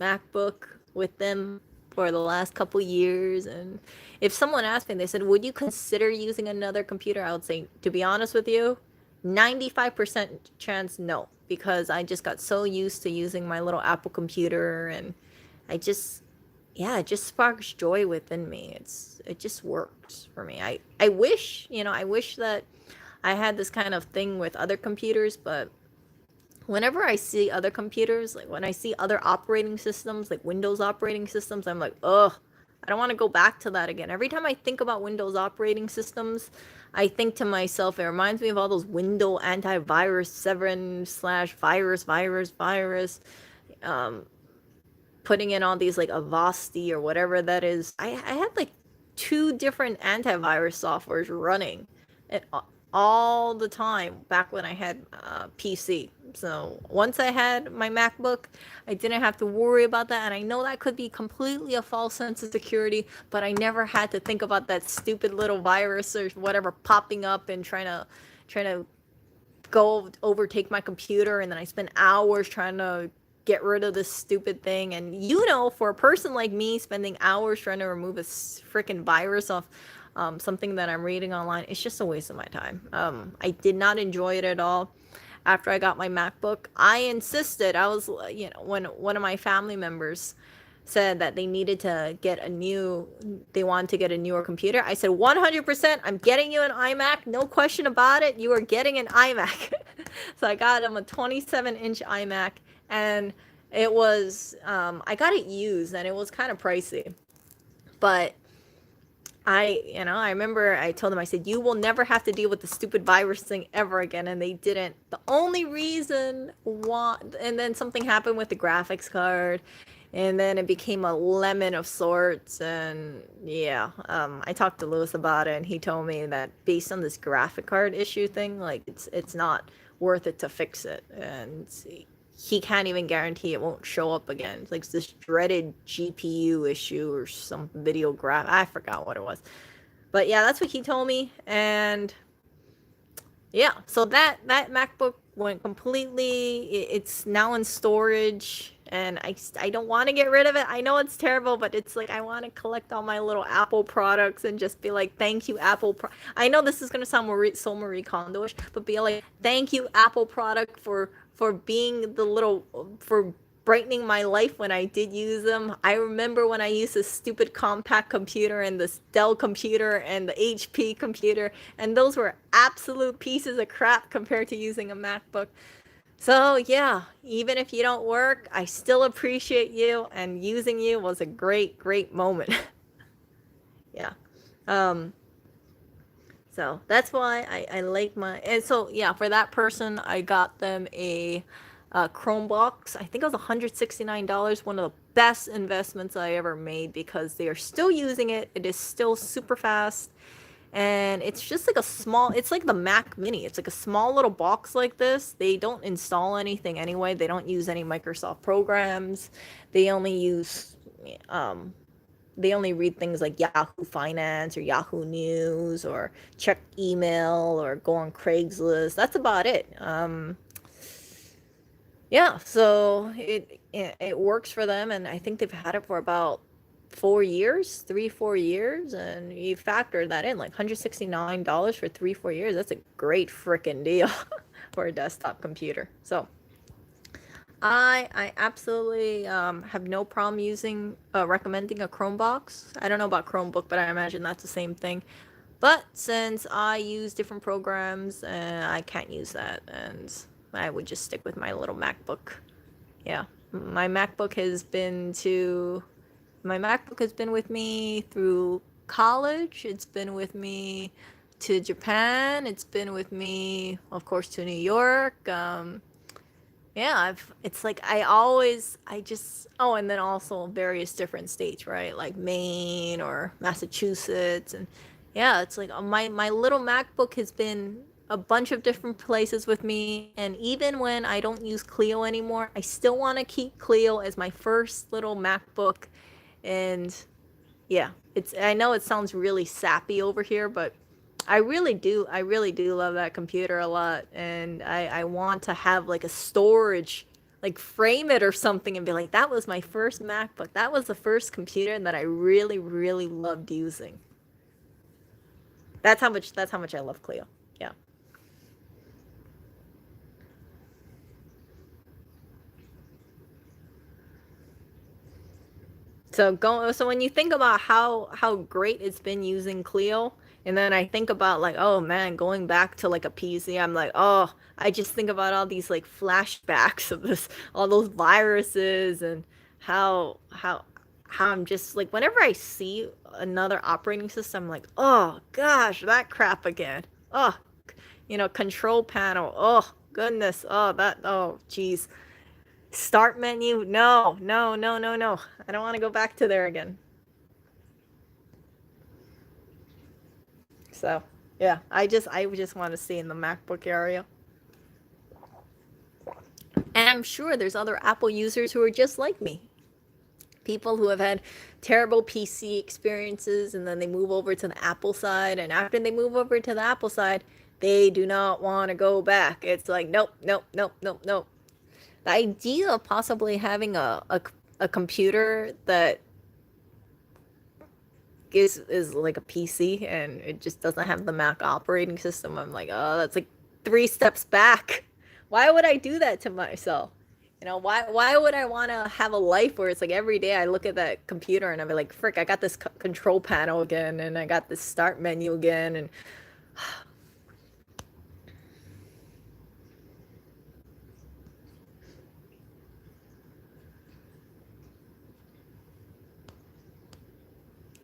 MacBook with them for the last couple years. And if someone asked me, they said, "Would you consider using another computer?" I would say, to be honest with you, 95% chance no, because I just got so used to using my little Apple computer, and I just yeah, it just sparks joy within me. It just works for me. I wish that I had this kind of thing with other computers, but whenever I see other computers, like when I see other operating systems, like Windows operating systems, I'm like, ugh, I don't want to go back to that again. Every time I think about Windows operating systems, I think to myself, it reminds me of all those Windows antivirus 7 slash virus, um, putting in all these like Avasti or whatever that is. I had like two different antivirus softwares running at all the time back when I had PC. So once I had my MacBook, I didn't have to worry about that. And I know that could be completely a false sense of security, but I never had to think about that stupid little virus or whatever popping up and trying to go overtake my computer, and then I spend hours trying to get rid of this stupid thing. And for a person like me spending hours trying to remove a freaking virus off something that I'm reading online, it's just a waste of my time. I did not enjoy it at all. After I got my MacBook, I insisted. I was, when one of my family members said that they needed to get they wanted to get a newer computer, I said 100%, I'm getting you an iMac, no question about it, you are getting an iMac. So I got him a 27-inch iMac, and it was, I got it used, and it was kind of pricey, but I remember I told them, I said, you will never have to deal with the stupid virus thing ever again. And they didn't. The only reason why, and then something happened with the graphics card, and then it became a lemon of sorts. And yeah, I talked to Lewis about it, and he told me that based on this graphic card issue thing, like it's not worth it to fix it. And he can't even guarantee it won't show up again. It's like this dreaded GPU issue or some video graph. I forgot what it was. But yeah, that's what he told me. And yeah, so that MacBook went completely, it's now in storage, and I don't want to get rid of it. I know it's terrible, but it's like I want to collect all my little Apple products and just be like, thank you, Apple. I know this is going to sound so Marie Kondo-ish, but be like, thank you, Apple product, for being for brightening my life when I did use them. I remember when I used this stupid compact computer and this Dell computer and the HP computer, and those were absolute pieces of crap compared to using a MacBook. So yeah, even if you don't work, I still appreciate you, and using you was a great, great moment. Yeah. So that's why I like and so yeah, for that person, I got them a Chromebox. I think it was $169. One of the best investments I ever made, because they are still using it. It is still super fast. And it's just like it's like the Mac Mini. It's like a small little box like this. They don't install anything anyway. They don't use any Microsoft programs. They only use, they only read things like Yahoo Finance or Yahoo News, or check email, or go on Craigslist. That's about it. Yeah, so it works for them, and I think they've had it for about 4 years, 4 years, and you factor that in, like $169 for 4 years. That's a great freaking deal for a desktop computer. So I absolutely have no problem recommending a Chromebox. I don't know about Chromebook, but I imagine that's the same thing. But since I use different programs, I can't use that, and I would just stick with my little MacBook. Yeah, my MacBook has been with me through college. It's been with me to Japan. It's been with me, of course, to New York. Yeah, and then also various different states, right? Like Maine or Massachusetts. And yeah, it's like my little MacBook has been a bunch of different places with me. And even when I don't use Clio anymore, I still want to keep Clio as my first little MacBook. And yeah, I know it sounds really sappy over here, but I really do love that computer a lot. And I want to have like a storage, like frame it or something and be like, that was my first MacBook. That was the first computer that I really, really loved using. That's how much I love Clio. Yeah. So when you think about how great it's been using Clio, and then I think about like, oh man, going back to like a PC, I'm like, oh, I just think about all these like flashbacks of all those viruses, and how I'm just like, whenever I see another operating system, I'm like, oh gosh, that crap again. Oh, control panel. Oh goodness. Oh geez. Start menu. No. I don't want to go back to there again. So yeah, I just want to stay in the MacBook area. And I'm sure there's other Apple users who are just like me. People who have had terrible PC experiences, and then they move over to the Apple side, and after they move over to the Apple side, they do not want to go back. It's like, nope. The idea of possibly having a computer that is like a PC and it just doesn't have the Mac operating system. I'm like, oh, that's like 3 steps back. Why would I do that to myself? You know, why would I want to have a life where it's like every day I look at that computer and I'm like, frick, I got this control panel again and I got this start menu again and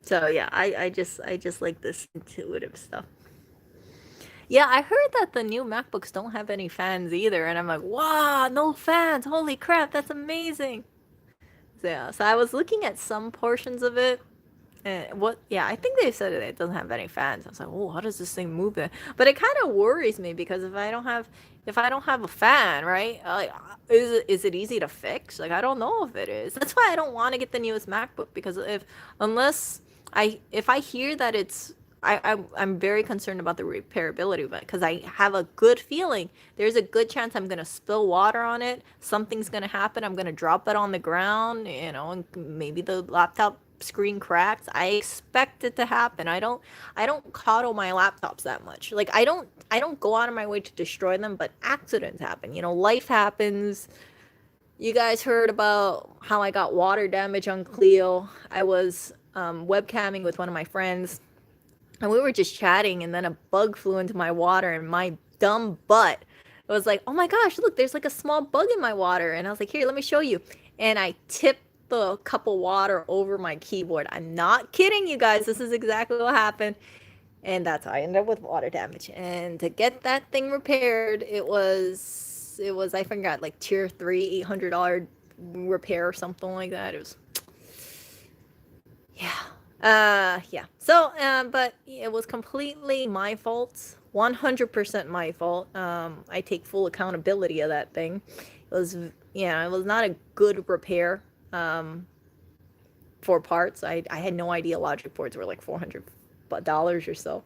so yeah, I just like this intuitive stuff. Yeah, I heard that the new MacBooks don't have any fans either, and I'm like, wow, no fans! Holy crap, that's amazing! So, yeah, so I was looking at some portions of it, and what? Yeah, I think they said it doesn't have any fans. I was like, oh, how does this thing move then? But it kind of worries me because if I don't have a fan, right? Like, is it easy to fix? Like, I don't know if it is. That's why I don't want to get the newest MacBook because unless if I hear that I'm very concerned about the repairability of it because I have a good feeling there's a good chance I'm gonna spill water on it. Something's gonna happen. I'm gonna drop it on the ground, and maybe the laptop screen cracks. I expect it to happen. I don't coddle my laptops that much. Like I don't go out of my way to destroy them, but accidents happen. Life happens. You guys heard about how I got water damage on Clio. I was webcamming with one of my friends and we were just chatting and then a bug flew into my water and my dumb butt was like, oh my gosh, look, there's like a small bug in my water. And I was like, here, let me show you. And I tipped the cup of water over my keyboard. I'm not kidding you guys. This is exactly what happened. And that's how I ended up with water damage. And to get that thing repaired, it was I forgot, like tier 3 $800 repair or something like that. It was, yeah. Yeah. So, but it was completely my fault. 100% my fault. I take full accountability of that thing. It was not a good repair. For parts. I had no idea logic boards were like $400 or so.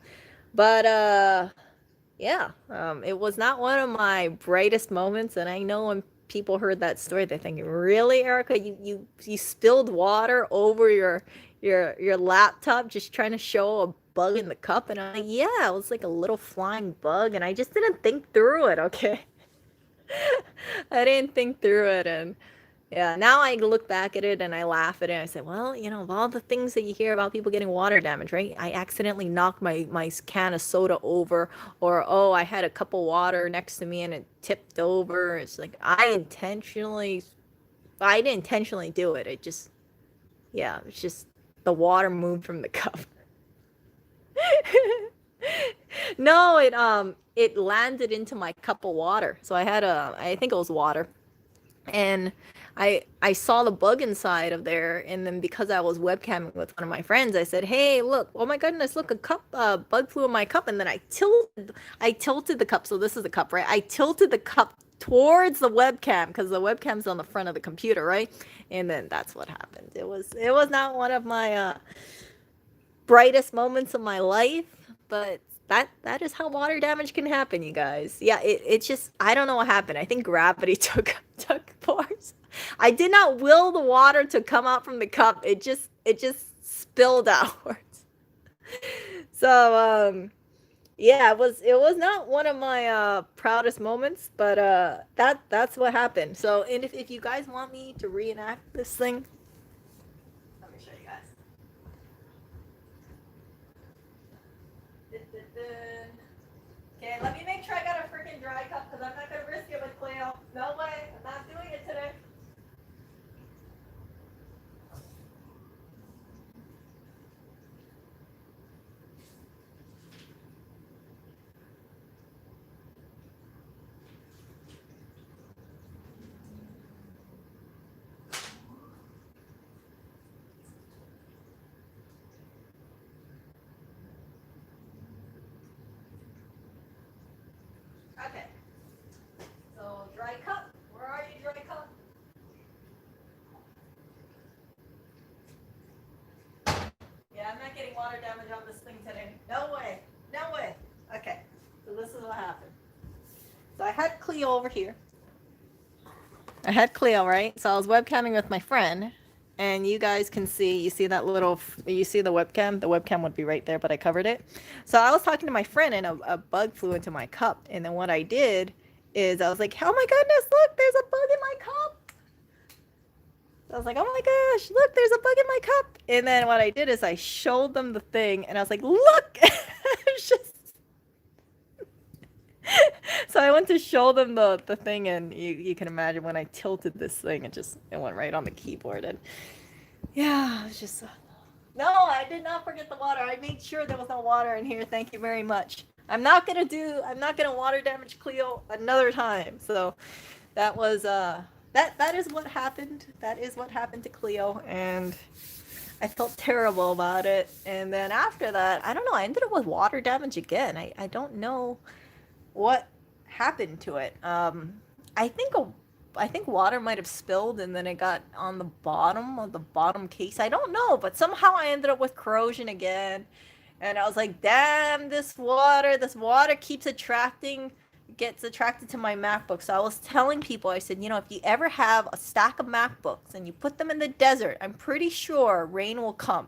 But yeah, it was not one of my brightest moments, and I know when people heard that story, they're thinking, "Really, Erica? You spilled water over your laptop just trying to show a bug in the cup?" And I'm like, "Yeah, it was like a little flying bug, and I just didn't think through it. Okay, I didn't think through it, and." Yeah, now I look back at it and I laugh at it. And I say, well, of all the things that you hear about people getting water damage, right? I accidentally knocked my can of soda over, or oh, I had a cup of water next to me and it tipped over. It's like I didn't intentionally do it. It just, yeah, it's just the water moved from the cup. No, it landed into my cup of water. So I think it was water and I saw the bug inside of there, and then because I was webcamming with one of my friends, I said, "Hey, look! Oh my goodness, look! A cup, bug flew in my cup." And then I tilted the cup. So this is the cup, right? I tilted the cup towards the webcam because the webcam's on the front of the computer, right? And then that's what happened. It was not one of my brightest moments of my life, but that is how water damage can happen, you guys. Yeah, it's just I don't know what happened. I think gravity took force. I did not will the water to come out from the cup. It just spilled outwards. So yeah, it was not one of my proudest moments, but that's what happened. So and if you guys want me to reenact this thing, let me show you guys. Okay, let me make sure I got a freaking dry cup because I'm not gonna risk it with Cleo. No way, I'm not doing it today. Okay. So dry cup, where are you, dry cup? Yeah, I'm not getting water damage on this thing today. No way. No way. Okay. So this is what happened. So I had Cleo over here. I had Cleo, right? So I was webcamming with my friend, and you guys can see, you see that little, you see the webcam? The webcam would be right there, but I covered it. So I was talking to my friend, and a bug flew into my cup. And then what I did is I was like, oh my goodness, look, there's a bug in my cup. So I was like, oh my gosh, look, there's a bug in my cup. And then what I did is I showed them the thing, and I was like, look, it's just so I went to show them the thing, and you can imagine when I tilted this thing, it went right on the keyboard. And yeah, it's just no, I did not forget the water. I made sure there was no water in here. Thank you very much. I'm not gonna water damage Cleo another time. So that was that is what happened. That is what happened to Cleo, and I felt terrible about it. And then after that, I don't know, I ended up with water damage again. I don't know what happened to it. I think I think water might have spilled, and then it got on the bottom of the bottom case. I don't know, but somehow I ended up with corrosion again. And I was like, damn, this water keeps gets attracted to my MacBook. So I was telling people, I said, if you ever have a stack of MacBooks and you put them in the desert, I'm pretty sure rain will come.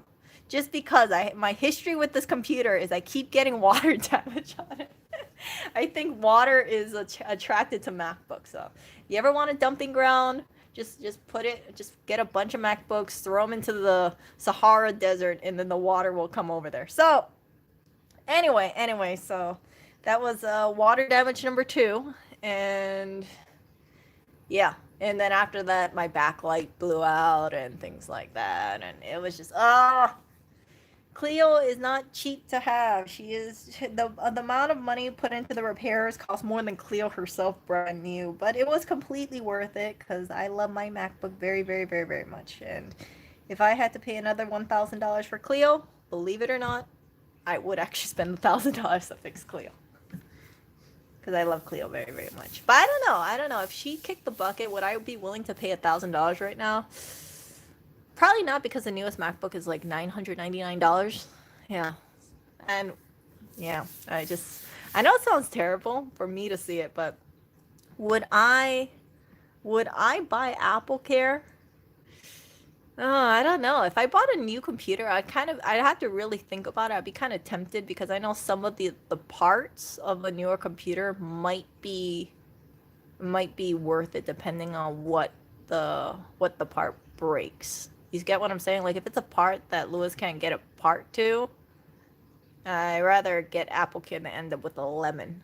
Just because my history with this computer is I keep getting water damage on it. I think water is attracted to MacBooks. So you ever want a dumping ground, just get a bunch of MacBooks, throw them into the Sahara Desert, and then the water will come over there. So anyway, so that was water damage number 2. And yeah, and then after that, my backlight blew out and things like that. And it was just, Cleo is not cheap to have. She is the amount of money put into the repairs cost more than Cleo herself brand new, but it was completely worth it because I love my MacBook very, very, very, very much. And if I had to pay another $1,000 for Cleo, believe it or not, I would actually spend $1,000 to fix Cleo because I love Cleo very, very much. But I don't know if she kicked the bucket, would I be willing to pay $1,000 right now? Probably not, because the newest MacBook is like $999. Yeah. And yeah, I know it sounds terrible for me to see it, but would I buy Apple Care? Oh, I don't know. If I bought a new computer, I'd have to really think about it. I'd be kind of tempted because I know some of the parts of a newer computer might be worth it depending on what the part breaks. You get what I'm saying? Like, if it's a part that Lewis can't get a part to, I'd rather get Apple Care than end up with a lemon.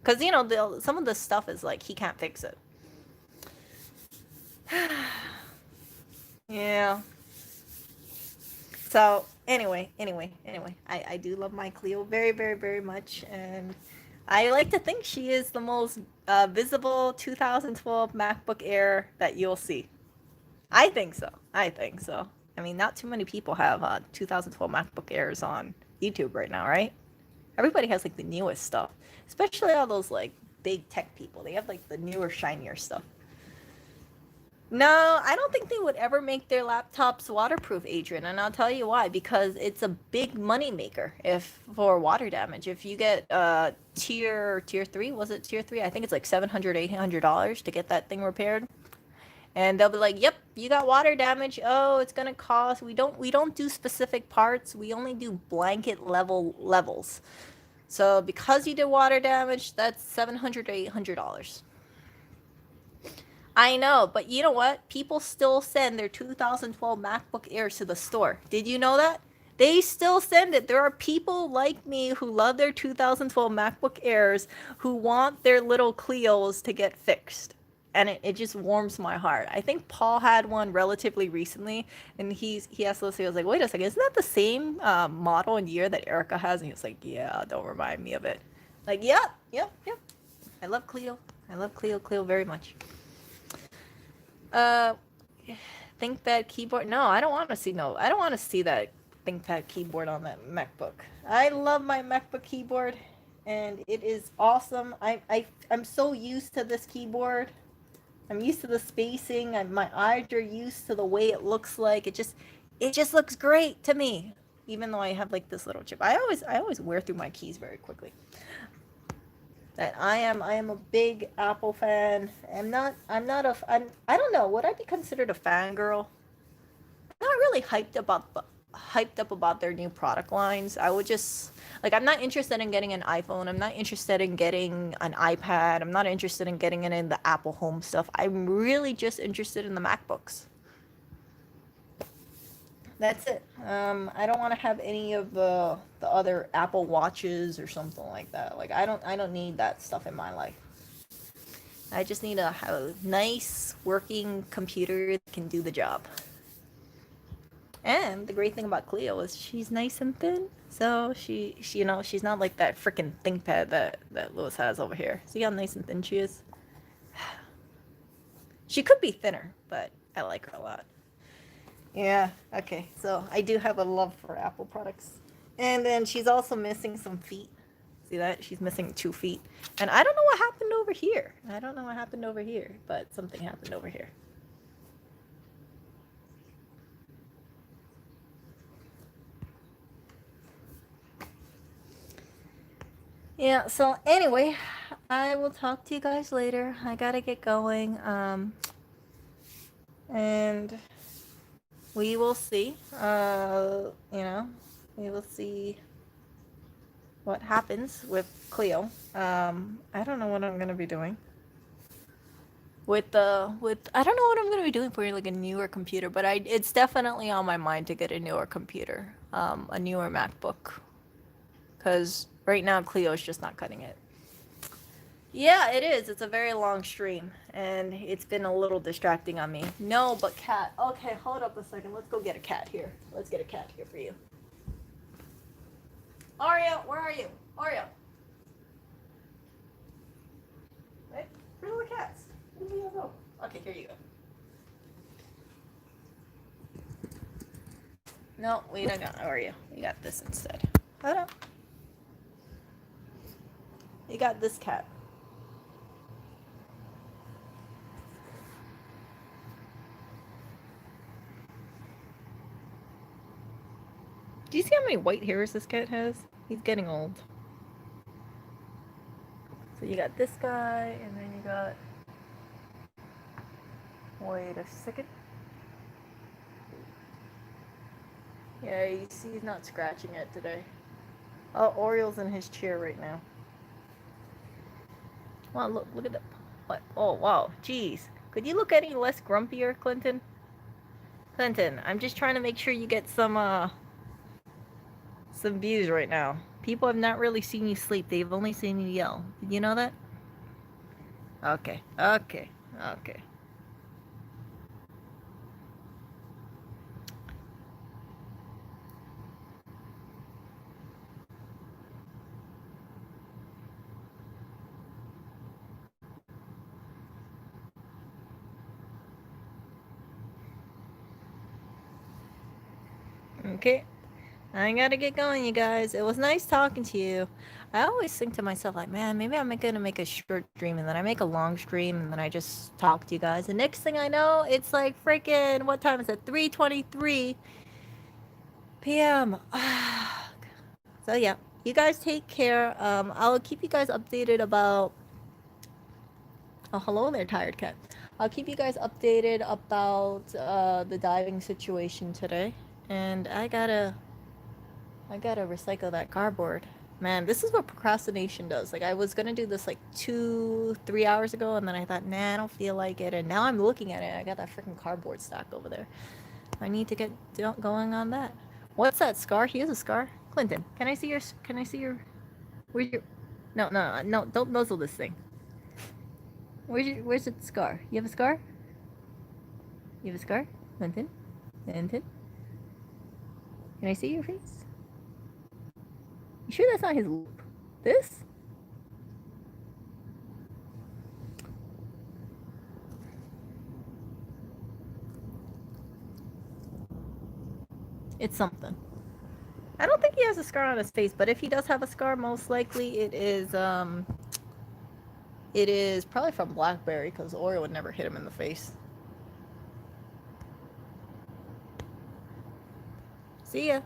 Because, some of the stuff is like, he can't fix it. Yeah. So, anyway, I do love my Cleo very, very, very much. And I like to think she is the most visible 2012 MacBook Air that you'll see. I think so. I mean, not too many people have 2012 MacBook Airs on YouTube right now, right? Everybody has like the newest stuff, especially all those like big tech people. They have like the newer, shinier stuff. No, I don't think they would ever make their laptops waterproof, Adrian, and I'll tell you why. Because it's a big money maker for water damage. If you get tier 3, was it tier 3? I think it's like $700, $800 to get that thing repaired. And they'll be like, "Yep, you got water damage. Oh, it's gonna cost. We don't do specific parts. We only do blanket levels. So because you did water damage, that's $700 to $800." I know, but you know what? People still send their 2012 MacBook Airs to the store. Did you know that? They still send it. There are people like me who love their 2012 MacBook Airs who want their little Cleos to get fixed. And it just warms my heart. I think Paul had one relatively recently, and he asked Lucy, I was like, wait a second, isn't that the same model and year that Erica has? And he was like, yeah, don't remind me of it. Like, yep. I love Cleo. Cleo very much. ThinkPad keyboard. No, I don't want to see that ThinkPad keyboard on that MacBook. I love my MacBook keyboard, and it is awesome. I'm so used to this keyboard. I'm used to the spacing. My eyes are used to the way it looks like. It just looks great to me, even though I have like this little chip. I always wear through my keys very quickly. that I am a big Apple fan. I don't know, would I be considered a fangirl? I'm not really hyped up about their new product lines. I would just like I'm not interested in getting an iPhone. I'm not interested in getting an iPad. I'm not interested in getting any of the Apple Home stuff. I'm really just interested in the MacBooks. That's it. I don't want to have any of the other Apple Watches or something like that. Like I don't need that stuff in my life. I just need to have a nice working computer that can do the job. And the great thing about Cleo is she's nice and thin. So she you know, she's not like that freaking ThinkPad that Lewis has over here. See how nice and thin she is? She could be thinner, but I like her a lot. Yeah, okay. So I do have a love for Apple products. And then she's also missing some feet. See that? She's missing 2 feet. And I don't know what happened over here. I don't know what happened over here, but something happened over here. Yeah, so anyway, I will talk to you guys later. I gotta get going. And we will see. We will see what happens with Cleo. I don't know what I'm gonna be doing. With I don't know what I'm gonna be doing for like a newer computer, but it's definitely on my mind to get a newer computer, a newer MacBook, because right now Cleo's just not cutting it. Yeah, it is. It's a very long stream, and it's been a little distracting on me. No, but cat. Okay, hold up a second. Let's go get a cat here. Let's get a cat here for you. Aria, where are you? Aria. Wait, where are the cats? Where do you go? Okay, here you go. No, we don't got Aria. We got this instead. Hold up. You got this cat. Do you see how many white hairs this cat has? He's getting old. So you got this guy, and then you got... Wait a second. Yeah, you see he's not scratching it today. Oh, Oriole's in his chair right now. Wow, look at that. What? Oh, wow. Jeez. Could you look any less grumpier, Clinton? Clinton, I'm just trying to make sure you get some views right now. People have not really seen you sleep. They've only seen you yell. Did you know that? Okay. Okay. Okay. Okay. I gotta get going, you guys. It was nice talking to you. I always think to myself, like, man, maybe I'm gonna make a short stream, and then I make a long stream, and then I just talk to you guys. The next thing I know, it's like freaking, what time is it? 3:23 p.m. So yeah, you guys take care. I'll keep you guys updated about... Oh, hello there, tired cat. I'll keep you guys updated about the diving situation today. And I gotta recycle that cardboard. Man, this is what procrastination does. Like, I was gonna do this like 3 hours ago, and then I thought, nah, I don't feel like it. And now I'm looking at it. I got that freaking cardboard stack over there. I need to get going on that. What's that scar? He has a scar. Clinton, can I see your? Where's your? No! Don't muzzle this thing. Where's the scar? You have a scar? You have a scar, Clinton? Clinton? Can I see your face? You sure that's not his lip? This? It's something. I don't think he has a scar on his face, but if he does have a scar, most likely it is probably from Blackberry, because Oreo would never hit him in the face. See ya.